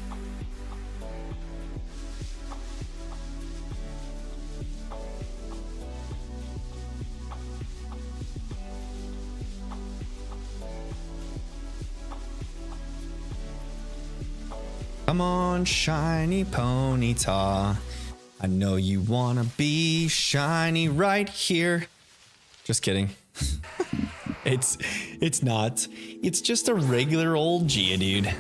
Come on, shiny Ponyta. I know you wanna be shiny right here. Just kidding. It's not. It's just a regular old Geodude.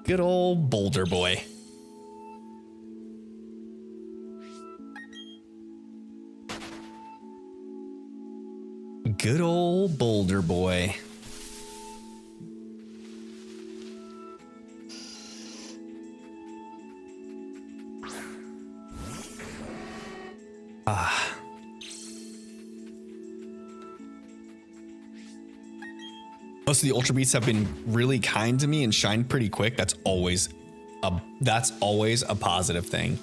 Good old Boulder Boy. Good old Boulder Boy. Most of the Ultra Beasts have been really kind to me and shined pretty quick. That's always a positive thing.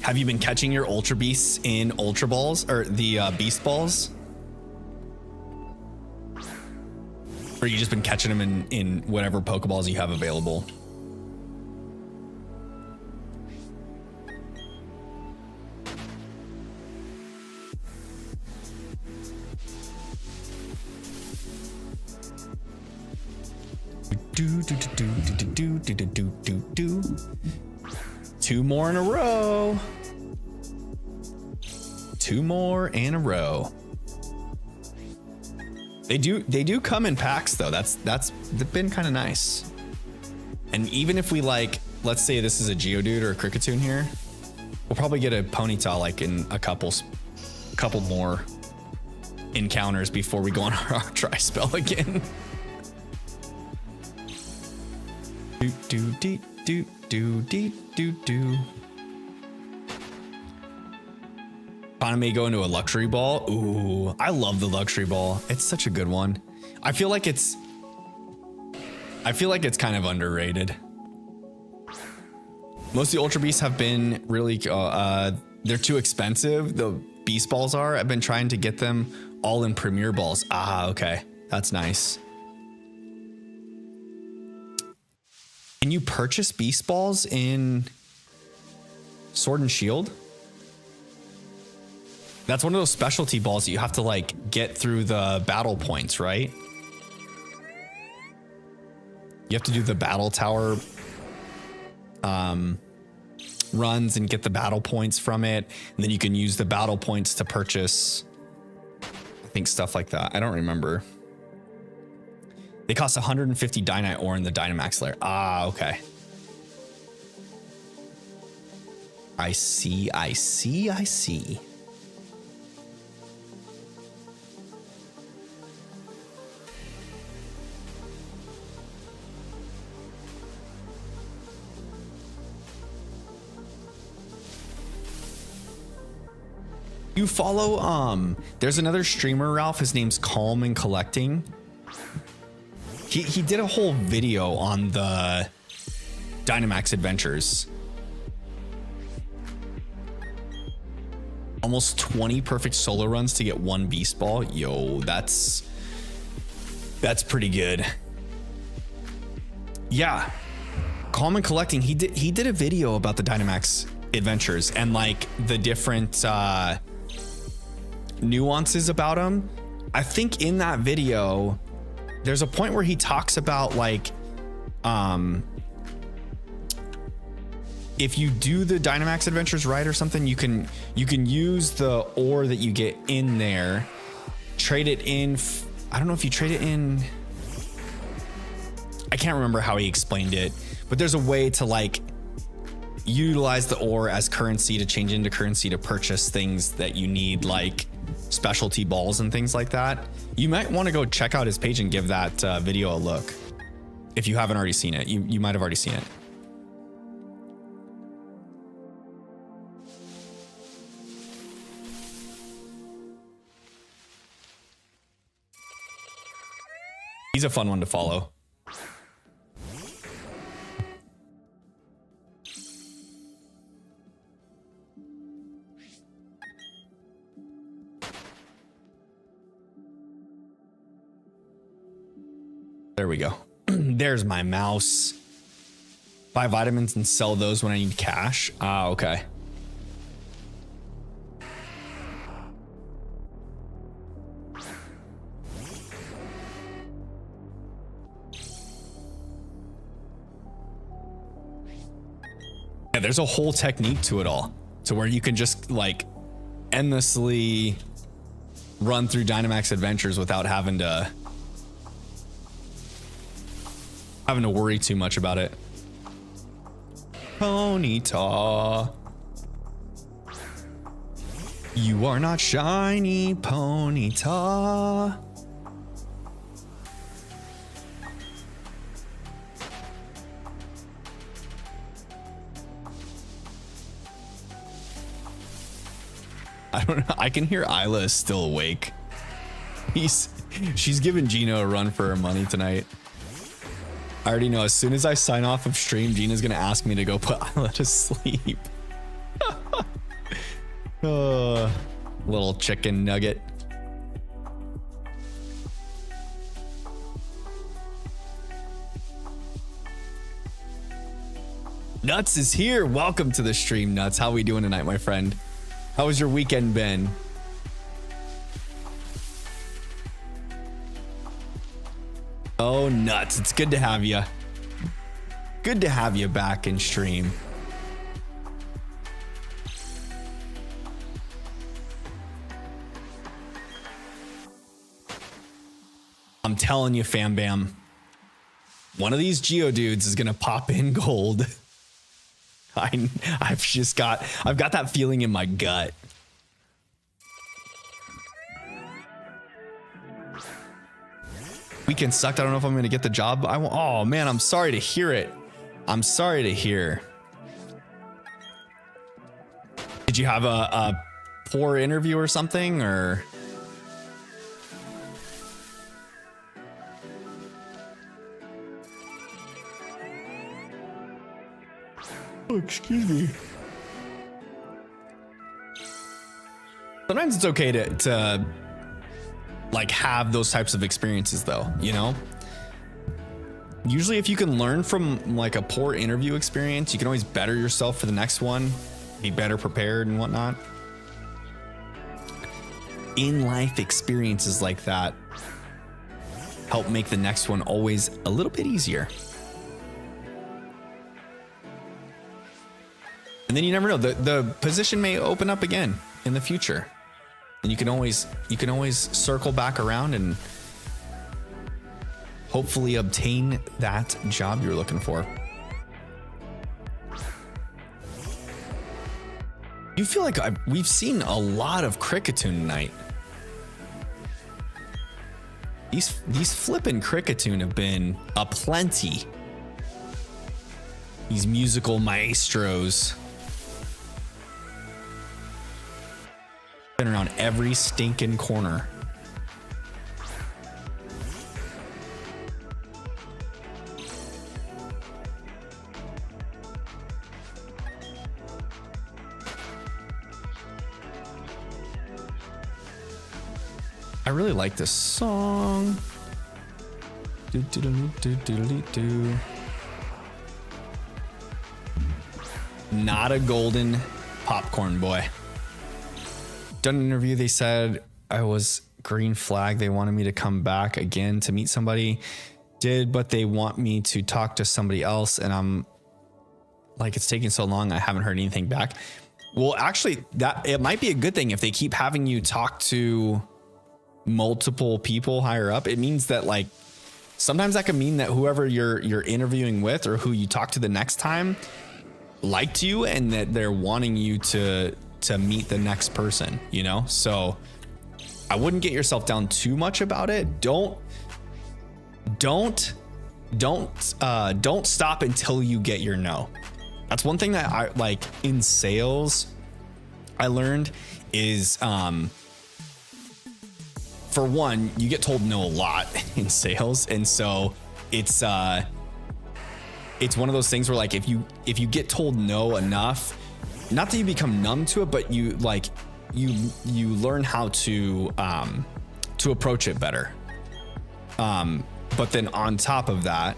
Have you been catching your Ultra Beasts in Ultra Balls or the Beast Balls? Or you just been catching them in whatever Pokeballs you have available? Two more in a row. Two more in a row. They do come in packs though. That's been kind of nice. And even if we like, let's say this is a Geodude or a Kricketune here, we'll probably get a Ponyta like in a couple more encounters before we go on our dry spell again. Do. May go into a luxury ball. Ooh, I love the luxury ball. It's such a good one. I feel like it's kind of underrated. Most of the Ultra Beasts have been really, they're too expensive. The Beast Balls are. I've been trying to get them all in Premier Balls. Ah, okay. That's nice. Can you purchase Beast Balls in Sword and Shield? That's one of those specialty balls that you have to like get through the battle points, right? You have to do the battle tower runs and get the battle points from it. And then you can use the battle points to purchase, I think, stuff like that. I don't remember. They cost 150 Dynite ore in the Dynamax layer. Ah, okay. I see. You follow, there's another streamer, Ralph. His name's Calm and Collecting. He did a whole video on the Dynamax adventures. Almost 20 perfect solo runs to get one Beast Ball. Yo, that's pretty good. Yeah. Calm and Collecting, he did a video about the Dynamax adventures and like the different nuances about them. I think in that video there's a point where he talks about like if you do the Dynamax adventures right or something, you can use the ore that you get in there, trade it in. I don't know if you trade it in. I can't remember how he explained it, but there's a way to like utilize the ore as currency to change into currency to purchase things that you need, like specialty balls and things like that. You might want to go check out his page and give that video a look if you haven't already seen it. You might have already seen it. He's a fun one to follow. There we go. There's my mouse. Buy vitamins and sell those when I need cash. Ah, okay. Yeah, there's a whole technique to it all, to where you can just like endlessly run through Dynamax adventures without having to worry too much about it. Ponyta, you are not shiny, Ponyta. I don't know. I can hear Isla is still awake. She's giving Gino a run for her money tonight. I already know as soon as I sign off of stream, Gina's gonna ask me to go put Isla to sleep. Little chicken nugget. Nuts is here. Welcome to the stream, Nuts. How we doing tonight, my friend? How has your weekend been? Oh, Nuts. It's good to have you. Good to have you back in stream. I'm telling you, Fam Bam, one of these Geodudes is going to pop in gold. I've got that feeling in my gut. Weekend sucked. I don't know if I'm going to get the job. Oh man, I'm sorry to hear it. I'm sorry to hear. Did you have a poor interview or something, or? Oh, excuse me. Sometimes it's okay to like have those types of experiences though, you know? Usually if you can learn from like a poor interview experience, you can always better yourself for the next one, be better prepared and whatnot. In life experiences like that help make the next one always a little bit easier. And then you never know, the position may open up again in the future, and you can always circle back around and hopefully obtain that job you're looking for. You feel like we've seen a lot of Cricketune tonight. These flippin' Cricketune have been aplenty. These musical maestros. Been around every stinking corner. I really like this song. Not a golden popcorn boy. Done an interview, they said I was green flag. They wanted me to come back again to meet somebody. Did, but they want me to talk to somebody else, and I'm like, it's taking so long, I haven't heard anything back. Well, actually, that it might be a good thing if they keep having you talk to multiple people higher up. It means that like sometimes that can mean that whoever you're interviewing with or who you talk to the next time liked you, and that they're wanting you to meet the next person, you know? So I wouldn't get yourself down too much about it. Don't stop until you get your no. That's one thing that I like in sales I learned is for one, you get told no a lot in sales, and so it's one of those things where like if you get told no enough, not that you become numb to it, but you like you learn how to approach it better. But then on top of that,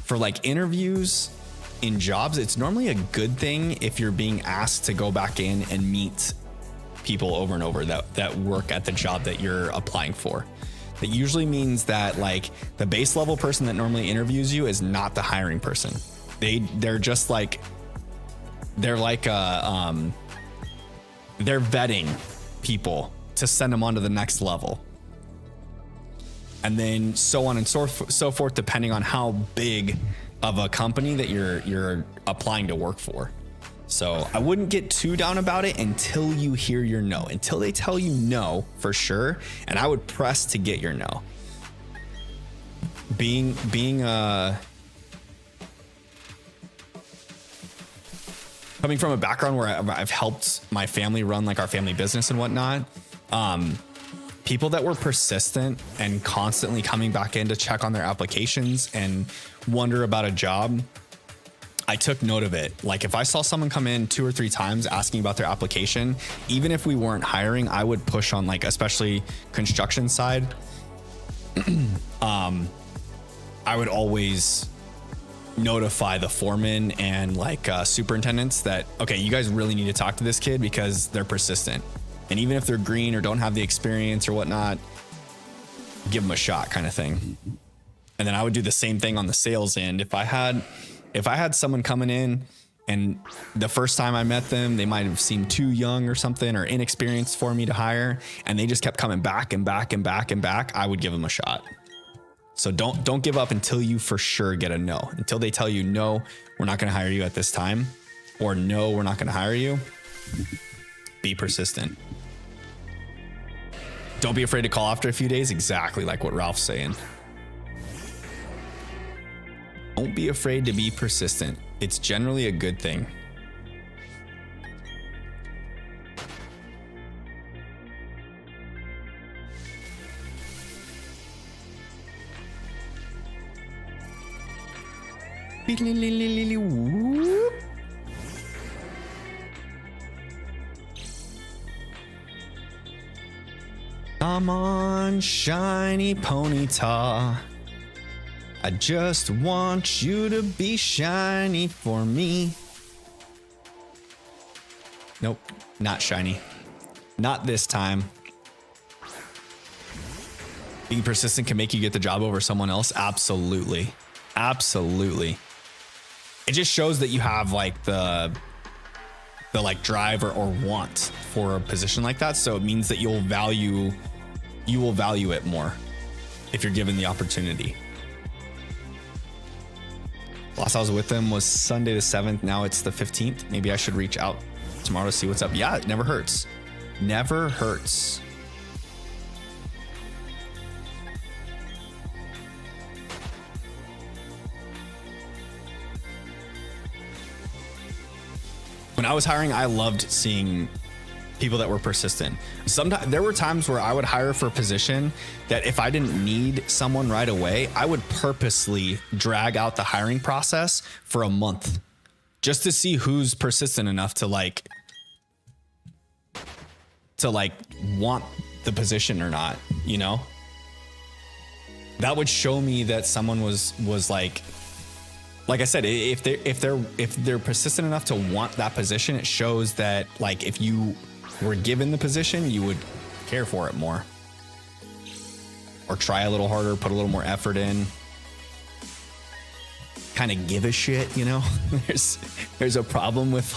for like interviews in jobs, it's normally a good thing if you're being asked to go back in and meet people over and over that work at the job that you're applying for. That usually means that like the base level person that normally interviews you is not the hiring person. They're just like they're like they're vetting people to send them on to the next level, and then so on and so forth, depending on how big of a company that you're applying to work for. So I wouldn't get too down about it until you hear your no, until they tell you no for sure. And I would press to get your no. Being coming from a background where I've helped my family run like our family business and whatnot, people that were persistent and constantly coming back in to check on their applications and wonder about a job, I took note of it. Like if I saw someone come in 2 or 3 times asking about their application, even if we weren't hiring, I would push on, like, especially construction side. I would always notify the foreman and like superintendents that, okay, you guys really need to talk to this kid because they're persistent. And even if they're green or don't have the experience or whatnot, give them a shot, kind of thing. And then I would do the same thing on the sales end. If I had someone coming in and the first time I met them, they might have seemed too young or something or inexperienced for me to hire, and they just kept coming back and back and back and back, I would give them a shot. So don't give up until you for sure get a no. Until they tell you, no, we're not going to hire you at this time, or no, we're not going to hire you. Be persistent. Don't be afraid to call after a few days. Exactly like what Ralph's saying. Don't be afraid to be persistent. It's generally a good thing. Come on, shiny ponyta. I just want you to be shiny for me. Nope, not shiny. Not this time. Being persistent can make you get the job over someone else. Absolutely. Absolutely. It just shows that you have like the like drive or want for a position like that. So it means that you will value it more if you're given the opportunity. Last I was with them was Sunday the 7th. Now it's the 15th. Maybe I should reach out tomorrow to see what's up. Yeah, it never hurts. Never hurts. When I was hiring, I loved seeing people that were persistent. Sometimes there were times where I would hire for a position that if I didn't need someone right away, I would purposely drag out the hiring process for a month just to see who's persistent enough to like want the position or not, you know? That would show me that someone was like I said, if they're persistent enough to want that position, it shows that like if you were given the position, you would care for it more, or try a little harder, put a little more effort in, kind of give a shit, you know. There's a problem with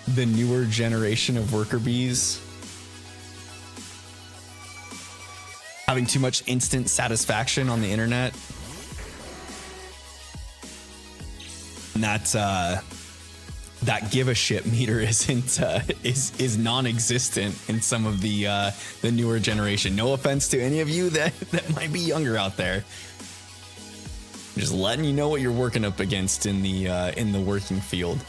the newer generation of worker bees having too much instant satisfaction on the internet. And that give a shit meter is non-existent in some of the newer generation. No offense to any of you that might be younger out there. I'm just letting you know what you're working up against in the working field.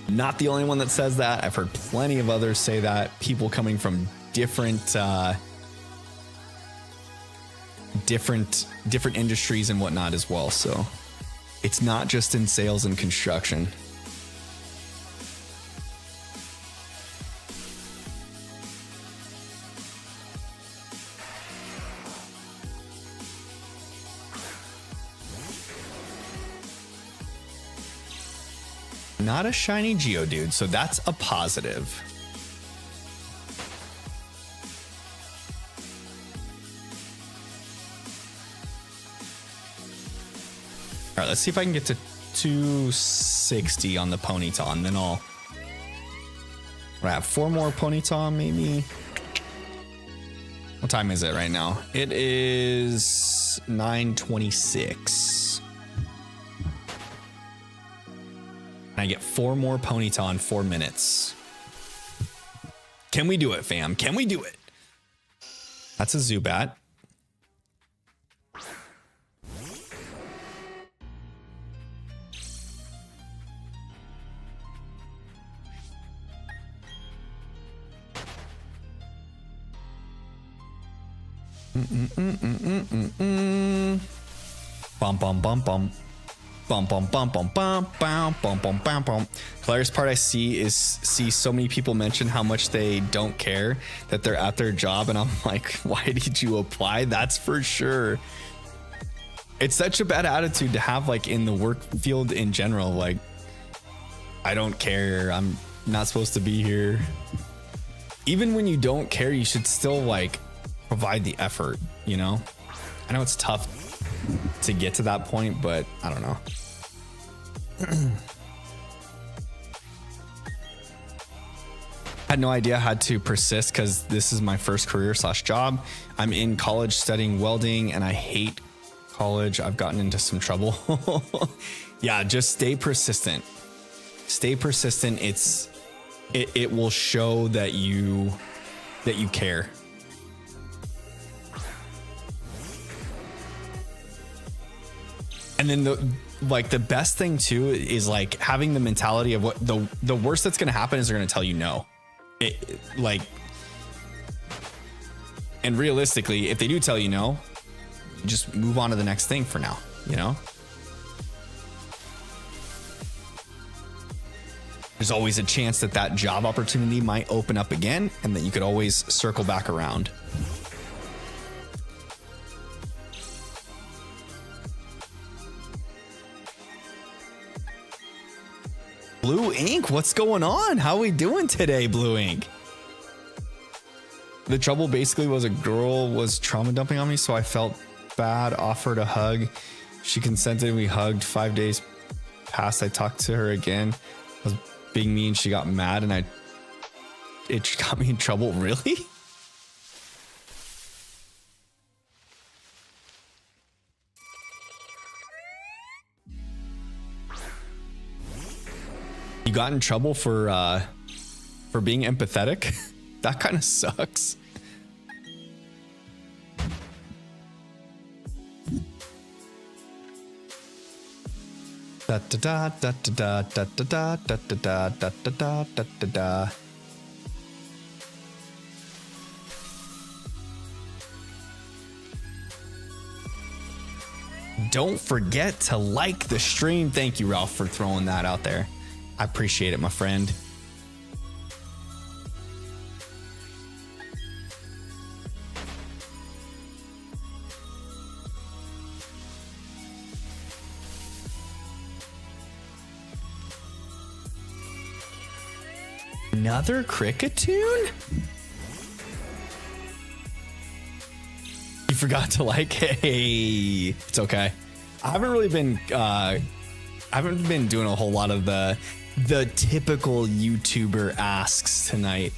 Not the only one that says that. I've heard plenty of others say that. People coming from different industries and whatnot as well. So it's not just in sales and construction. Not a shiny Geodude, so that's a positive. right, let's see if I can get to 260 on the Ponyton. Then I'll have 4 more Ponyton, maybe. What time is it right now? It is 9:26. I get 4 more Ponyton, 4 minutes. Can we do it, fam? Can we do it? That's a Zubat. Bum bum bum bum. Bum bum bum bum bum bum bum bum bum bum. Hilarious part I see so many people mention how much they don't care that they're at their job, and I'm like, why did you apply? That's for sure. It's such a bad attitude to have, like, in the work field in general. Like, I don't care. I'm not supposed to be here. Even when you don't care, you should still, like, provide the effort, you know? I know it's tough to get to that point, but I don't know. Had no idea I had to persist because this is my first career / job. I'm in college studying welding and I hate college. I've gotten into some trouble. Yeah, just stay persistent. Stay persistent. It will show that you care. And then the best thing too is like having the mentality of what the worst that's going to happen is they're going to tell you no. And realistically, if they do tell you no, just move on to the next thing for now, you know? There's always a chance that job opportunity might open up again and that you could always circle back around. Blue Ink, what's going on? How we doing today, Blue Ink? The trouble basically was a girl was trauma dumping on me, so I felt bad, offered a hug. She consented, we hugged. 5 days passed, I talked to her again. I was being mean, she got mad, and it got me in trouble. Really? You got in trouble for being empathetic? That kind of sucks. Da da da da da da da da da da da da da da da. Don't forget to like the stream. Thank you, Ralph, for throwing that out there. I appreciate it, my friend. Another Cricketune? You forgot to like? Hey, it's okay. I haven't been doing a whole lot of the typical YouTuber asks tonight.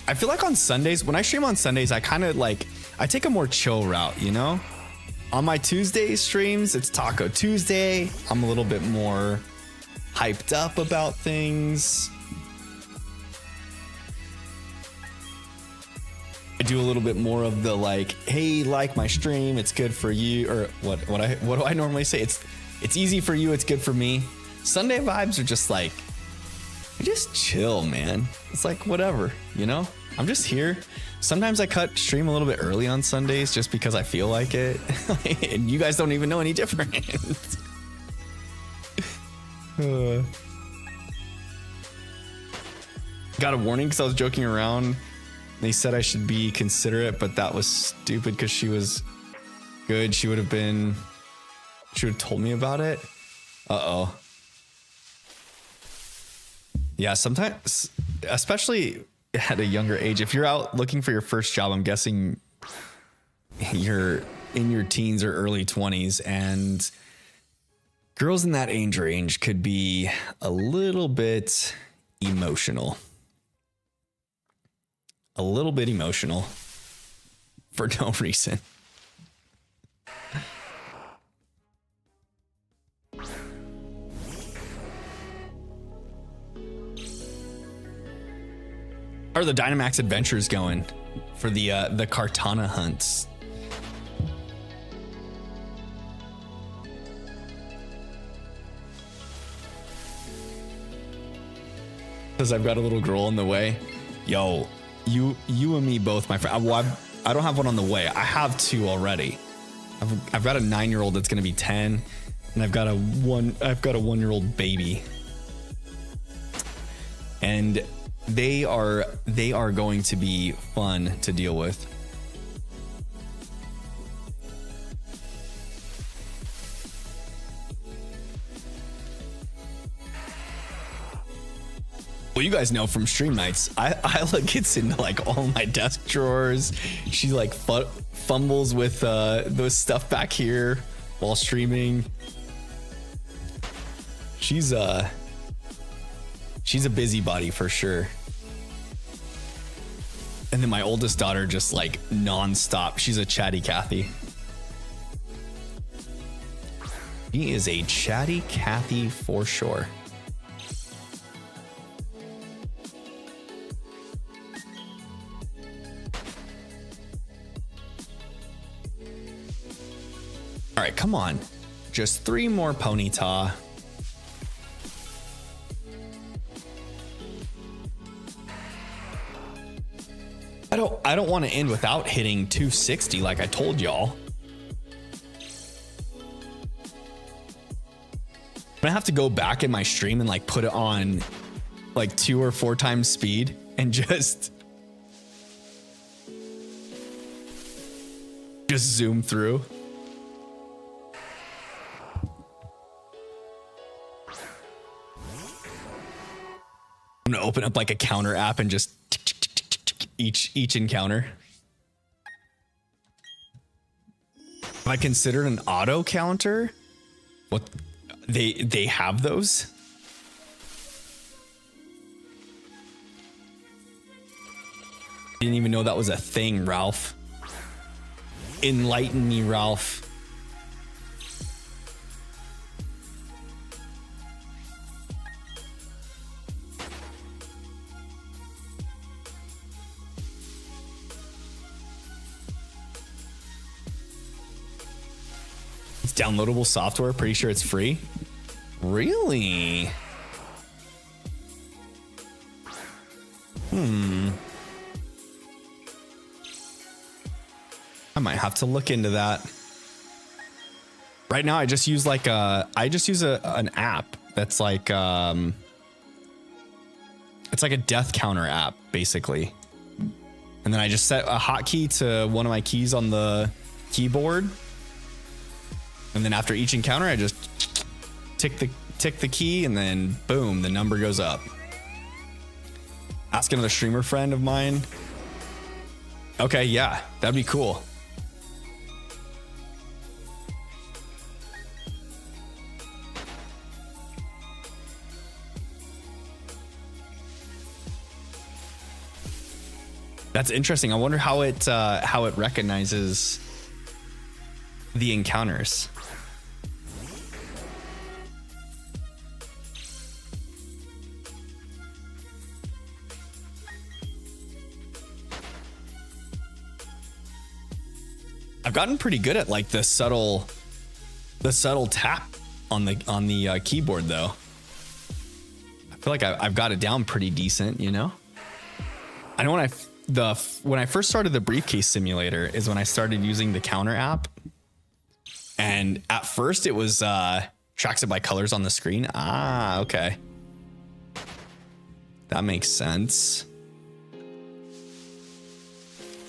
I feel like on Sundays, when I stream on Sundays, I kind of I take a more chill route, you know? On my Tuesday streams, it's Taco Tuesday. I'm a little bit more hyped up about things. I do a little bit more of the hey, like my stream, it's good for you, or what do I normally say? It's easy for you, it's good for me. Sunday vibes are just just chill, man. It's whatever, you know? I'm just here. Sometimes I cut stream a little bit early on Sundays just because I feel like it. And you guys don't even know any different. Got a warning because I was joking around. They said I should be considerate, but that was stupid because she was good. She would have told me about it. Uh-oh. Yeah, sometimes, especially at a younger age, if you're out looking for your first job, I'm guessing you're in your teens or early 20s, and Girls in that age range could be a little bit emotional. A little bit emotional for no reason. How are the Dynamax adventures going for the Kartana hunts? Because I've got a little girl in the way. Yo, you and me both, my friend. Well, I don't have one on the way. I have two already. I've got a 9-year-old that's gonna be 10, and I've got a 1-year-old baby. And they are going to be fun to deal with. Well, you guys know from stream nights, Isla gets into like all my desk drawers. She like fumbles with those stuff back here while streaming. She's a busybody for sure. And then my oldest daughter just like nonstop. She's a chatty Cathy. He is a chatty Cathy for sure. All right, come on. Just 3 more Ponyta. I don't want to end without hitting 260 like I told y'all. I'm gonna have to go back in my stream and like put it on like 2 or 4 times speed and just zoom through. I'm gonna open up like a counter app and just each encounter. Have I considered an auto counter? What they have those? Didn't even know that was a thing, Ralph. Enlighten me, Ralph. It's downloadable software. Pretty sure it's free. Really? I might have to look into that. Right now, I just use like an app that's like it's like a death counter app basically, and then I just set a hotkey to one of my keys on the keyboard, and then after each encounter, I just tick the key, and then boom, the number goes up. Ask another streamer friend of mine. Okay, yeah, that'd be cool. That's interesting. I wonder how it recognizes the encounters. I've gotten pretty good at like the subtle tap on the keyboard though. I feel like I've got it down pretty decent, you know? I know when I first started the briefcase simulator is when I started using the counter app, and at first it was tracks it by colors on the screen. Ah, okay, that makes sense.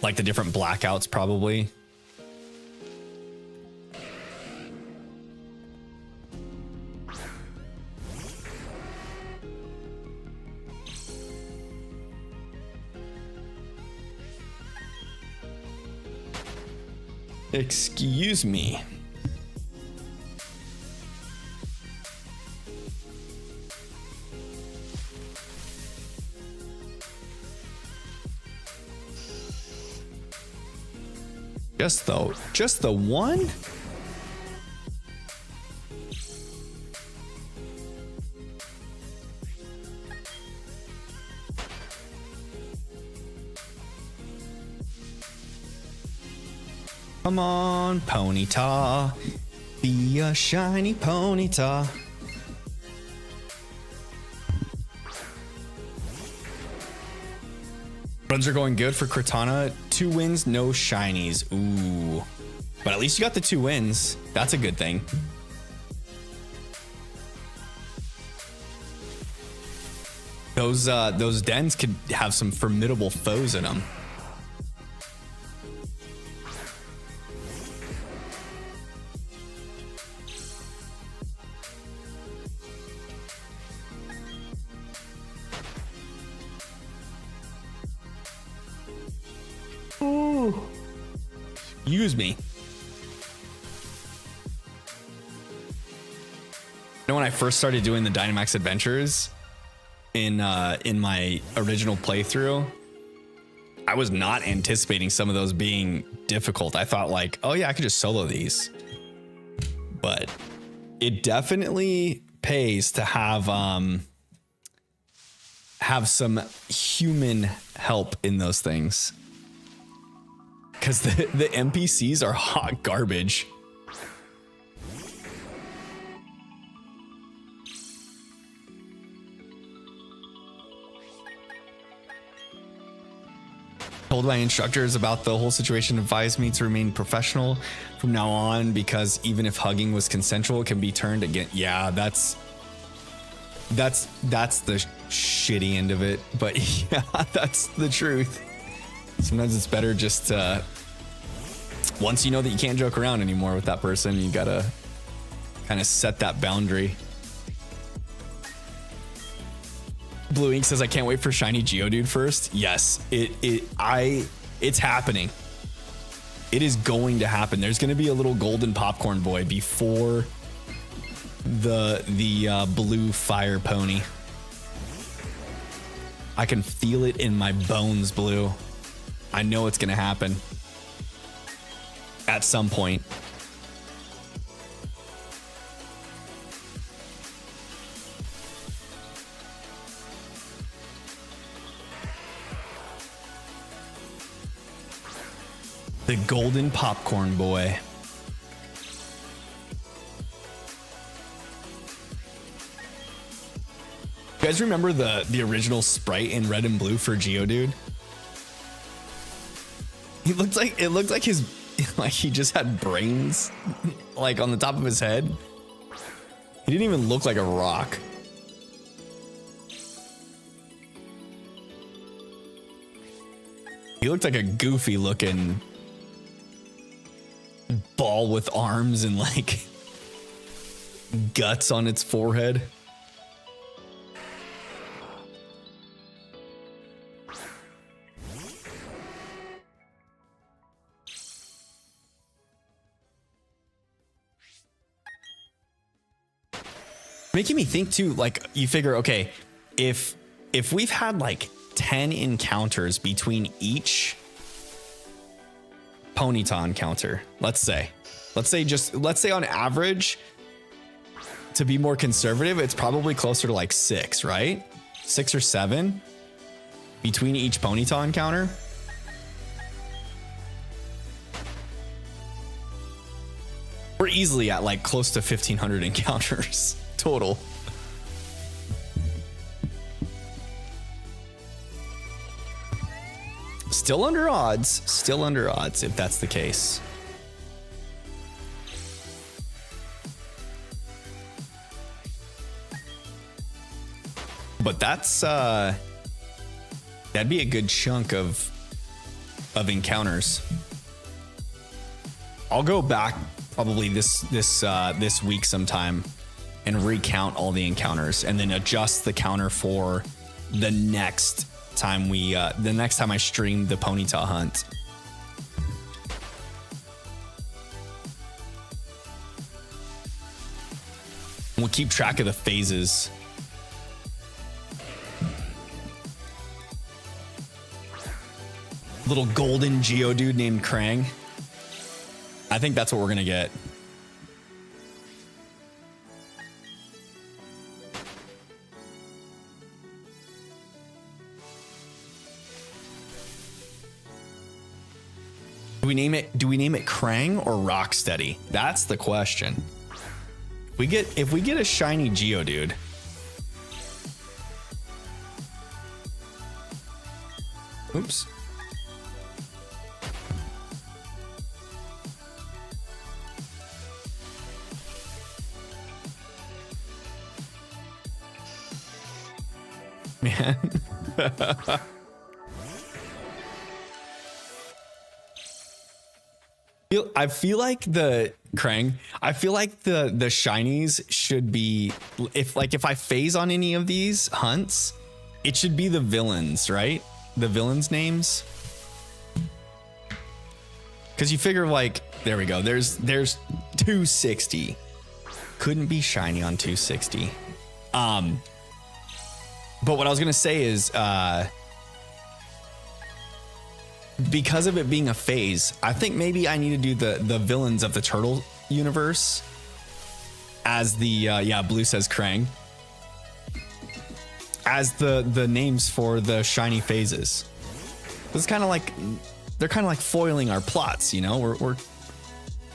Like the different blackouts probably. Excuse me. Just the one? Come on, Ponyta. Be a shiny Ponyta. Runs are going good for Cortana. 2 wins, no shinies. Ooh. But at least you got the 2 wins. That's a good thing. Those dens could have some formidable foes in them. Ooh. Use me. You know, when I first started doing the Dynamax adventures in my original playthrough, I was not anticipating some of those being difficult. I thought like, oh yeah, I could just solo these. But it definitely pays to have some human help in those things. Because the NPCs are hot garbage. Told my instructors about the whole situation, advised me to remain professional from now on, because even if hugging was consensual, it can be turned again. Yeah, that's the shitty end of it. But yeah, that's the truth. Sometimes it's better just to, once you know that you can't joke around anymore with that person, you gotta kind of set that boundary. Blue Ink says, I can't wait for shiny Geodude first. Yes, it's happening. It is going to happen. There's going to be a little golden popcorn boy before the blue fire pony. I can feel it in my bones, Blue. I know it's going to happen at some point. The golden popcorn boy. You guys remember the original sprite in Red and Blue for Geodude? It looked like his, like he just had brains like on the top of his head. He didn't even look like a rock. He looked like a goofy looking ball with arms and like guts on its forehead. Making me think too, like you figure, okay, if we've had like 10 encounters between each Ponyta encounter, let's say on average, to be more conservative, it's probably closer to like 6, right? 6 or 7 between each Ponyta encounter. We're easily at like close to 1,500 encounters total. Still under odds if that's the case. But that's that'd be a good chunk of encounters. I'll go back probably this week sometime and recount all the encounters and then adjust the counter for the next time I stream the Ponyta hunt. We'll keep track of the phases. Little golden Geodude named Krang. I think that's what we're gonna get. Do we name it Krang or Rocksteady? That's the question. If we get a shiny Geodude. Oops. Man. I feel like the Krang, I feel like the shinies should be, if I phase on any of these hunts, it should be the villains, right? The villains names. Cause you figure like, there we go. There's 260. Couldn't be shiny on 260. But what I was gonna say is, because of it being a phase, I think maybe I need to do the villains of the turtle universe as the yeah, Blue says Krang, as the names for the shiny phases. It's kind of like, they're kind of like foiling our plots, you know.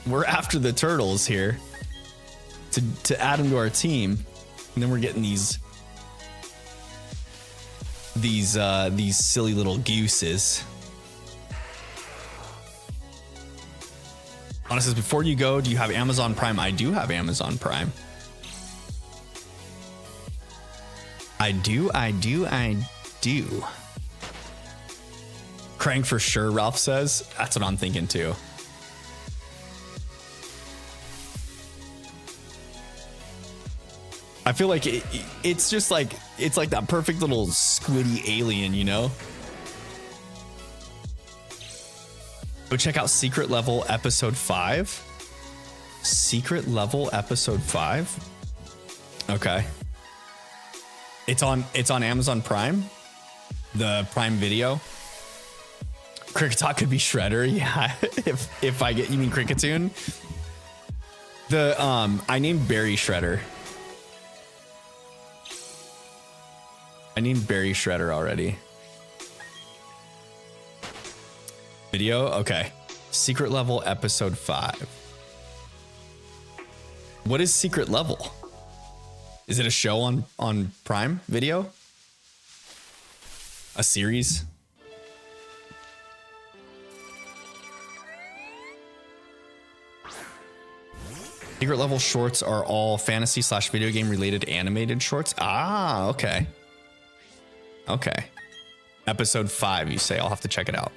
We're after the turtles here to add them to our team, and then we're getting these silly little gooses. Honestly, before you go, do you have Amazon Prime? I do have Amazon Prime. I do. Krang for sure, Ralph says. That's what I'm thinking too. I feel like it's just like, it's like that perfect little squiddy alien, you know? Go check out Secret Level Episode 5. Secret Level Episode 5? Okay. It's on Amazon Prime. The Prime Video. Cricketot could be Shredder, yeah. if I get, you mean Cricketune? The I named Barry Shredder. I named Barry Shredder already. Video? Okay. Secret Level Episode 5. What is Secret Level? Is it a show on Prime Video? A series? Secret Level shorts are all fantasy / video game related animated shorts. Ah, okay. Okay. Episode 5, you say. I'll have to check it out.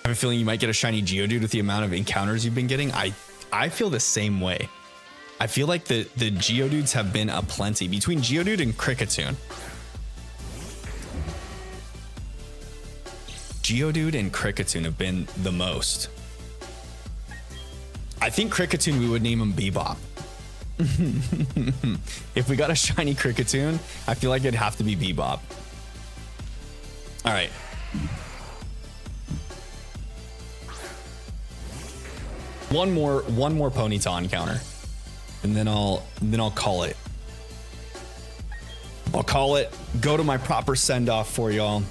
I have a feeling you might get a shiny Geodude with the amount of encounters you've been getting. I feel the same way. I feel like the Geodudes have been aplenty between Geodude and Cricketune. Geodude and Cricketune have been the most. I think Cricketune, we would name him Bebop. If we got a shiny Cricketune, I feel like it'd have to be Bebop. All right. One more Ponyta encounter, and then I'll call it. I'll call it. Go to my proper send off for y'all.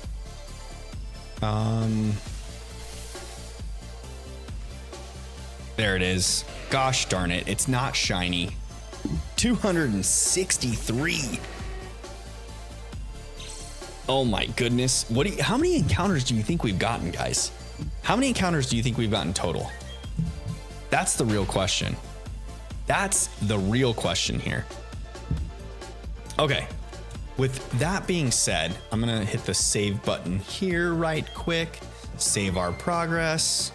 There it is. Gosh darn it! It's not shiny. 263. Oh my goodness! How many encounters do you think we've gotten, guys? How many encounters do you think we've gotten total? That's the real question. That's the real question here. Okay. With that being said, I'm going to hit the save button here right quick. Save our progress.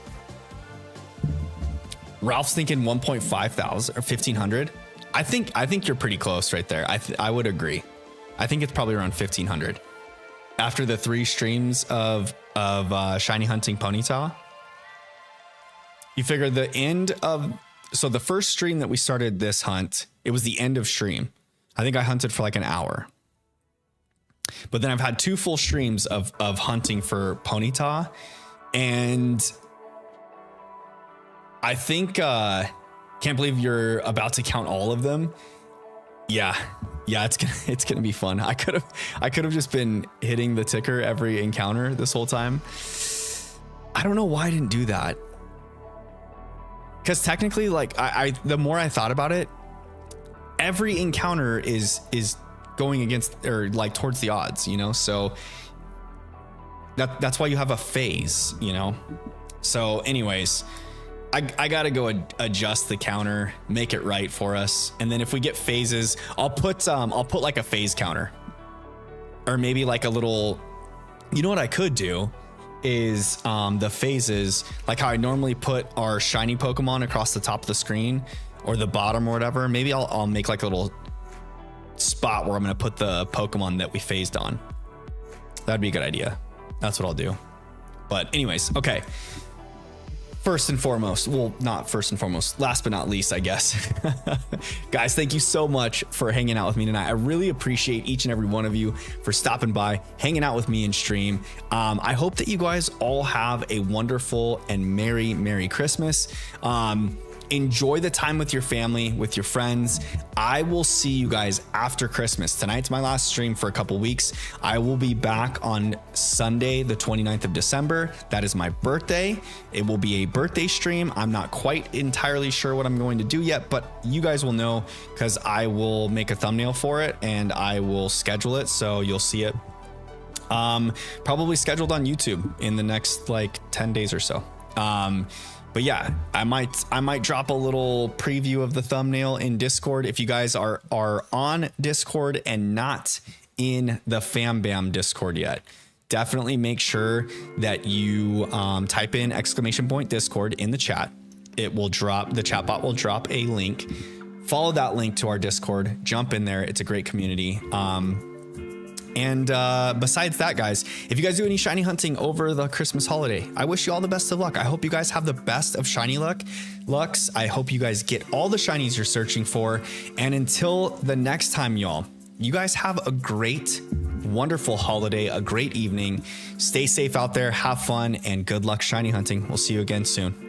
Ralph's thinking 1.5 thousand or 1,500. I think you're pretty close right there. I would agree. I think it's probably around 1,500. After the 3 streams of shiny hunting Ponyta. You figure the end of, so the first stream that we started this hunt, it was the end of stream. I think I hunted for like an hour. But then I've had 2 full streams of hunting for Ponyta. And I think, can't believe you're about to count all of them. Yeah, it's gonna be fun. I could have just been hitting the ticker every encounter this whole time. I don't know why I didn't do that. Because technically, like, I the more I thought about it, every encounter is going against, or like towards the odds, you know? So that's why you have a phase, you know? So anyways, I gotta go adjust the counter, make it right for us. And then if we get phases, I'll put like a phase counter, or maybe like a little, you know what I could do is the phases, like how I normally put our shiny Pokemon across the top of the screen or the bottom or whatever. Maybe I'll make like a little spot where I'm going to put the Pokemon that we phased on. That'd be a good idea. That's what I'll do. But anyways, okay. First and foremost, well, not first and foremost, last but not least, I guess. Guys, thank you so much for hanging out with me tonight. I really appreciate each and every one of you for stopping by, hanging out with me in stream. I hope that you guys all have a wonderful and Merry Christmas. Enjoy the time with your family, with your friends. I will see you guys after Christmas. Tonight's my last stream for a couple weeks. I will be back on Sunday, the 29th of December. That is my birthday. It will be a birthday stream. I'm not quite entirely sure what I'm going to do yet, but you guys will know because I will make a thumbnail for it and I will schedule it. So you'll see it probably scheduled on YouTube in the next like 10 days or so. But yeah, I might drop a little preview of the thumbnail in Discord. If you guys are on Discord and not in the Fam Bam Discord yet, definitely make sure that you type in !Discord in the chat. It will drop, the chat bot will drop a link. Follow that link to our Discord, jump in there. It's a great community. And besides that, guys, if you guys do any shiny hunting over the Christmas holiday, I wish you all the best of luck. I hope you guys have the best of shiny lucks. I hope you guys get all the shinies you're searching for. And until the next time, y'all, you guys have a great, wonderful holiday, a great evening. Stay safe out there, have fun, and good luck shiny hunting. We'll see you again soon.